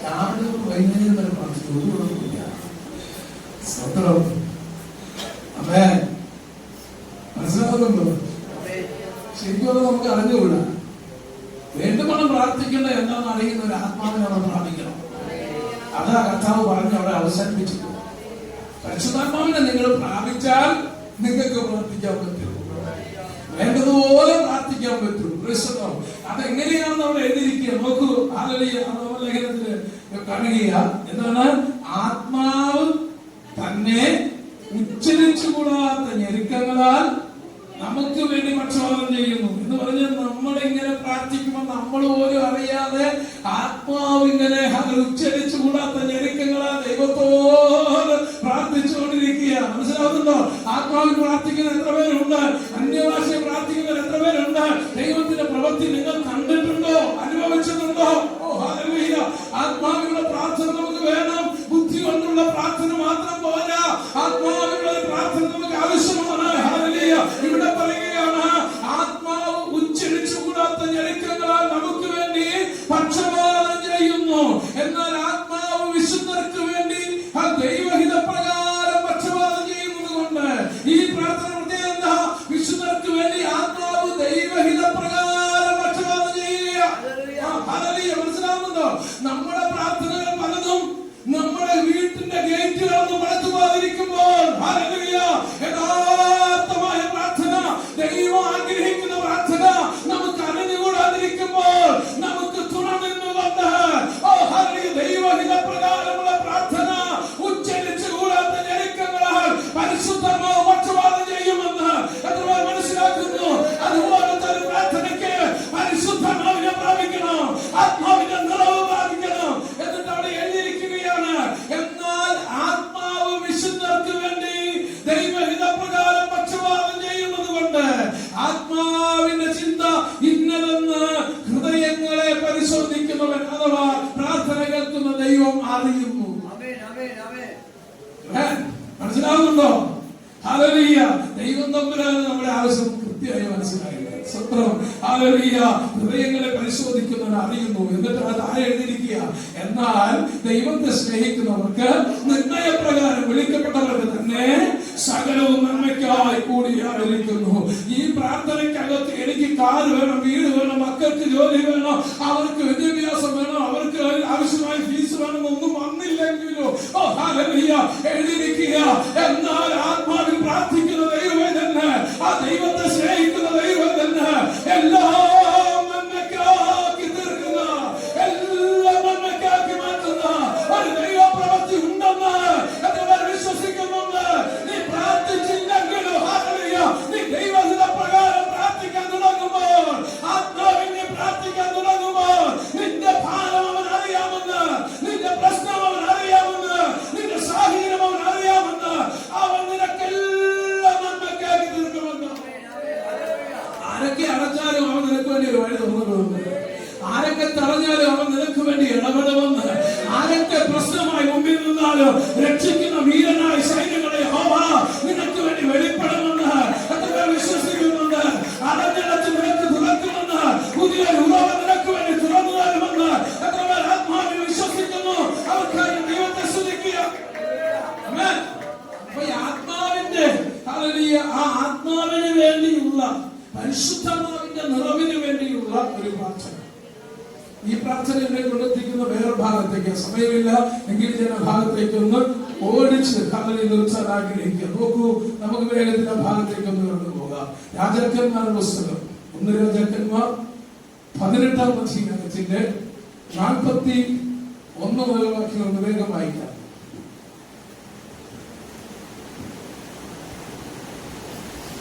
രാവിലെ വൈകുന്നേരം വരെ പ്രാർത്ഥിക്കും, ഒരു കുഴപ്പമില്ല. സ്വത്രം അമ്മേ മനസ്സിലാകുന്നുണ്ടോ? ശരിക്കും നമുക്ക് അറിഞ്ഞുകൂടാ. വേണ്ടുമണം പ്രാർത്ഥിക്കേണ്ട എന്താണെന്ന് അറിയുന്ന ഒരു ആത്മാവിനെ നമ്മൾ പ്രാർത്ഥിക്കണം. അതാ കർത്താവ് പറഞ്ഞ് അവിടെ അവസാനിപ്പിച്ചിട്ടുണ്ട്. പരിശുദ്ധാത്മാവിനെ നിങ്ങൾ പ്രാപിച്ചാൽ നിങ്ങൾക്ക് പ്രാർത്ഥിക്കാൻ പറ്റും, വേണ്ടതുപോലെ പ്രാർത്ഥിക്കാൻ പറ്റും. അതെങ്ങനെയാണെന്ന് അവിടെ എഴുതിയിരിക്കുക. നോക്കൂ, ലേഖനത്തില് കാണുക എന്താണ്? ആത്മാവ് തന്നെ ഉച്ചരിച്ചുകൂടാത്ത ഞെരുക്കങ്ങളാൽ നമുക്ക് വേണ്ടി പക്ഷപാതം ചെയ്യുന്നു എന്ന് പറഞ്ഞാൽ നമ്മളിങ്ങനെ പ്രാർത്ഥിക്കുമ്പോൾ നമ്മൾ പോലും അറിയാതെ ആത്മാവ് ഇങ്ങനെ ഉച്ചരിച്ചുകൂടാത്ത ഞെരുക്കങ്ങളാൽ ദൈവത്തോട് പ്രാർത്ഥിച്ചുകൊണ്ടിരിക്കുക. മനസ്സിലാവുന്നുണ്ടോ? ആത്മാവിൽ പ്രാർത്ഥിക്കുന്ന എത്ര പേരുണ്ട്? അന്യഭാഷ പ്രാർത്ഥിക്കുന്നവർ എത്ര പേരുണ്ട്? ദൈവത്തിന്റെ പ്രവൃത്തി നിങ്ങൾ കണ്ടിട്ടുണ്ടോ? അനുഭവിച്ചിട്ടുണ്ടോ? ഓ ഹല്ലേലൂയ! ആത്മാവിലുള്ള പ്രാർത്ഥന നമുക്ക് വേണം. ബുദ്ധി കൊണ്ടുള്ള പ്രാർത്ഥന മാത്രം പോരാ, ആത്മാവിലുള്ള പ്രാർത്ഥന നമുക്ക് ആവശ്യമാണ്. ഹല്ലേലൂയ! ഇവിടെ പറയുകയാണ്, ആത്മാവ് ഉച്ചരിച്ചുകൂടാത്ത ഞെരുക്കങ്ങളാൽ നമുക്ക് വേണ്ടി പക്ഷപാതം ചെയ്യുന്നു. എന്നാൽ ആത്മാവ് വിശുദ്ധർക്ക് വേണ്ടി ദൈവഹിത പ്രകാരം പക്ഷപാതം ചെയ്യുന്നത് കൊണ്ട് ഈ പ്രാർത്ഥന പ്രത്യേകം എന്താ? വിശുദ്ധർക്ക് വേണ്ടി ആത്മാവ് ദൈവഹിത പ്രകാരം പക്ഷപാതം ചെയ്യുക. മനസ്സിലാവുന്നുണ്ടോ? നമ്മുടെ പ്രാർത്ഥനകൾ പലതും നമ്മുടെ വീട്ടിന്റെ ഗേറ്റുകളൊന്നും വളർത്തു പോകാതിരിക്കുമ്പോൾ യഥാർത്ഥമായ പ്രാർത്ഥന, ദൈവം ആഗ്രഹിക്കുന്ന പ്രാർത്ഥന നമുക്ക് അറിഞ്ഞുകൂടാതിരിക്കുമ്പോൾ നമുക്ക് തുണ നിന്നുകൊണ്ട് ദൈവഹിത പ്രകാരമുള്ള പ്രാർത്ഥന ഉച്ചരിച്ചു കൂടാത്ത ഞെരുക്കങ്ങളാൽ പരിശുദ്ധമാവ് പക്ഷപാതം ചെയ്യുമെന്ന് എത്ര മനസ്സിലാക്കുന്നു? അതുപോലത്തെ ഒരു പ്രാർത്ഥനയ്ക്ക് പരിശുദ്ധമാവിനെ പ്രാപിക്കണം, ആത്മാവിന്റെ നിറവ് പ്രാപിക്കണം. എന്നിട്ട് അവിടെ എഴുതിയിരിക്കുകയാണ്, എന്നാൽ ആത്മാവ് വിശുദ്ധർക്ക് വേണ്ടി ദൈവഹിത പ്രകാരം പക്ഷപാതം ചെയ്യുന്നത് കൊണ്ട് ആത്മാവിന്റെ ചിന്ത ഇന്നതെന്ന് ഹൃദയങ്ങളെ പരിശോധിക്കുന്നവൻ അഥവാ പ്രാർത്ഥന കേൾക്കുന്ന ദൈവം അറിയുന്നു. മനസ്സിലാവുന്നുണ്ടോ? ഹല്ലേലൂയ! ദൈവം തമ്പുരാന് നമ്മുടെ ആവശ്യം കൃത്യമായി മനസ്സിലായില്ല. സ്വത്രം. ഹല്ലേലൂയ. ഹൃദയങ്ങളെ പരിശോധിക്കുന്നവൻ അറിയുന്നു. എന്നിട്ട് അത് എഴുതിയിരിക്കുക. എന്നാൽ ദൈവത്തെ സ്നേഹിക്കുന്നവർക്ക് നിർണയപ്രകാരം വിളിക്കപ്പെട്ടവർക്ക് തന്നെ സകലവും നന്മയ്ക്കായി കൂടിയായിരിക്കുന്നു. ഈ പ്രാർത്ഥനയ്ക്കകത്ത് എനിക്ക് കാർ വേണം, വീട് വേണം, മക്കൾക്ക് ജോലി വേണം, അവർക്ക് വിദ്യാഭ്യാസം വേണം, അവർക്ക് ആവശ്യമായ ഫീസ് വേണം, ഒന്നും വന്നില്ലെങ്കിലോ എഴുതിയിരിക്കുക. എന്നാൽ ആത്മാവിൽ പ്രാർത്ഥിക്കുന്ന ദൈവമേ തന്നെ, ആ ദൈവത്തെ സ്നേഹിക്കുന്ന ദൈവം തന്നെ എല്ലാം നന്മയ്ക്കാക്കി തീർക്കുന്ന, എല്ലാം നന്മയ്ക്കാക്കി മാറ്റുന്ന ഒരു ദൈവപ്രവൃത്തി ഉണ്ടെന്ന് എത്രപേർ വിശ്വസിക്കുന്നുണ്ട്? നീ പ്രാർത്ഥിച്ചില്ലെങ്കിലോ നീ ദൈവത്തിന്റെ പ്രകാരം പ്രാർത്ഥിക്കാൻ തുടങ്ങുമ്പോൾ, ആത്മാവിനെ പ്രാർത്ഥിക്കാൻ തുടങ്ങുമ്പോൾ നിന്റെ ഭാരം അവൻ അറിയാമെന്ന്, നിന്റെ പ്രശ്നം അവൻ അറിയാമെന്ന്, നിന്റെ സാഹചര്യം അവൻ അറിയാമെന്ന്, അവൻ നിനക്കെല്ലാം നന്മയ്ക്കാക്കി തീർക്കുമെന്ന്. ആരൊക്കെ അടച്ചാലും അവൻ നിനക്ക് വേണ്ടി ഒരു വഴി തുറന്നിടുമെന്ന്, ആരൊക്കെ തടഞ്ഞാലും അവൻ നിനക്ക് വേണ്ടി ഇടപെടുമെന്ന്, ആരൊക്കെ പ്രശ്നമായി മുമ്പിൽ നിന്നാലും രക്ഷിക്കുന്ന വീരനായ സൈന്യങ്ങളെ നിനക്ക് വേണ്ടി വെളിപ്പെടുമെന്ന് എത്ര വിശ്വസിക്കുന്നുണ്ട്? അടഞ്ഞടച്ച് നിനക്ക് തുറക്കുമെന്ന്, പുതിയ ഉറവ നിനക്ക് വേണ്ടി തുറന്നു തരുമെന്ന് എത്ര പേർ ആത്മാവിൽ വിശ്വസിക്കുന്നു? അവർക്കായി ദൈവത്തെ സ്തുതിക്കുക. അപ്പൊ ഈ ആത്മാവിന്റെ ആ ആത്മാവിന് വേണ്ടിയുള്ള, പരിശുദ്ധാത്മാവിന്റെ നിറവിന് വേണ്ടിയുള്ള ഒരു പ്രാർത്ഥന. ഈ പ്രാർത്ഥന എന്നെ കൊണ്ടെത്തിക്കുന്ന വേറെ ഭാഗത്തേക്ക് സമയമില്ല എങ്കിൽ ഭാഗത്തേക്ക് ഒന്ന് ഓടിച്ച് കടലിൽ നിർത്താൻ ആഗ്രഹിക്കുക. നോക്കൂ, നമുക്ക് വേഗത്തിൽ ആ ഭാഗത്തേക്ക് ഒന്ന് കടന്നു പോകാം. രാജാക്കന്മാരുടെ പുസ്തകം 1 രാജാക്കന്മാർ 18-ാം അധ്യായത്തിന്റെ 41 മുതൽ വാക്യം ഒന്ന് വേഗം വായിക്കാം.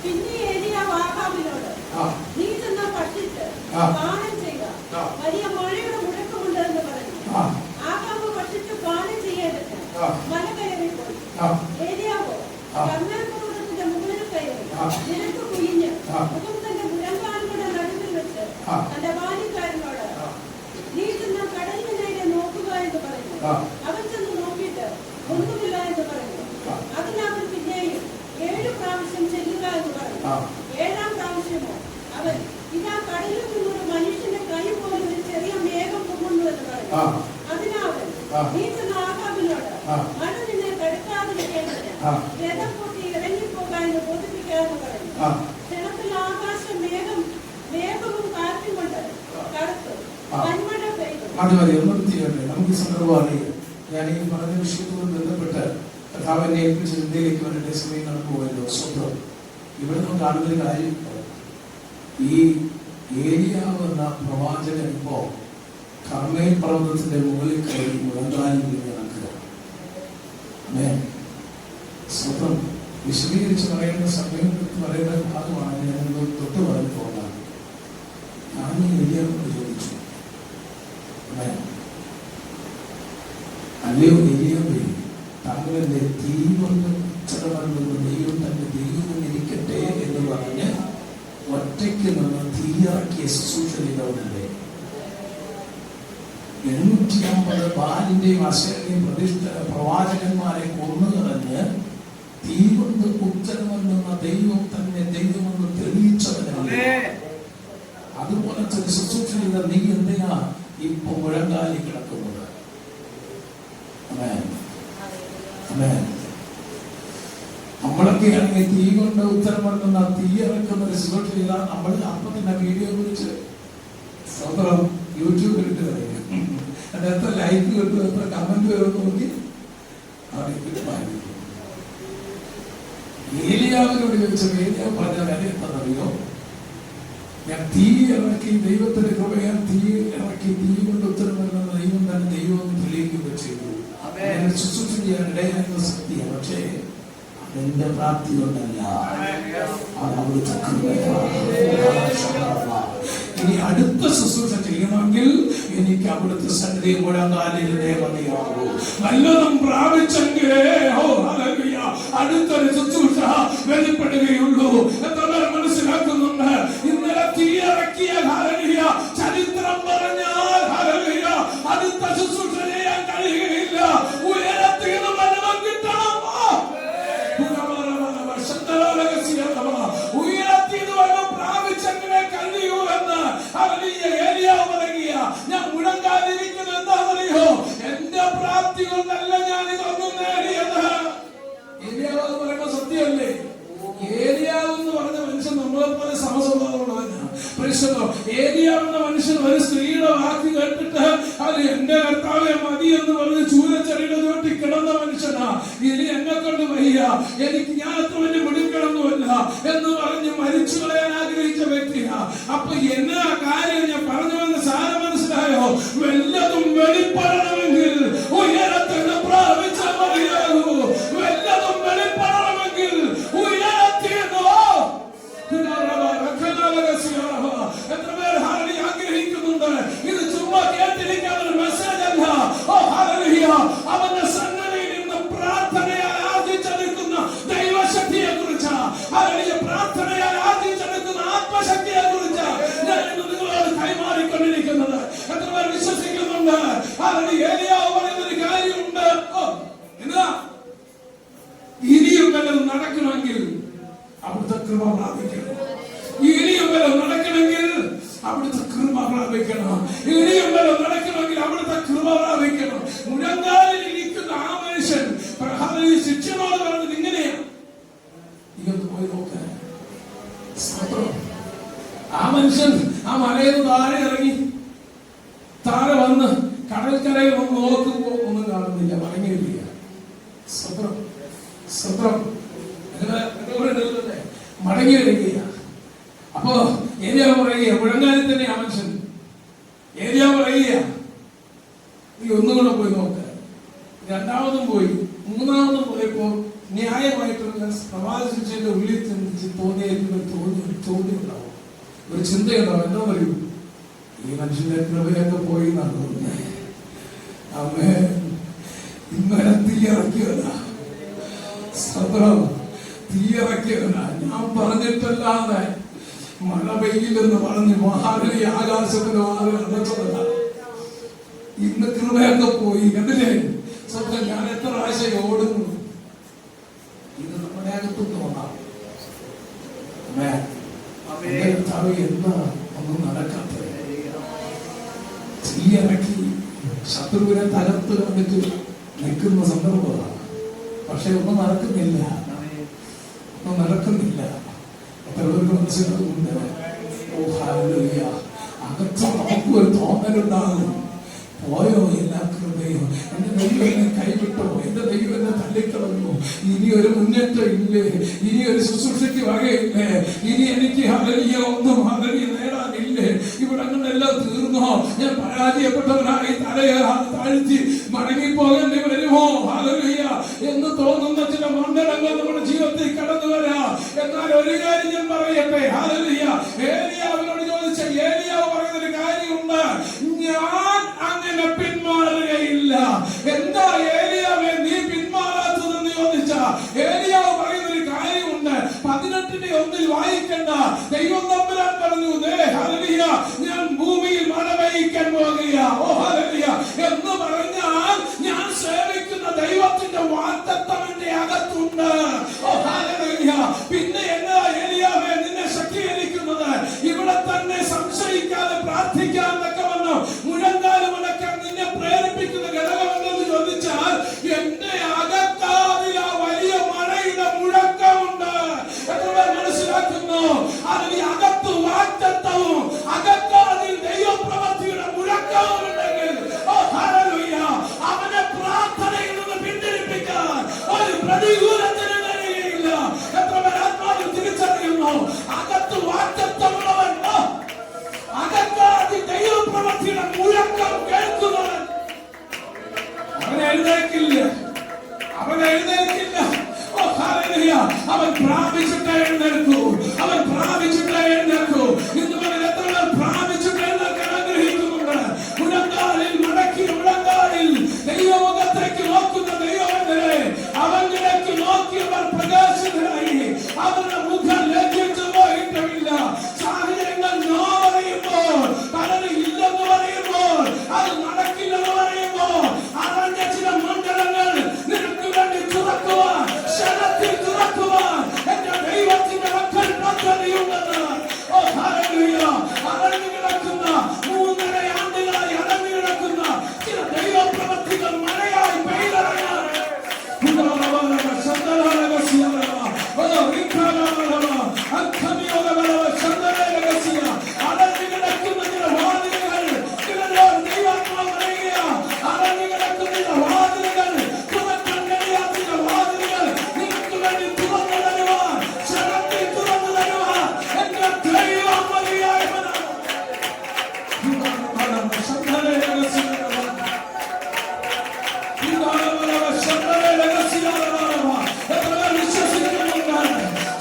പിന്നെ ഏലിയാവ് ആഹാബിനോട്, നീ ചെന്ന് ഭക്ഷിച്ച് പാനം ചെയ്യുക, വലിയ മഴയുടെ മുഴക്കമുണ്ട് എന്ന് പറഞ്ഞു. ആഹാബ് ഭക്ഷിച്ച് പാനം ചെയ്യേണ്ടത് മല കയറിപ്പോയി. ഏലിയാവോ കർമ്മേൽപർവ്വതത്തിന്റെ മുകളിൽ കയറി നിലത്ത് കുനിഞ്ഞ് മുഖം തന്റെ മുഴങ്കാലുകളുടെ നടുവിൽ വെച്ച് തന്റെ ബാല്യക്കാരനോട്, നീ ചെന്ന് കടലിന് നേരെ നോക്കുക എന്ന് പറഞ്ഞു. അവൻ ചെന്ന് നോക്കിയിട്ട് ഒന്നുമില്ല എന്ന് പറഞ്ഞു. അതിനവൻ പിന്നെയും 7 പ്രാവശ്യം ചെല്ലുക എന്ന് പറഞ്ഞു. 7-ാം പ്രാവശ്യമോ അവൻ, ഇതാ കടലിൽ നിന്നൊരു മനുഷ്യന്റെ കൈ പോലെ ഒരു ചെറിയ മേഘം പൊങ്ങുന്നു എന്ന് പറഞ്ഞു. അതിനവൻ, നീ ചെന്ന ആഹാബിനോട്, മഴ നിന്നെ തടുക്കാതിരിക്കേണ്ടതിന് രഥം പൊട്ടി ഇറങ്ങിപ്പോകാൻ എന്ന് ബോധിപ്പിക്കാമെന്ന് പറഞ്ഞു. ക്ഷണത്തിൽ ആകാശം മേഘവും കാറ്റും കൊണ്ട് കറുത്തു, വൻമഴ പെയ്തു. നമുക്ക് ഈ സന്ദർഭം അറിയാം. ഞാൻ ഈ പറഞ്ഞ വിഷയത്തോട് ബന്ധപ്പെട്ട് കർത്താവിനെ ഏൽപ്പിച്ച ചിന്തയിലേക്ക് വരേണ്ട സമയം കടന്നു പോയല്ലോ. സ്വന്തം ഇവിടെ നമ്മൾ കാണുന്നൊരു കാര്യം, ഈ ഏലിയാവ് എന്ന പ്രവാചകൻ ഇപ്പോ കർമ്മേൽ പർവ്വതത്തിന്റെ മുകളിൽ കയറി മുഴങ്കാലിൽ നടക്കുക. സ്വന്തം വിശദീകരിച്ച് പറയുന്ന സമയം പറയുന്ന ഭാഗമാണ് ഞാൻ തൊട്ട് പറഞ്ഞു പോകാൻ. ഞാൻ ഏലിയാവിനോട് ചോദിച്ചു, അല്ലയോ ഏലിയാവേ, താങ്കളുടെ തീവ്രം ചെലവെന്ന് ദൈവം തന്റെ ദൈവമെന്നിരിക്കട്ടെ എന്ന് പറഞ്ഞ് ഒറ്റയ്ക്ക് നിന്ന് തീയിറക്കിയ ശുശ്രൂഷ ചെയ്തവനല്ലേ? 850 ബാലിന്റെയും അശേരയും പ്രതിഷ്ഠ പ്രവാചകന്മാരെ കൊന്നുകളഞ്ഞ് തീവ്രം ഉത്തരമെന്ന ദൈവം തന്നെ ദൈവമെന്ന് തെളിയിച്ചവനല്ലേ? അതുപോലത്തെ ഒരു ശുശ്രൂഷ ചെയ്ത നീ എന്തിനാ ഇപ്പൊ മുഴങ്കാലി കിടക്കുന്നത്? നമ്മളൊക്കെ ആണെങ്കിൽ തീ കൊണ്ട് ഉത്തരം പറഞ്ഞ തീയിറക്കുന്ന ഒരു ശുശ്രൂഷ ചെയ്താൽ നമ്മൾ അപ്പൊ തന്നെ വീഡിയോ വിളിച്ച് സ്വന്തം യൂട്യൂബിൽ ഇട്ട് കളയും. അത് എത്ര ലൈക്ക് കിട്ടും, എത്ര കമന്റ് വരും നോക്കി ഏലിയാവിനോട് ചോദിച്ച ഏലിയാവ് പറഞ്ഞ വില എന്താണെന്നറിയോ? ഞാൻ തീ ഇറക്കി, ദൈവത്തിന്റെ കൃപയാൽ തീ ഇറക്കി, തീ കൊണ്ട് ഉത്തരം വരുന്ന ദൈവം തന്നെ ദൈവം തെളിയിക്കുക ചെയ്തു. ശുശ്രൂഷ ചെയ്യാൻ ഇടയായിരുന്ന ശക്തിയാണ്. പക്ഷേ അതെന്റെ പ്രാപ്തി കൊണ്ടല്ല, ഇനി അടുത്ത ശുശ്രൂഷ ചെയ്യണമെങ്കിൽ എനിക്ക് അവിടുത്തെ സന്നിധി മുഴങ്കാലിലേ മതിയാകൂ. നല്ലതും പ്രാപിച്ചെങ്കിലേ അടുത്തൊരു ശുശ്രൂഷ വെളിപ്പെടുകയുള്ളൂ. എത്ര പേർ മനസ്സിലാക്കുന്നുണ്ട്? ഇന്നലെ തീയിറക്കിയ ചരിത്രം പറഞ്ഞാൽ അടുത്ത ശുശ്രൂഷ ചെയ്യാൻ കഴിയുകയില്ല. ഉയരത്തിൽ നിന്നും അനുഭവം കിട്ടണം. ഉയരത്തിൽ പ്രാപിച്ചെങ്കിലേ കഴിയും. എന്ന് പറഞ്ഞ് ചൂരച്ചെറിയുടെ ചോട്ടി കിടന്ന മനുഷ്യനാ. ഇനി എന്നെ കൊണ്ട് വയ്യ, എനിക്ക് ഞാൻ അത്ര വലിയ മിടുക്കണമെന്നുമല്ല എന്ന് പറഞ്ഞ് മരിച്ചു കളയാൻ ആഗ്രഹിച്ച വ്യക്തിയാ. അപ്പൊ എന്നാ കാര്യം ഞാൻ പറഞ്ഞു വന്ന സാരം മനസ്സിലായോ? വല്ലതും വെളിപ്പെടണമെങ്കിൽ ഉയരത്തിൽ പ്രാപിച്ചാൽ മതിയാകൂ. വല്ലതും വെളിപ്പെടണമെങ്കിൽ ഉയരത്തിനോ. എത്ര പേർ ഹല്ലേലൂയ ആഗ്രഹിക്കുന്നുണ്ട്? ഇത് ചുമ്മാ കേട്ടിരിക്കാൻ ഒരു മെസ്സേജ് അല്ല. ഓ ഹല്ലേലൂയ, അവന്റെ സന്നദ്ധയിൽ നിന്ന് പ്രാർത്ഥനയാൽ ആർജിച്ചെടുക്കുന്ന ദൈവശക്തിയെ കുറിച്ച്, ഹല്ലേലൂയ, പ്രാർത്ഥനയാൽ ആർജിച്ചെടുക്കുന്ന ആത്മശക്തിയെ കുറിച്ച് ഞാൻ നിങ്ങളോട് കൈമാറിക്കൊണ്ടിരിക്കുന്നത്. എത്ര പേർ വിശ്വസിക്കുന്നുണ്ട്? ഹല്ലേലൂയ, ഏലിയാവ് പറയുന്ന ഒരു കാര്യമുണ്ട്. എന്താ? ഇനിയും വല്ലതും നടക്കണമെങ്കിൽ അവിടുത്തെ കൃപ പ്രാപിക്കണം. ഇനിയും വല്ലതും നടക്കണമെങ്കിൽ അവിടുത്തെ കൃപ പ്രാപിക്കണം. ഇനിയും വല്ലതും നടക്കണമെങ്കിൽ അവിടുത്തെ കൃപ പ്രാപിക്കണം. മുഴങ്കാലിൽ ഇരിക്കുന്ന ആ മനുഷ്യൻ ശിക്ഷനോട് പറഞ്ഞത് ഇങ്ങനെയാണ്. ഇതൊന്ന് പോയി നോക്കാൻ. ആ മനുഷ്യൻ ആ മലയിൽ താഴെ ഇറങ്ങി താഴെ വന്ന് കടൽക്കരയിൽ വന്ന് നോക്കുമ്പോ ഒന്നും കാണുന്നില്ല, മടങ്ങിയില്ല. സത്രം സത്രം മടങ്ങി വരികയാ. അപ്പോ ഏലിയാവ് പറയുക, മുഴങ്കാലിൽ തന്നെ ആ മനുഷ്യൻ. ഏലിയാവ് പറയുക, നീ ഒന്നുകൂടെ പോയി നോക്ക. രണ്ടാമതും പോയി, മൂന്നാമതും പോയപ്പോ ന്യായമായിട്ടുള്ള പ്രവാചകന്റെ ഉള്ളിൽ തോന്നിയിരിക്കുന്ന ചോദ്യം ഉണ്ടാവും, ഒരു ചിന്തയുണ്ടാവും. എന്താ പറയൂ? ഈ മനുഷ്യന്റെ കൃപയൊക്കെ പോയി നടന്നു. അമ്മേ, ഇന്നലെ തീയിറക്കിയതാ. സത്രം തീയിറക്കിയതാ. ഞാൻ പറഞ്ഞിട്ടല്ലാതെ മഴ പെയ്യില്ലെന്ന് പറഞ്ഞ് മഹാബലി ആകാശത്തിന് അടച്ചതാ. ഇന്ന് കൃപയൊക്കെ പോയി. കണ്ടില്ലേ? സത്യം, ഞാൻ എത്ര ആശയം ഓടുന്നു. ഇത് നമ്മുടെ അകത്തുനിന്ന് വന്നാ എന്താ ഒന്നും നടക്കാത്ത തീയിറക്കി ശത്രുവിനെ തകർത്ത് കണ്ടിട്ട് നിൽക്കുന്ന സന്ദർഭമാണ്. പക്ഷെ ഒന്നും നടക്കുന്നില്ല, ഒന്നും നടക്കുന്നില്ല. എത്ര പേർക്ക് മനസ്സിലാകുന്നുണ്ട്? ഓ ഹല്ലേലൂയ. അകത്ത് നമുക്ക് ഒരു തോന്നലുണ്ടാകും, പോയോ എല്ലാ കൃപയോ, എന്റെ ദൈവം എന്നെ കൈവിട്ടോ, എന്റെ ദൈവം എന്നെ തള്ളിക്കളഞ്ഞു, ഇനി ഒരു മുന്നേറ്റം ഇല്ലേ, ഇനി ഒരു ശുശ്രൂഷയ്ക്ക് വകയില്ലേ, ഇനി എനിക്ക് ഹല്ലേലൂയ ഒന്നും ഹല്ലേലൂയ നേടാനില്ലേ, ഇവിടങ്ങളെല്ലാം തീർന്നോ, ഞാൻ പരാജയപ്പെട്ടവനായി തലയെ താഴ്ത്തി മടങ്ങിപ്പോകേണ്ടി വരുമോ ഹല്ലേലൂയ എന്ന് തോന്നുന്ന ചില മണ്ഡലങ്ങൾ നമ്മുടെ ജീവിതത്തിൽ കടന്നു വരാം. എന്നാൽ ഒരു കാര്യം ഞാൻ പറയട്ടെ, ഹല്ലേലൂയ, ഏലിയാവിനോട് ചോദിച്ച ഏലിയാവ് പറയുന്നൊരു കാര്യമുണ്ട്, ഞാൻ അങ്ങനെ പിന്മാറുകയില്ല. എന്താ ഏലിയാവേ നീ പിന്മാറാത്തതെന്ന് ചോദിച്ച ഏലിയാവ് പറയുന്നൊരു കാര്യമുണ്ട്. 18:1 വായിക്കണ്ട. ദൈവം തമ്പുരാൻ പറഞ്ഞു, ഹല്ലേലൂയ, ഞാൻ ഭൂമിയിൽ മഴ പെയ്യിക്കാൻ പോകുക. ഓ ഹല്ലേലൂയ എന്ന് പറഞ്ഞാൽ ഞാൻ സേവിക്കുന്ന ദൈവത്തിന്റെ വാഗ്ദത്തം എന്റെ അകത്തുണ്ട്. ഓ ഹല്ലേലൂയ. പിന്നെ എന്നാ ഏലിയാവേ നിന്നെ ശക്തീകരിക്കുന്നത്? ഇവിടെ തന്നെ സംശയിക്കാതെ പ്രാർത്ഥിക്കാൻ തക്കവണ്ണം മുഴങ്കാല് മുടക്കാൻ നിന്നെ പ്രേരിപ്പിക്കുന്ന ഘടകമെന്ന് ചോദിച്ചാൽ എന്റെ അകത്താതിൽ ആ വലിയ മഴയുടെ മുഴക്കമുണ്ട്. എത്ര പേർ മനസ്സിലാക്കുന്നു? അതിൽ അകത്ത് വാഗ്ദത്തവും അകത്താതിൽ ദൈവപ്രവൃത്തിയുടെ മുഴക്കവും ഉണ്ടെങ്കിൽ ഓ ഹല്ലേലൂയ, അവനെ പ്രാർത്ഥനയിൽ നിന്ന് പിന്തിരിപ്പിക്കാൻ ഒരു പ്രതികൂലത്തിന് കഴിയുകയില്ല. എത്ര പേർ ആത്മാവിൽ തിരിച്ചറിയുന്നു? അകത്ത് വാഗ്ദത്തമുള്ളവൻ, അകത്താതിൽ ദൈവപ്രവൃത്തിയുടെ മുഴക്കം കേൾക്കുന്നവൻ അവൻ എഴുന്നേൽക്കില്ല, അവൻ എഴുന്നേൽക്കില്ല. ഓ ഹല്ലേലൂയ, അവൻ പ്രാപിച്ചിട്ട് എഴുന്നേൽക്കൂ, അവൻ പ്രാപിച്ചിട്ട് എഴുന്നേൽക്കൂ. ഇന്ന് മുതൽ എത്ര പേർ പ്രാപിച്ചിട്ട് എഴുന്നേൽക്കാൻ ആഗ്രഹിക്കുന്നുണ്ട്? മുഴങ്കാലിൽ മടക്കിയ മുഴങ്കാലിൽ ദൈവമുഖത്തേക്ക് നോക്കുന്ന ദൈവമേ, അവനിലേക്ക് നോക്കിയവർ പ്രകാശിതരായി. അവരുടെ മുഖം ലജ്ജിച്ചു പോയിട്ടില്ല. സാഹചര്യങ്ങൾ നോ പറയുമ്പോൾ, പലരും ഇല്ലെന്ന് പറയുമ്പോൾ, അത് നടക്കില്ലെന്ന് പറയുമ്പോൾ, അറിഞ്ഞ ചില മണ്ഡലങ്ങൾ നിനക്ക് വേണ്ടി തുറക്കുവാൻ, ക്ഷണത്തിൽ തുറക്കുവാൻ എന്റെ ദൈവത്തിന്റെ മക്കൾ പദ്ധതിയുണ്ടെന്ന്. ഓ ഹല്ലേലൂയ.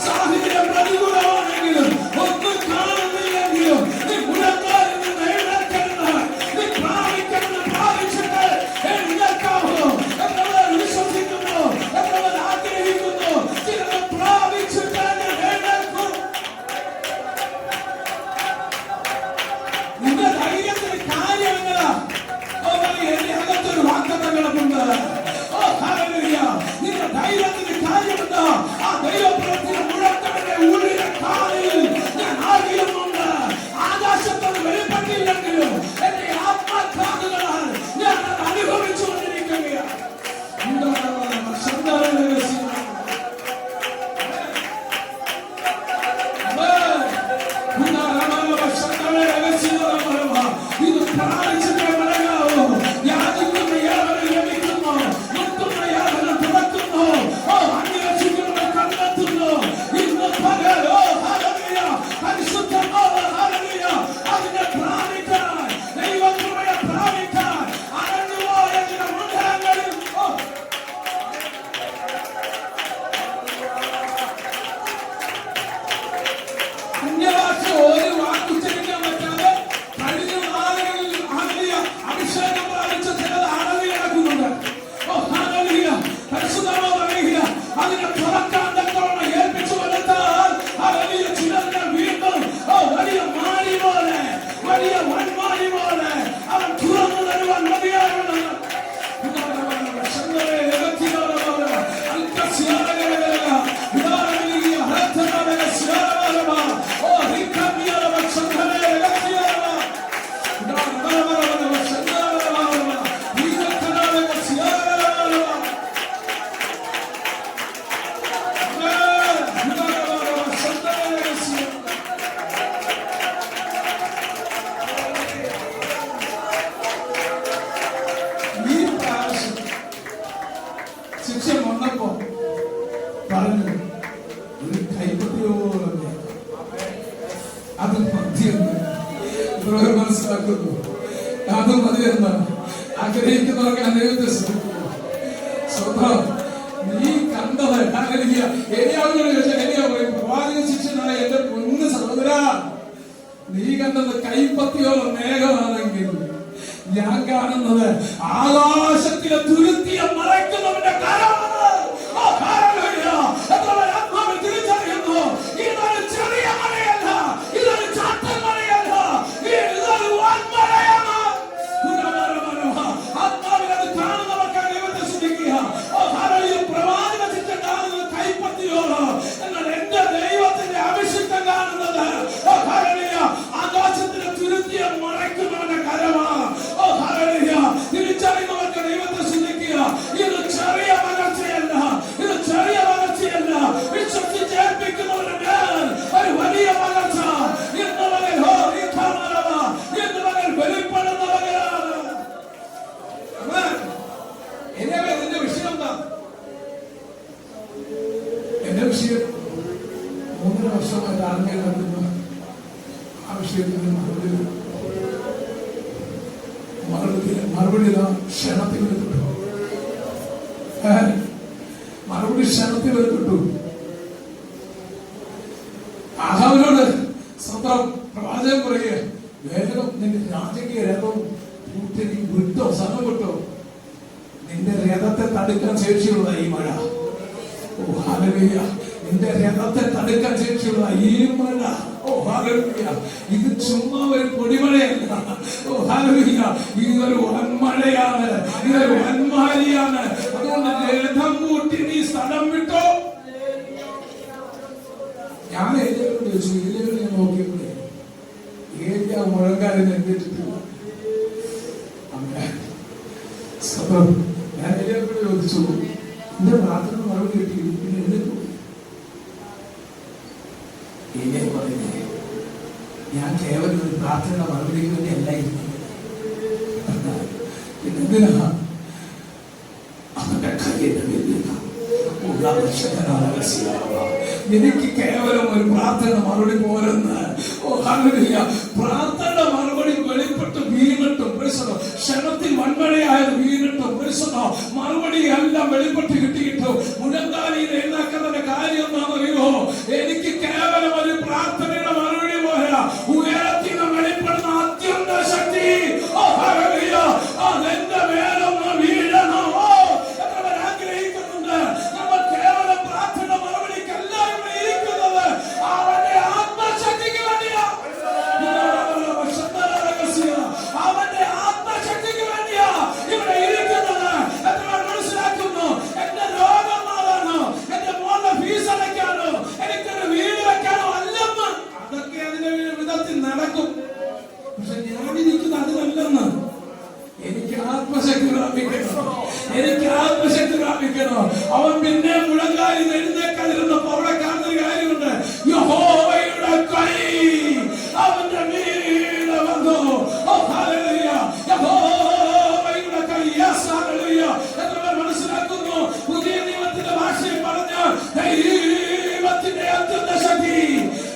സാഹചര്യം പ്രതികൂലമാണെങ്കിലും ഒന്നും കാണുന്നില്ലെങ്കിലും നീ മുഴക്കാലിൽ നിന്ന് എഴുന്നേൽക്കരുത്. നീ പ്രാപിക്കണമെന്ന് പ്രാപിച്ചിട്ട് എഴുന്നേൽക്കാവൂ. എത്രപേർ വിശ്വസിക്കുന്നു, എത്രപേർ ആഗ്രഹിക്കുന്നു, ചിലർ പ്രാപിച്ചിട്ട് എഴുന്നേൽക്കും. നിന്റെ ധൈര്യത്തിന് കാര്യം എന്നതാ? എന്റെ അകത്തൊരു വാഗ്ദത്തം കിടപ്പുണ്ട്. നിന്റെ ധൈര്യത്തിന് കാര്യമെന്താ? ആ ദൈവപ്രവൃത്തിയുടെ മുഴക്കത്തിന്റെ ഉള്ളിലെ കാലിൽ ഞാൻ അറിയുന്നുണ്ട്. ആകാശത്തോട് വെളിപ്പെട്ടില്ലെങ്കിലും എന്റെ ആത്മാഘാതങ്ങളാൽ ഞാൻ അത് അനുഭവിച്ചുകൊണ്ടിരിക്കുകയാണ്. ഇത് പ്രാപിച്ചിട്ടേ മടങ്ങാവൂ. യാചിക്കുന്ന യാതൊരു ലഭിക്കുന്നു, മുട്ടുന്ന യാതൊരു തുറക്കുന്നു, അന്വേഷിക്കുന്നത് കണ്ടെത്തുന്നു. ഇന്ന് പകൽ പരിശുദ്ധമായ ഹല്ലേലൂയ അതിനെ പ്രാപിക്കാൻ, ദൈവകൃപയെ പ്രാപിക്കാൻ അനന്യമായ ചില മണ്ഡലങ്ങളിൽ അന്യഭാഷ ഒരു വാക്കുച്ചരിക്കാൻ പറ്റാതെ കഴിഞ്ഞ നാളുകളിൽ അഭിഷേകം പ്രാപിച്ച ചിലത് അടവി കിടക്കുന്നുണ്ട്. പരിശുദ്ധമോ പറയുക അതിനെ തുറക്കാൻ തക്കവണ്ണം ഏൽപ്പിച്ചു കൊടുത്താൽ ചിലരുടെ വീണ്ടും വലിയ മാടി പോലെ, വലിയ വൻമാടി പോലെ അവൻ തുറന്നു തരുവാൻ മതിയായുള്ളത്. ശിക്ഷ വന്നപ്പോ പറഞ്ഞു ഒരു കൈപ്പത്തിയോളം അത് മതിയെന്ന് മനസ്സിലാക്കുന്നു. അത് മതിയെന്ന് ആഗ്രഹിക്കുന്നവർക്ക് ദൈവത്തെ സ്വന്തം നീ കണ്ടത് ഏരിയാവിനോട് ചോദിച്ചാൽ ഏരിയ പറയും പ്രവാചക ശിക്ഷനായ എന്റെ പൊന്ന് സഹോദര, നീ കണ്ടത് കൈപ്പത്തിയോളം മേഘമാണെങ്കിൽ ഞാൻ കാണുന്നത് ആകാശത്തിലെ തുരുത്തിയ മറയ്ക്കുന്നവന്റെ കരമാണ്. തിരിച്ചറിയുന്നു ഇതൊരു ചെറിയ മഴയല്ല, ഇതൊരു ചാറ്റൽ മഴയല്ല, ഇതൊരു വൻമഴയാണ്. ആത്മാവിനത് കാണുന്നവർക്കാണ് ദൈവത്തെ ശ്രദ്ധിക്കുക. പ്രവാചക ശിക്ഷ കാണുന്നത് കൈപ്പത്തിയോളം, എന്നാൽ എന്റെ ദൈവത്തിന്റെ അഭിഷിക്തം കാണുന്നത് ആകാശത്തിലെ തുരുത്തിയ മറയ്ക്കുന്നവന്റെ കരമാണ്. തിരിച്ചറിയുന്നവർക്ക് ദൈവത്തെ ശ്രദ്ധിക്കുക. ഇത് ചെറിയ വളർച്ചയല്ല, ഇത് ചെറിയ വളർച്ചയല്ല. വിശ്വസിച്ചേൽപ്പിക്കുന്നവരുടെ മേൽ ഒരു വലിയ വളർച്ച ഇന്ന് വെളിപ്പെടുന്നവരാണ്. എന്റെ വിഷയം എന്താ? എന്റെ വിഷയം 3 വർഷമായിട്ട് ആർമി നടത്തുന്ന ആ വിഷയത്തിന് മറുപടി ക്ഷണത്തിൽ കിട്ടു. മറുപടി ക്ഷണത്തിൽ കിട്ടു. ആഹാവിനോട് സ്വന്തം പ്രവാചകൻ പറയുക, വേഗം നിന്റെ രാജകീയ രഥം കൂട്ടി വിട്ടോ, സ്ഥലം വിട്ടോ. നിന്റെ രഥത്തെ തടുക്കാൻ ശേഷിയുള്ള ഈ മഴ. ഓ ഹല്ലേലൂയ. നിന്റെ രഥത്തെ തടുക്കാൻ ശേഷിയുള്ള ഈ മഴ. ഓ ഹല്ലേലൂയ. ഇത് ചുമ്മാ ഒരു പൊടിമഴയല്ല. ഓ ഹല്ലേലൂയ. ഇതൊരു വൻമഴയാണ്, ഇതൊരു വൻമാരിയാണ്. അതുകൊണ്ട് രഥം കൂട്ടി നീ സ്ഥലം വിട്ടോ. ഞാൻ ഏരിയയോട് ചോദിച്ചു, ഏരിയയോട് ഞാൻ നോക്കിയപ്പോഴേ ഏരിയ മുഴങ്കാലിന് എത്തിയിട്ടില്ല. ഞാൻ ഏരിയയോട് ചോദിച്ചു, എന്റെ പ്രാർത്ഥന മറുപടി കിട്ടി, പിന്നെ എന്നിട്ട് ഏരിയ പറയുന്നേ, ഞാൻ കേവലം ഒരു പ്രാർത്ഥനയുടെ മറുപടിക്ക് വേണ്ടി അല്ലായിരുന്നു. പിന്നെന്തിനാ അവന്റെ കയ്യിൽ എനിക്ക് കേവലം ഒരു പ്രാർത്ഥന മറുപടി പോരെന്ന്. ഓ ഹല്ലേലൂയ. പ്രാർത്ഥന മറുപടി വെളിപ്പെട്ട് വീണിട്ടും ക്ഷണത്തിൽ വൻമഴയായത് വീണിട്ടും മറുപടി എല്ലാം വെളിപ്പെട്ട് കിട്ടിയിട്ടു മുഴങ്കാലിയിൽ എഴുന്നേക്കുന്നതിന്റെ കാര്യം എന്താണെന്നറിയോ? എനിക്ക് കേവലം ഒരു പ്രാർത്ഥനയുടെ മറുപടി പോരാ, ഉയരത്തിൽ നിന്ന് വെളിപ്പെടുന്ന അത്യന്ത ശക്തി അതെന്റെ മേലൊന്ന് വീഴണമോ എന്നവർ ആഗ്രഹിക്കുന്നുണ്ട്. നമ്മൾ കേവലം പ്രാർത്ഥന മറുപടിക്കല്ല ഇവിടെ ഇരിക്കുന്നത്, അവന്റെ ആത്മശക്തിക്ക് വേണ്ടിയാ. അവന്റെ ആത്മശക്തിക്ക് വേണ്ടിയാ ഇവിടെ ഇരിക്കുന്നത്. എത്ര മനസ്സിലാക്കുന്നു? എന്റെ രോഗം മാറാനോ, എന്റെ മോളുടെ ഫീസ് അടയ്ക്കാനോ, എനിക്കൊരു വീട് വെക്കാനോ അല്ലെന്ന്. അതൊക്കെ അതിന്റെ വിധത്തിൽ നടക്കും. പക്ഷെ ഞാനിരിക്കുന്നത് അതിനല്ലെന്ന്. എനിക്ക് ആത്മശക്തി പ്രാപിക്കണം, എനിക്ക് ആത്മശക്തി പ്രാപിക്കണം. അവൻ പിന്നെ മുഴങ്കാലിൽ എഴുന്നേക്കാതിരുന്നപ്പോ അവിടെ കാണുന്ന കാര്യമുണ്ട്. യഹോവയുടെ കൈ അവന്റെ മീതെ വന്നു. യഹോവയുടെ കൈ. എത്ര മനസ്സിലാക്കുന്നു? പുതിയ നിയമത്തിന്റെ ഭാഷയിൽ പറഞ്ഞ ദൈവത്തിന്റെ അത്യന്ത ശക്തി,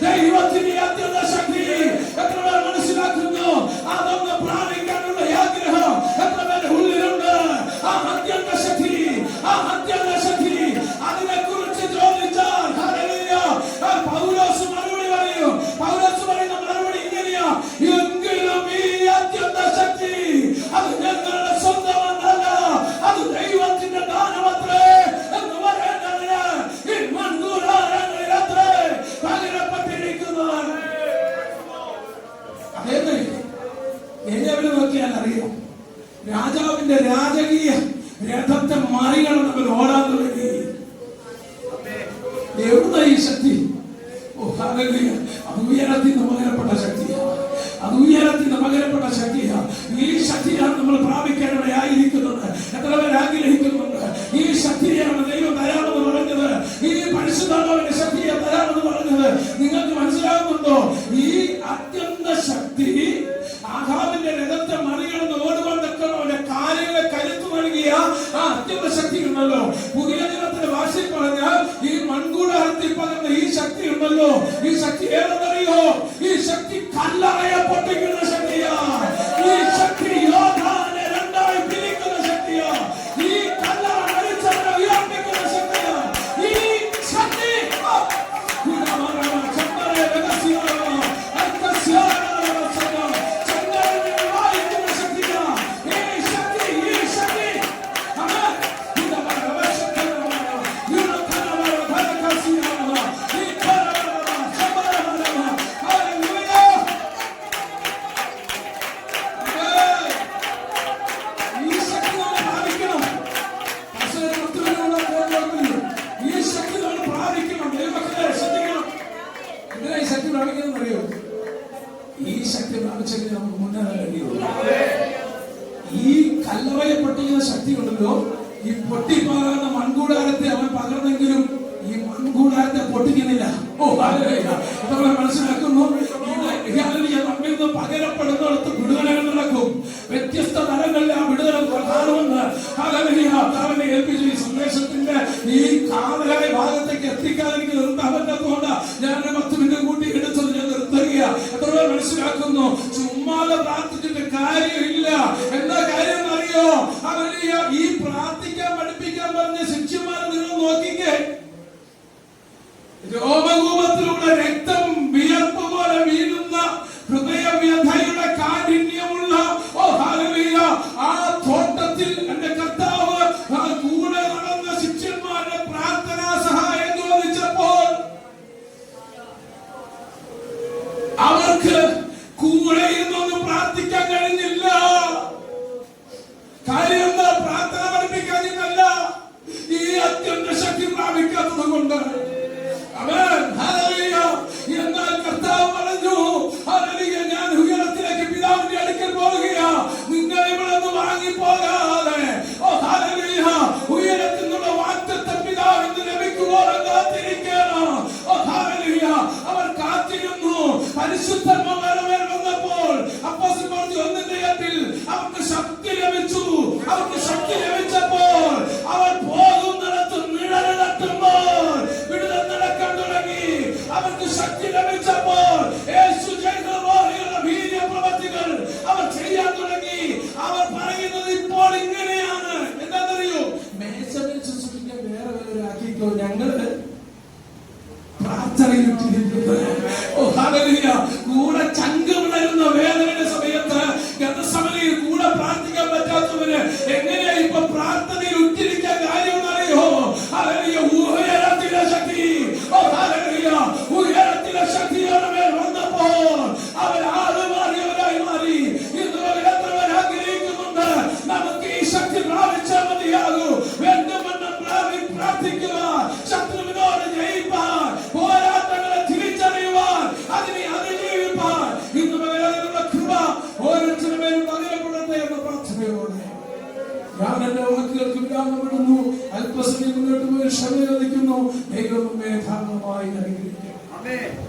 ദൈവത്തിന്റെ അത്യന്ത ശക്തി. എത്ര മനസ്സിലാക്കുന്നു? അതൊന്ന് പ്രാപിക്കാനുള്ള ആഗ്രഹം എത്ര പേരുടെ ഉള്ളിലുണ്ട്? ആ അത്യന്ത ശക്തി, ആ അത്യന്ത ശക്തി. അതിനെക്കുറിച്ച് ചോദിച്ചാൽ പൗലോസ് മറുപടി പറയും. പൗലോസ് പറയുന്ന മറുപടി ഇങ്ങനെയാ: എങ്കിലും ഈ അത്യന്ത ശക്തി അത് ഞങ്ങളുടെ സ്വന്തമല്ല, അത് ദൈവത്തിന്റെ ദാനമത്രേ എന്ന് പറയുന്നതിന് ഈ മൺകൂടാരങ്ങളിലത്രേ പകരപ്പെട്ടിരിക്കുന്നത്. അതേന്നെ എല്ലാവരും നോക്കിയാൽ അറിയാം, രാജാവിന്റെ രാജകീയ രഥത്തെ മറികടന്നവർ ഓടാൻ തുടങ്ങി. എവിടെ ഈ ശക്തി? അത് ഉയരത്തിൽ നിന്ന് പകരപ്പെട്ട ശക്തിയാണ്, അത് ഉയരത്തിൽ നിന്ന് പകരപ്പെട്ട ശക്തിയാണ്. ഈ ശക്തിയാണ് നമ്മൾ പ്രാപിക്കാനിടയായിരിക്കുന്നത്. എത്ര പേർ ആഗ്രഹിക്കുന്നുണ്ട്? ഈ ശക്തിയാണ് ദൈവം തരാമെന്ന് പറഞ്ഞത്, ഈ പരിശുദ്ധാത്മാവിന്റെ ശക്തിയെ തരാമെന്ന് പറഞ്ഞത്. നിങ്ങൾക്ക് മനസ്സിലാകുന്നുണ്ടോ? ഈ അത്യന്ത ശക്തി ആഹാബിന്റെ രഥത്തെ മറികടന്ന് ഓടുകൊണ്ടൊക്കെ അവന്റെ കാര്യങ്ങളെ കരുത്തു നൽകിയ ആ അത്യന്ത ശക്തി ഉണ്ടല്ലോ. പുതിയ നിയമത്തിന്റെ ഭാഷയിൽ പറഞ്ഞാൽ ഈ മൺകൂടാരത്തിൽ പകർന്ന ഈ ശക്തി ഉണ്ടല്ലോ, ഈ ശക്തി ഏതെന്നറിയോ? ഈ ശക്തി കല്ലറയെ പൊട്ടിക്കുന്ന ശക്തിയാ. ഈ ശക്തി യോദ്ധാനെ രണ്ടായി പിരിക്കുന്ന ശക്തിയാ. ഈ കല്ലറ മരിച്ചവരെ ഉയർപ്പിക്കുന്ന ശക്തിയാ. ഈ ശക്തി അറിയോ? ഈ ശക്തി പ്രാപിച്ചെങ്കിൽ നമുക്ക് മുന്നേറാൻ കഴിയുള്ളൂ. ഈ കല്ലറയെ പൊട്ടിക്കുന്ന ശക്തി ഉണ്ടല്ലോ, ഈ പൊട്ടിപ്പാകുന്ന മൺകൂടാരത്തെ അവൻ പകർന്നെങ്കിലും ഈ മൺകൂടാരത്തെ പൊട്ടിക്കുന്നില്ല. നമ്മളെ മനസ്സിലാക്കുന്നു. നമ്മിൽ നിന്ന് പകരപ്പെടുന്നിടത്ത് വിടുതലകൾ നടക്കും. വ്യത്യസ്ത തലങ്ങളിൽ ആ വിടുതല കാണുമെന്ന് അവനെ ഏൽപ്പിച്ചു. ഈ സന്ദേശത്തിന്റെ ഈ കാതലായ ഭാഗത്തേക്ക് എത്തിക്കാൻ എനിക്ക് നിർത്താൻ ഞാൻ 10 മിനിറ്റ് കൂട്ടി എടുത്തത് ഞാൻ നിർത്തുക. എത്ര പേർ മനസ്സിലാക്കുന്നു? ചുമ്മാതെ പ്രാർത്ഥിച്ചിട്ട് കാര്യമില്ല. എന്താ കാര്യം അറിയോ? അവന് ഈ പ്രാർത്ഥിക്കാൻ പഠിപ്പിക്കാൻ പറഞ്ഞ ശിഷ്യന്മാരെ നിങ്ങൾ നോക്കിക്കേ. രോമകൂപത്തിലൂടെ രക്തം വിയർപ്പ് പോലെ വീഴുന്ന ഹൃദയവ്യഥയുടെ കാഠിന്യമുള്ള ആ തോട്ടത്തിൽ എന്റെ കർത്താവ് കൂടെ നടന്ന ശിഷ്യന്മാരുടെ പ്രാർത്ഥനാ സഹായം ചോദിച്ചപ്പോൾ അവർക്ക് കൂടെ ഇരുന്നൊന്നും പ്രാർത്ഥിക്കാൻ കഴിഞ്ഞില്ല. കാര്യം എന്താ? പ്രാർത്ഥന പഠിപ്പിക്കാനില്ല, ഞാൻ എന്റെ വാക്കുകൾക്ക് വിരാമപ്പെടുന്നു. അല്പസമയം മുന്നോട്ട് പോയി ക്ഷമ ചോദിക്കുന്നു. ദൈവമേ ധാരാളമായി അനുഗ്രഹിക്കട്ടെ.